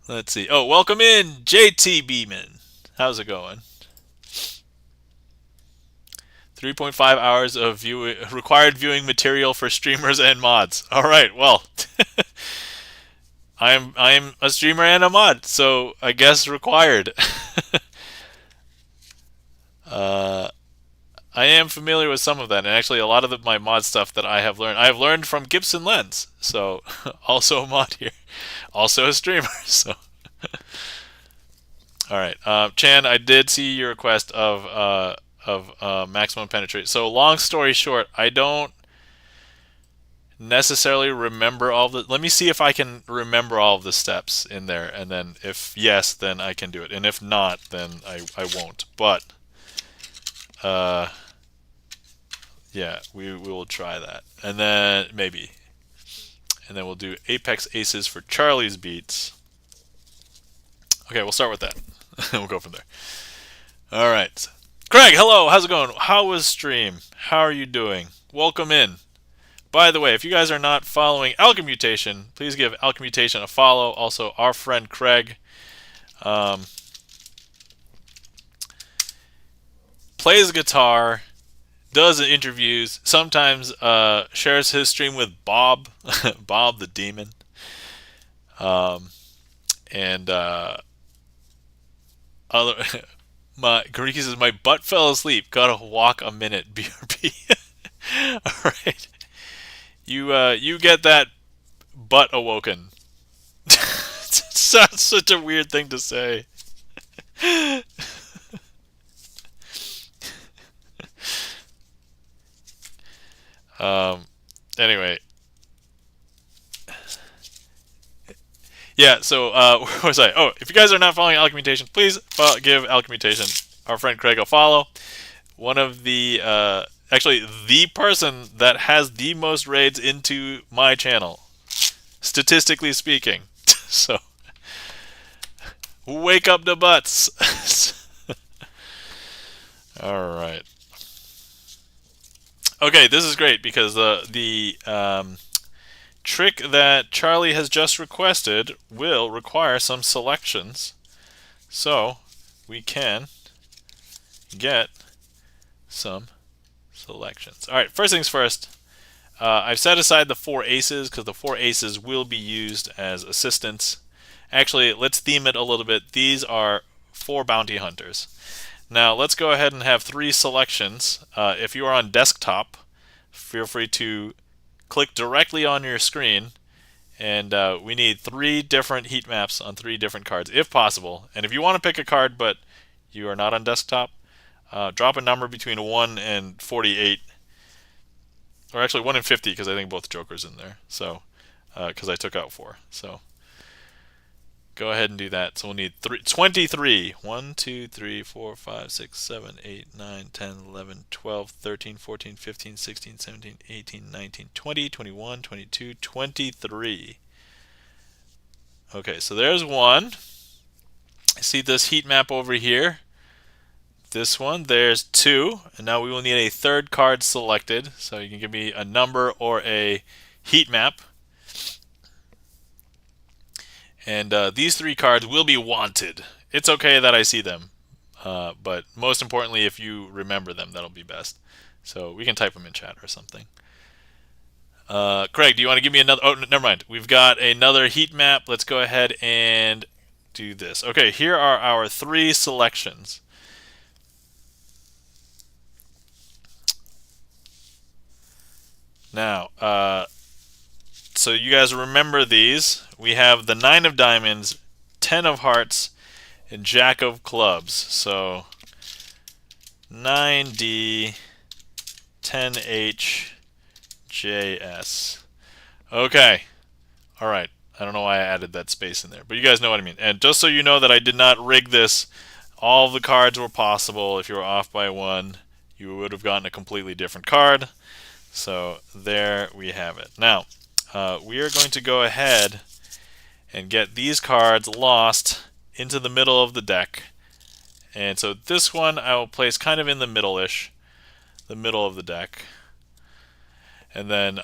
let's see. Oh, welcome in, JT Beeman. How's it going? 3.5 hours of required viewing material for streamers and mods. All right, well, I'm a streamer and a mod, so I guess required. I am familiar with some of that, and actually a lot of my mod stuff that I have learned from Gibson Lens. So also a mod here, also a streamer. So all right, Chan, I did see your request of maximum penetration. So long story short, I don't necessarily remember all the. Let me see if I can remember all of the steps in there, and then if yes, then I can do it, and if not, then I won't. But yeah, we will try that, and then maybe, and then we'll do Apex Aces for Charlie's beats. Okay, we'll start with that. We'll go from there. All right. Craig, hello. How's it going? How was stream? How are you doing? Welcome in. By the way, if you guys are not following Alchemutation, please give Alchemutation a follow. Also, our friend Craig um, plays guitar, does interviews, sometimes shares his stream with Bob, Bob the Demon, um, and other. Gariki says my butt fell asleep. Gotta walk a minute. BRB. All right, you get that butt awoken. Sounds such a weird thing to say. Um. Anyway, yeah. So, where was I? Oh, if you guys are not following Alchemutation, please give Alchemutation, our friend Craig, a follow. One of the, actually, the person that has the most raids into my channel, statistically speaking. So, wake up the butts. All right. Okay, this is great because the trick that Charlie has just requested will require some selections. So we can get some selections. All right, first things first. I've set aside the 4 aces because the 4 aces will be used as assistants. Actually, let's theme it a little bit. These are 4 bounty hunters. Now let's go ahead and have 3 selections. If you are on desktop, feel free to click directly on your screen, and we need 3 different heat maps on 3 different cards if possible. And if you want to pick a card but you are not on desktop, drop a number between 1 and 48, or actually 1 and 50 because I think both Jokers in there. So because I took out 4, so go ahead and do that. So we'll need 23. 1, 2, 3, 4, 5, 6, 7, 8, 9, 10, 11, 12, 13, 14, 15, 16, 17, 18, 19, 20, 21, 22, 23. Okay, so there's 1. See this heat map over here? This one, there's 2. And now we will need a 3rd card selected. So you can give me a number or a heat map. And these 3 cards will be wanted. It's okay that I see them, but most importantly, if you remember them, that'll be best. So we can type them in chat or something. Craig, do you want to give me another? Oh, never mind. We've got another heat map. Let's go ahead and do this. Okay, here are our 3 selections. Now, so you guys remember these. We have the 9 of diamonds, 10 of hearts, and Jack of clubs. So 9D, 10H, JS. Okay. All right. I don't know why I added that space in there, but you guys know what I mean. And just so you know that I did not rig this, all of the cards were possible. If you were off by 1, you would have gotten a completely different card. So there we have it. Now, we are going to go ahead and get these cards lost into the middle of the deck. And so this one I will place kind of in the middle-ish, the middle of the deck. And then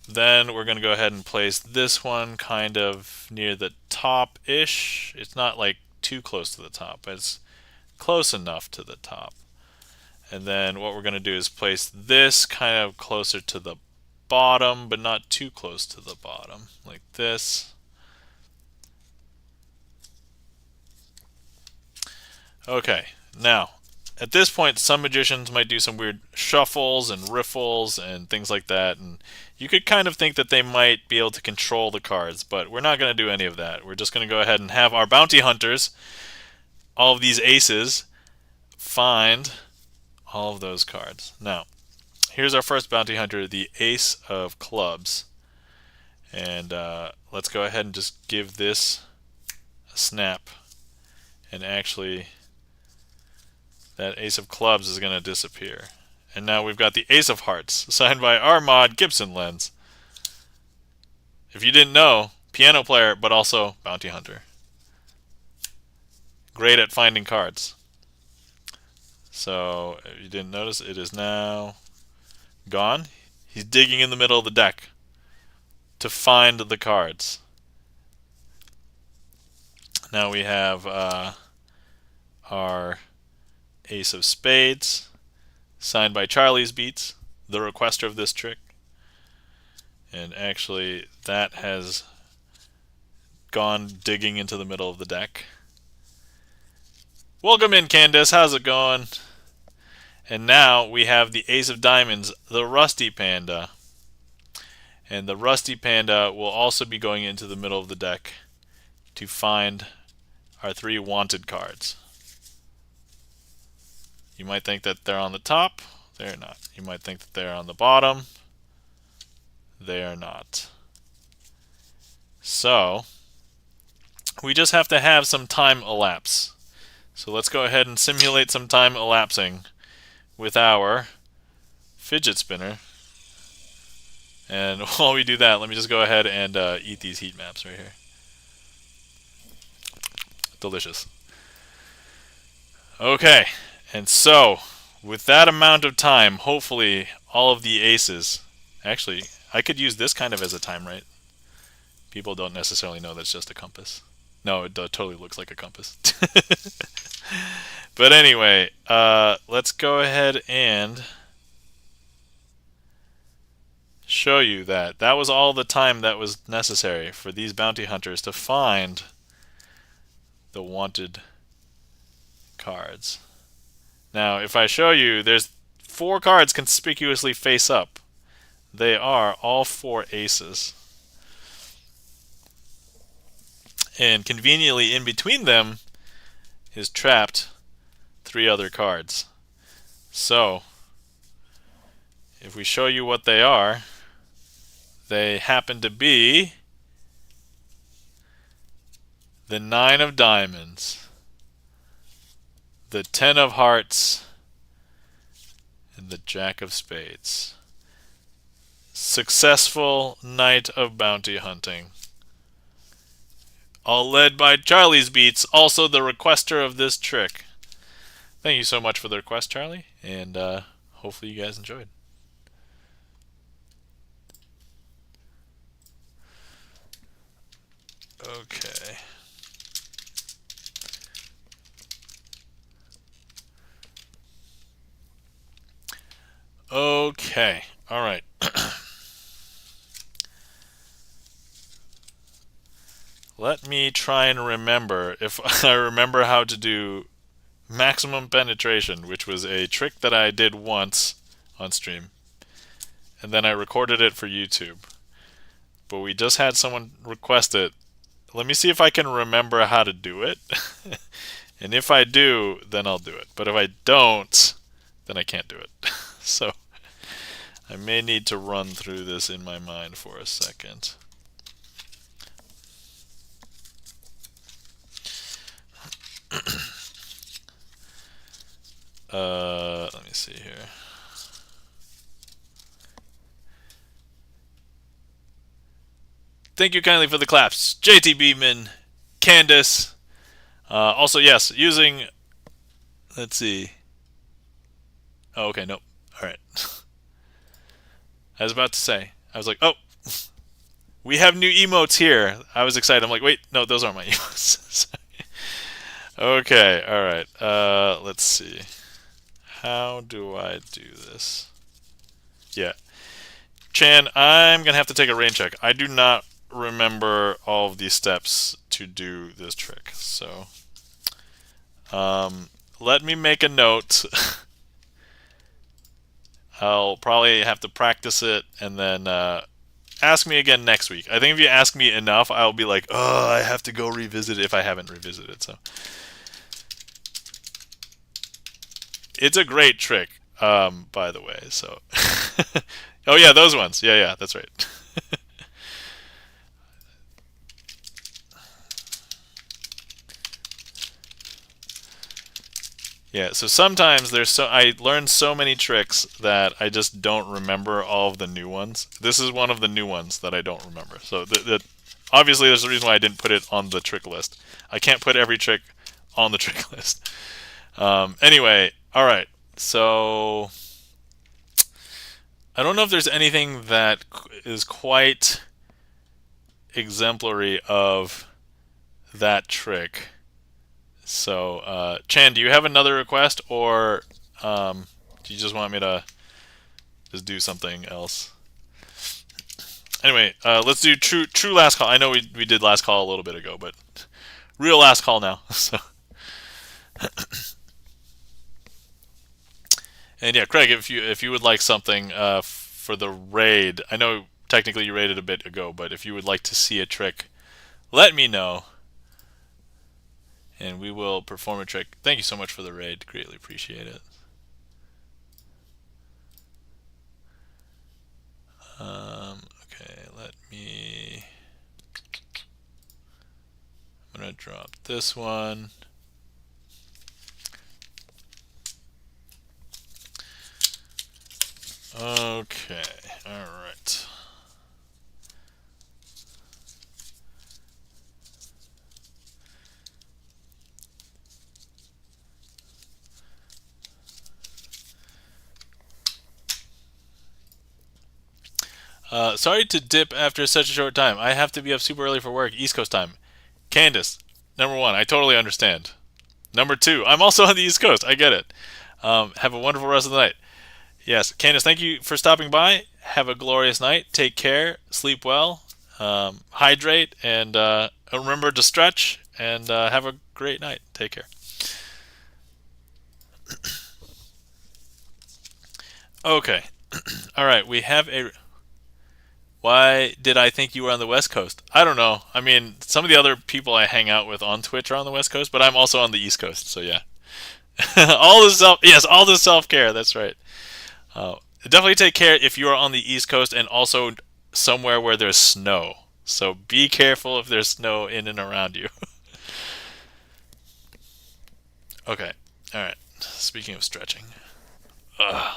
we're going to go ahead and place this one kind of near the top-ish. It's not like too close to the top, but it's close enough to the top. And then what we're going to do is place this kind of closer to the bottom, but not too close to the bottom, like this. Okay, now, at this point, some magicians might do some weird shuffles and riffles and things like that, and you could kind of think that they might be able to control the cards, but we're not going to do any of that. We're just going to go ahead and have our bounty hunters, all of these aces, find all of those cards. Now, here's our first bounty hunter, the Ace of Clubs. And let's go ahead and just give this a snap. And actually, that Ace of Clubs is going to disappear. And now we've got the Ace of Hearts, signed by our mod, Gibson Lens. If you didn't know, piano player, but also bounty hunter. Great at finding cards. So if you didn't notice, it is now gone. He's digging in the middle of the deck to find the cards. Now we have our Ace of Spades, signed by Charlie's Beats, the requester of this trick. And actually, that has gone digging into the middle of the deck. Welcome in, Candace. How's it going? And now we have the Ace of Diamonds, the Rusty Panda. And the Rusty Panda will also be going into the middle of the deck to find our 3 wanted cards. You might think that they're on the top. They're not. You might think that they're on the bottom. They are not. So, we just have to have some time elapse. So let's go ahead and simulate some time elapsing with our fidget spinner. And while we do that, let me just go ahead and eat these heat maps right here. Delicious. Okay, and so with that amount of time, hopefully all of the aces. Actually, I could use this kind of as a time, right? People don't necessarily know that's just a compass. No, it totally looks like a compass. But anyway, let's go ahead and show you that that was all the time that was necessary for these bounty hunters to find the wanted cards. Now, if I show you, there's 4 cards conspicuously face up. They are all 4 aces. And conveniently in between them is trapped 3 other cards. So, if we show you what they are, they happen to be the 9 of Diamonds, the 10 of Hearts, and the Jack of Spades. Successful night of bounty hunting. All led by Charlie's Beats, also the requester of this trick. Thank you so much for the request, Charlie, and hopefully you guys enjoyed. Okay. Okay. All right. Let me try and remember if I remember how to do maximum penetration, which was a trick that I did once on stream. And then I recorded it for YouTube. But we just had someone request it. Let me see if I can remember how to do it. And if I do, then I'll do it. But if I don't, then I can't do it. So I may need to run through this in my mind for a second. Let me see here. Thank you kindly for the claps. JT Beeman, Candace. Also, yes, using... Let's see. Oh, okay, nope. Alright. I was about to say. I was like, oh, we have new emotes here. I was excited. I'm like, wait, no, those aren't my emotes. Okay, alright. Let's see. How do I do this? Yeah. Chan, I'm going to have to take a rain check. I do not remember all of these steps to do this trick. So, let me make a note. I'll probably have to practice it and then ask me again next week. I think if you ask me enough, I'll be like, oh, I have to go revisit it if I haven't revisited. So, it's a great trick, by the way. So, oh yeah, those ones. Yeah, that's right. Yeah, so sometimes I learned so many tricks that I just don't remember all of the new ones. This is one of the new ones that I don't remember. So obviously there's a reason why I didn't put it on the trick list. I can't put every trick on the trick list. Anyway, all right. So I don't know if there's anything that is quite exemplary of that trick. So, Chan, do you have another request, or do you just want me to just do something else? Anyway, let's do true last call. I know we did last call a little bit ago, but real last call now. So, and yeah, Craig, if you would like something for the raid, I know technically you raided a bit ago, but if you would like to see a trick, let me know, and we will perform a trick. Thank you so much for the raid. Greatly appreciate it. Okay, let me. I'm gonna drop this one. Okay, all right. Sorry to dip after such a short time. I have to be up super early for work, East Coast time. Candace, number one, I totally understand. Number two, I'm also on the East Coast. I get it. Have a wonderful rest of the night. Yes, Candace, thank you for stopping by. Have a glorious night. Take care. Sleep well. Hydrate. And remember to stretch. And have a great night. Take care. Okay. All right. We have a. Why did I think you were on the West Coast? I don't know. I mean, some of the other people I hang out with on Twitch are on the West Coast, but I'm also on the East Coast. So yeah. All the self care. That's right. Definitely take care if you are on the East Coast and also somewhere where there's snow. So be careful if there's snow in and around you. Okay. All right. Speaking of stretching. Ugh.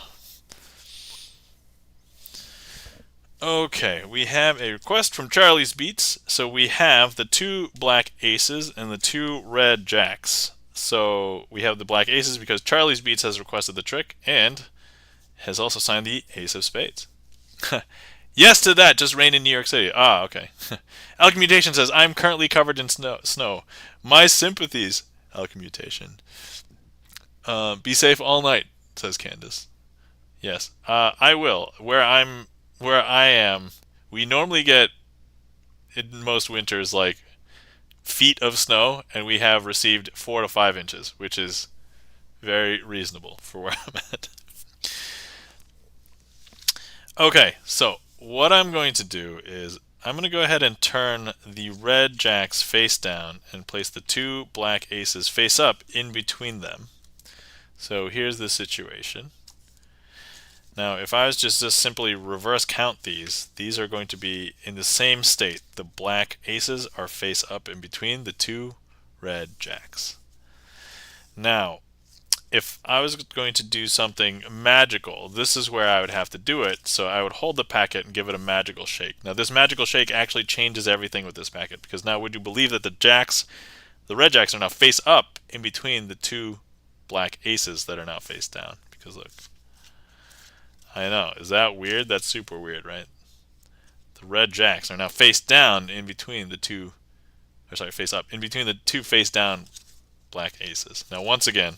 Okay, we have a request from Charlie's Beats. So we have the 2 black aces and the 2 red jacks. So we have the black aces because Charlie's Beats has requested the trick and has also signed the ace of spades. Yes to that, just rain in New York City. Ah, okay. Alchemmutation says, I'm currently covered in snow. My sympathies, Alchemmutation. Be safe all night, says Candace. Yes, I will. Where I am, we normally get in most winters like feet of snow, and we have received 4 to 5 inches, which is very reasonable for where I'm at. Okay, so what I'm going to do is I'm going to go ahead and turn the red jacks face down and place the 2 black aces face up in between them. So here's the situation. Now, if I was just simply reverse count these are going to be in the same state. The black aces are face up in between the 2 red jacks. Now, if I was going to do something magical, this is where I would have to do it. So I would hold the packet and give it a magical shake. Now, this magical shake actually changes everything with this packet, because now would you believe that the red jacks are now face up in between the 2 black aces that are now face down? Because look, I know, is that weird? That's super weird, right? The red jacks are now face down in between the 2, or sorry, face up in between the 2 face down black aces. Now, once again,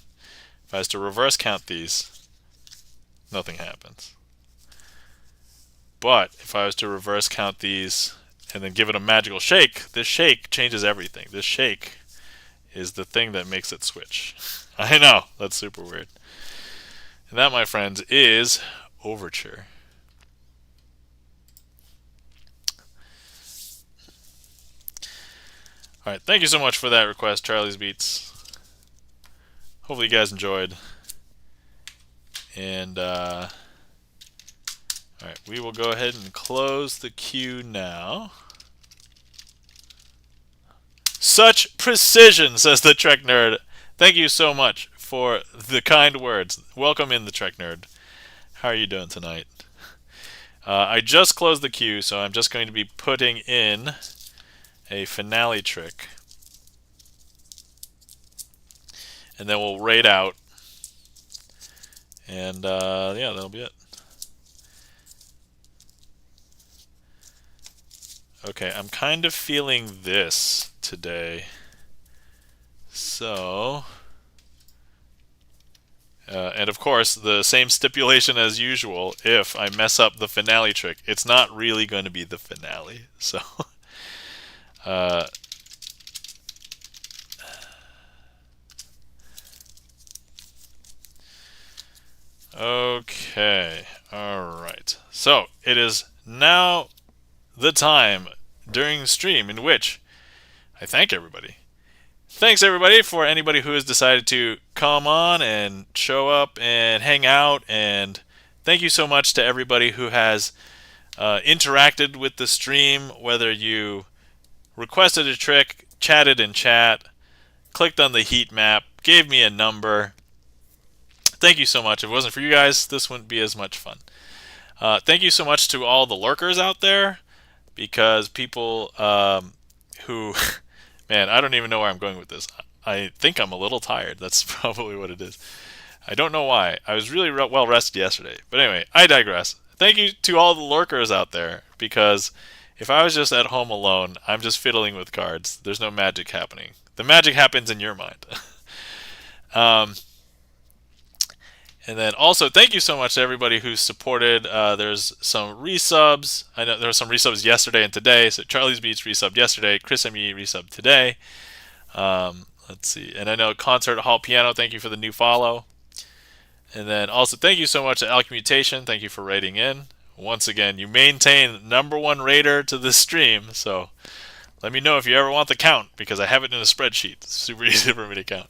if I was to reverse count these, nothing happens. But if I was to reverse count these and then give it a magical shake, this shake changes everything. This shake is the thing that makes it switch. I know, that's super weird. And that, my friends, is Overture. Alright, thank you so much for that request, Charlie's Beats. Hopefully you guys enjoyed. And, alright, we will go ahead and close the queue now. Such precision, says the Trek Nerd. Thank you so much for the kind words. Welcome in, the Trek Nerd. How are you doing tonight? I just closed the queue, so I'm just going to be putting in a finale trick. and then we'll raid out. And yeah, that'll be it. Okay, I'm kind of feeling this today. So, and of course, the same stipulation as usual. If I mess up the finale trick, it's not really going to be the finale. So, okay, all right. So it is now the time during stream in which I thank everybody. Thanks everybody for anybody who has decided to come on and show up and hang out, and thank you so much to everybody who has interacted with the stream, whether you requested a trick, chatted in chat, clicked on the heat map, gave me a number. Thank you so much. If it wasn't for you guys, this wouldn't be as much fun. Thank you so much to all the lurkers out there, because people who man, I don't even know where I'm going with this. I think I'm a little tired. That's probably what it is. I don't know why. I was really well rested yesterday. But anyway, I digress. Thank you to all the lurkers out there, because if I was just at home alone, I'm just fiddling with cards. There's no magic happening. The magic happens in your mind. And then also, thank you so much to everybody who supported. There's some resubs. I know there were some resubs yesterday and today. So Charlie's Beats resubbed yesterday. Chris M.E. resubbed today. Let's see. And I know Concert Hall Piano, thank you for the new follow. And then also, thank you so much to Alchmutation. Thank you for rating in. Once again, you maintain #1 raider to this stream. So let me know if you ever want the count, because I have it in a spreadsheet. It's super easy for me to count.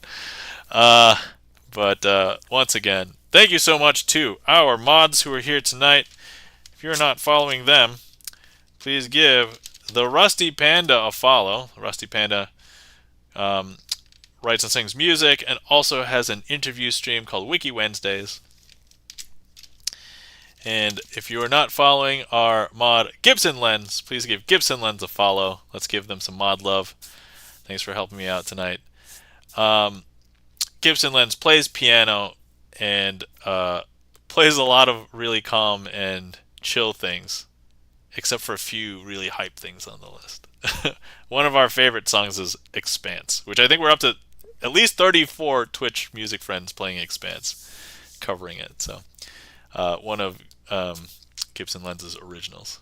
But once again, thank you so much to our mods who are here tonight. If you're not following them, please give the Rusty Panda a follow. Rusty Panda writes and sings music and also has an interview stream called Wiki Wednesdays. And if you are not following our mod Gibson Lens, please give Gibson Lens a follow. Let's give them some mod love. Thanks for helping me out tonight. Gibson Lens plays piano and plays a lot of really calm and chill things, except for a few really hype things on the list. One of our favorite songs is Expanse, which I think we're up to at least 34 Twitch music friends playing Expanse, covering it. So one of Gibson Lens's originals.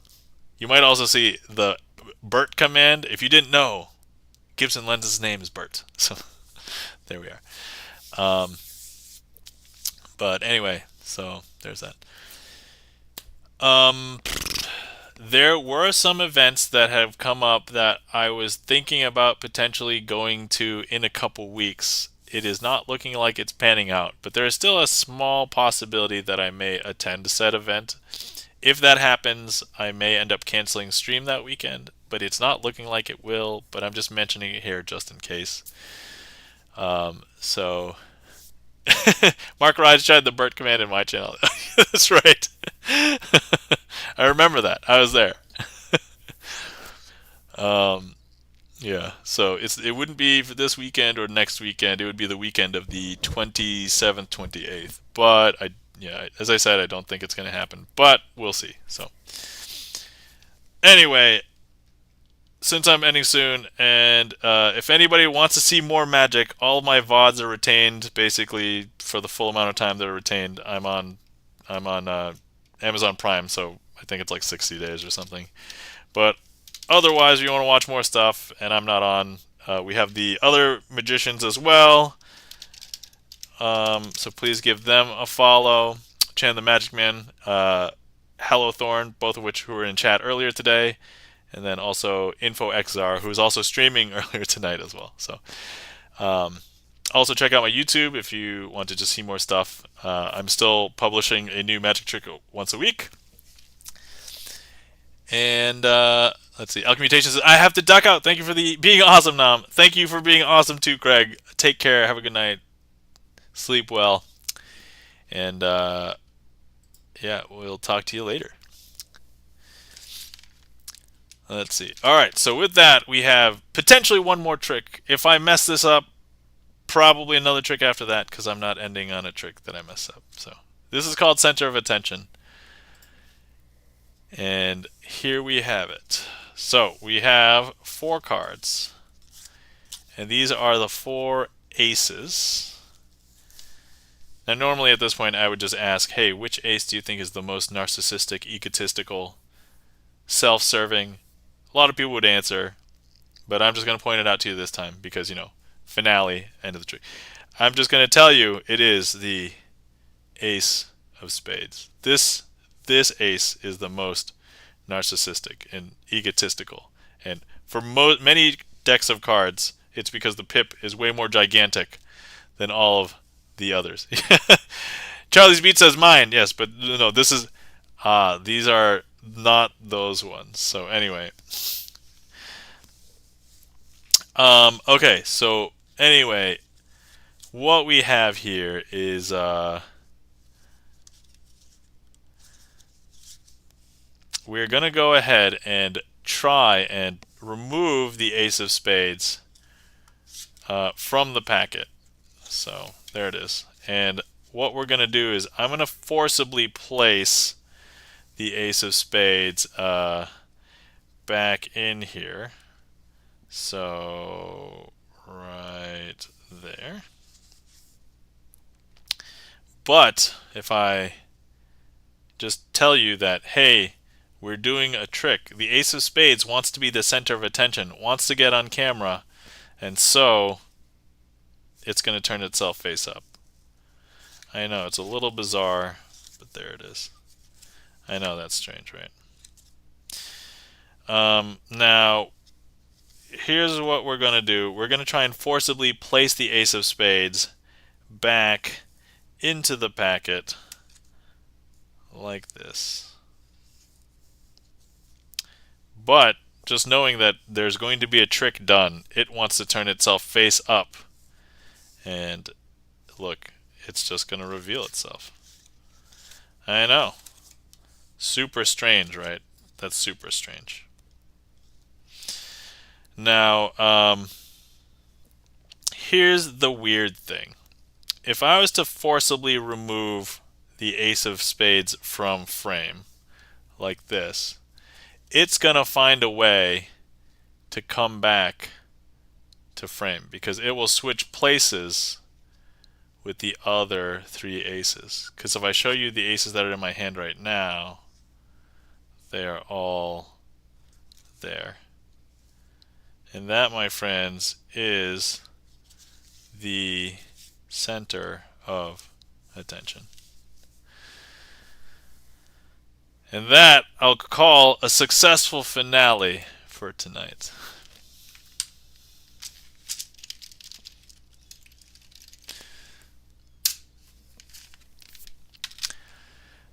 You might also see the Bert command. If you didn't know, Gibson Lens's name is Bert. So there we are. But anyway, so there's that. There were some events that have come up that I was thinking about potentially going to in a couple weeks. It is not looking like it's panning out, but there is still a small possibility that I may attend said event. If that happens, I may end up canceling stream that weekend, but it's not looking like it will, but I'm just mentioning it here just in case. So Mark Raj tried the Bert command in my channel. That's right. I remember that. I was there. Yeah, so it wouldn't be for this weekend or next weekend. It would be the weekend of the 27th, 28th. But as I said, I don't think it's going to happen. But we'll see. So anyway, since I'm ending soon, and if anybody wants to see more magic, all my VODs are retained basically for the full amount of time they're retained. I'm on Amazon Prime, so I think it's like 60 days or something. But otherwise, if you want to watch more stuff and I'm not on, we have the other magicians as well. So please give them a follow. Chan the Magic Man, Hello Thorn, both of which who were in chat earlier today. And then also InfoXR, who is also streaming earlier tonight as well. So also check out my YouTube if you want to just see more stuff. I'm still publishing a new magic trick once a week. And let's see. Alchmutation says, I have to duck out. Thank you for being awesome, Nam. Thank you for being awesome too, Craig. Take care. Have a good night. Sleep well. And yeah, we'll talk to you later. Let's see. All right, so with that, we have potentially one more trick. If I mess this up, probably another trick after that because I'm not ending on a trick that I mess up. So this is called center of attention. And here we have it. So we have 4 cards. And these are the 4 aces. Now normally at this point I would just ask, hey, which ace do you think is the most narcissistic, egotistical, self-serving? A lot of people would answer, but I'm just going to point it out to you this time because, you know, finale, end of the trick. I'm just going to tell you it is the ace of spades. This ace is the most narcissistic and egotistical. And for many decks of cards, it's because the pip is way more gigantic than all of the others. Charlie's Beat says mine, yes, but no, this is these are not those ones. So anyway, okay. So anyway, what we have here is we're gonna go ahead and try and remove the ace of spades from the packet. So there it is. And what we're going to do is I'm going to forcibly place the ace of spades back in here. So right there. But if I just tell you that, hey, we're doing a trick. The ace of spades wants to be the center of attention, wants to get on camera, and so it's going to turn itself face up. I know, it's a little bizarre, but there it is. I know that's strange, right? Now, here's what we're going to do. We're going to try and forcibly place the ace of spades back into the packet like this. But just knowing that there's going to be a trick done, it wants to turn itself face up. And look, it's just going to reveal itself. I know. Super strange, right? That's super strange. Now, here's the weird thing. If I was to forcibly remove the ace of spades from frame, like this, it's going to find a way to come back to frame because it will switch places with the other 3 aces. Because if I show you the aces that are in my hand right now, they are all there. And that, my friends, is the center of attention. And that I'll call a successful finale for tonight.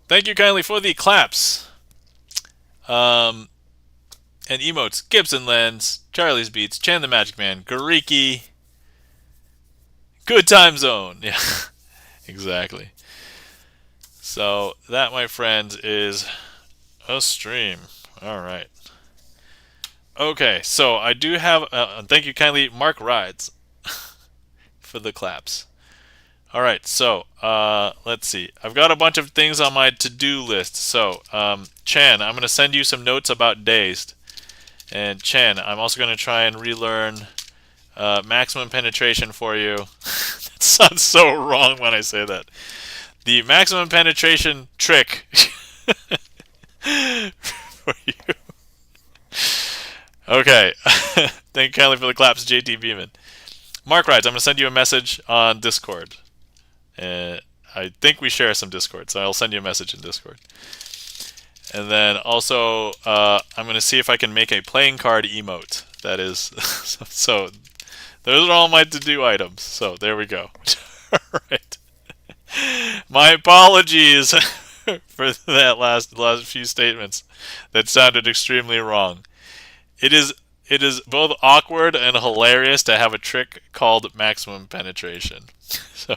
Thank you kindly for the claps. And emotes. Gibson Lens, Charlie's Beats, Chan the Magic Man, Gariki. Good time zone. Yeah, exactly. So that, my friends, is a stream. All right. Okay, so I do have, thank you kindly, Mark Rides, for the claps. All right, so let's see. I've got a bunch of things on my to-do list. So, Chan, I'm going to send you some notes about Dazed. And Chan, I'm also going to try and relearn maximum penetration for you. That sounds so wrong when I say that. The maximum penetration trick for you. Okay. Thank you kindly for the claps, JT Beeman. Mark Rides, I'm going to send you a message on Discord. I think we share some Discord, so I'll send you a message in Discord. And then also, I'm going to see if I can make a playing card emote. That is, so those are all my to-do items. So there we go. All right. My apologies for that last few statements that sounded extremely wrong. It is both awkward and hilarious to have a trick called maximum penetration. So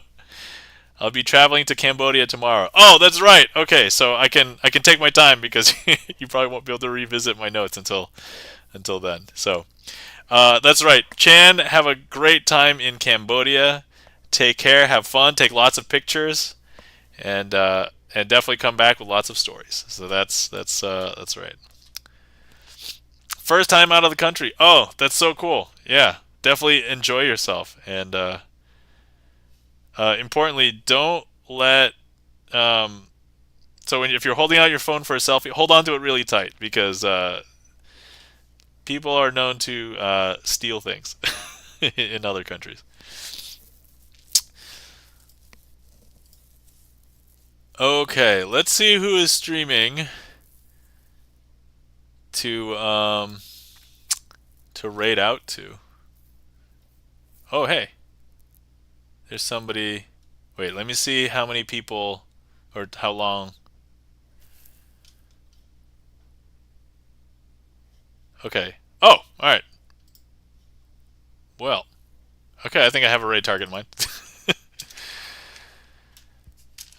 I'll be traveling to Cambodia tomorrow. Oh, that's right. Okay, so I can take my time because you probably won't be able to revisit my notes until then. So that's right. Chan, have a great time in Cambodia. take care, have fun, take lots of pictures, and definitely come back with lots of stories. So that's right. First time out of the country. Oh, that's so cool. Yeah, definitely enjoy yourself, and importantly, don't let. So if you're holding out your phone for a selfie, hold on to it really tight because people are known to steal things in other countries. Okay, let's see who is streaming to raid out to. Oh, hey, there's somebody. Wait, let me see how many people or how long. Okay. Oh, all right. Well, okay. I think I have a raid target in mind.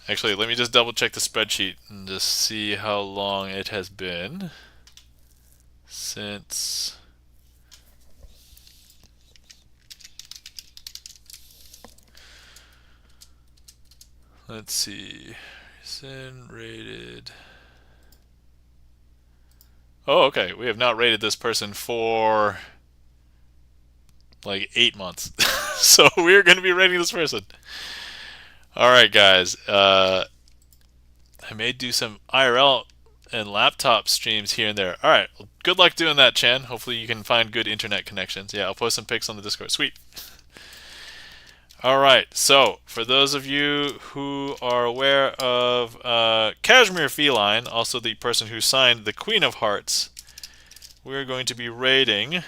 Actually, let me just double check the spreadsheet and just see how long it has been since. Let's see. Sin rated. Oh, okay. We have not rated this person for like 8 months. So we're going to be rating this person. All right, guys. I may do some IRL and laptop streams here and there. All right. Well, good luck doing that, Chan. Hopefully you can find good internet connections. Yeah, I'll post some pics on the Discord. Sweet. All right. So for those of you who are aware of Cashmere Feline, also the person who signed the Queen of Hearts, we're going to be raiding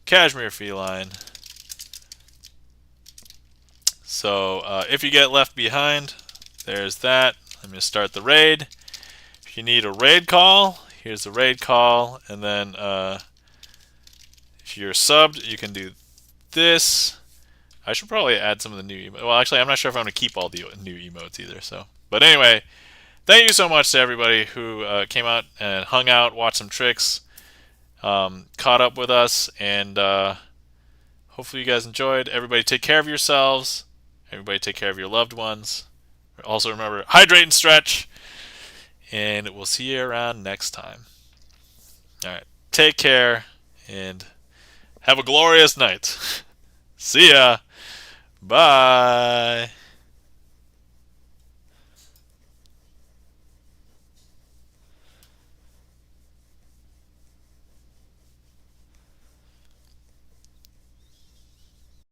Cashmere Feline. So if you get left behind, there's that. I'm going to start the raid. If you need a raid call, here's the raid call. And then if you're subbed, you can do this. I should probably add some of the new emotes. Well, actually, I'm not sure if I'm going to keep all the new emotes either. But anyway, thank you so much to everybody who came out and hung out, watched some tricks, caught up with us, and hopefully you guys enjoyed. Everybody take care of yourselves. Everybody take care of your loved ones. Also remember, hydrate and stretch. And we'll see you around next time. All right. Take care and have a glorious night. See ya. Bye.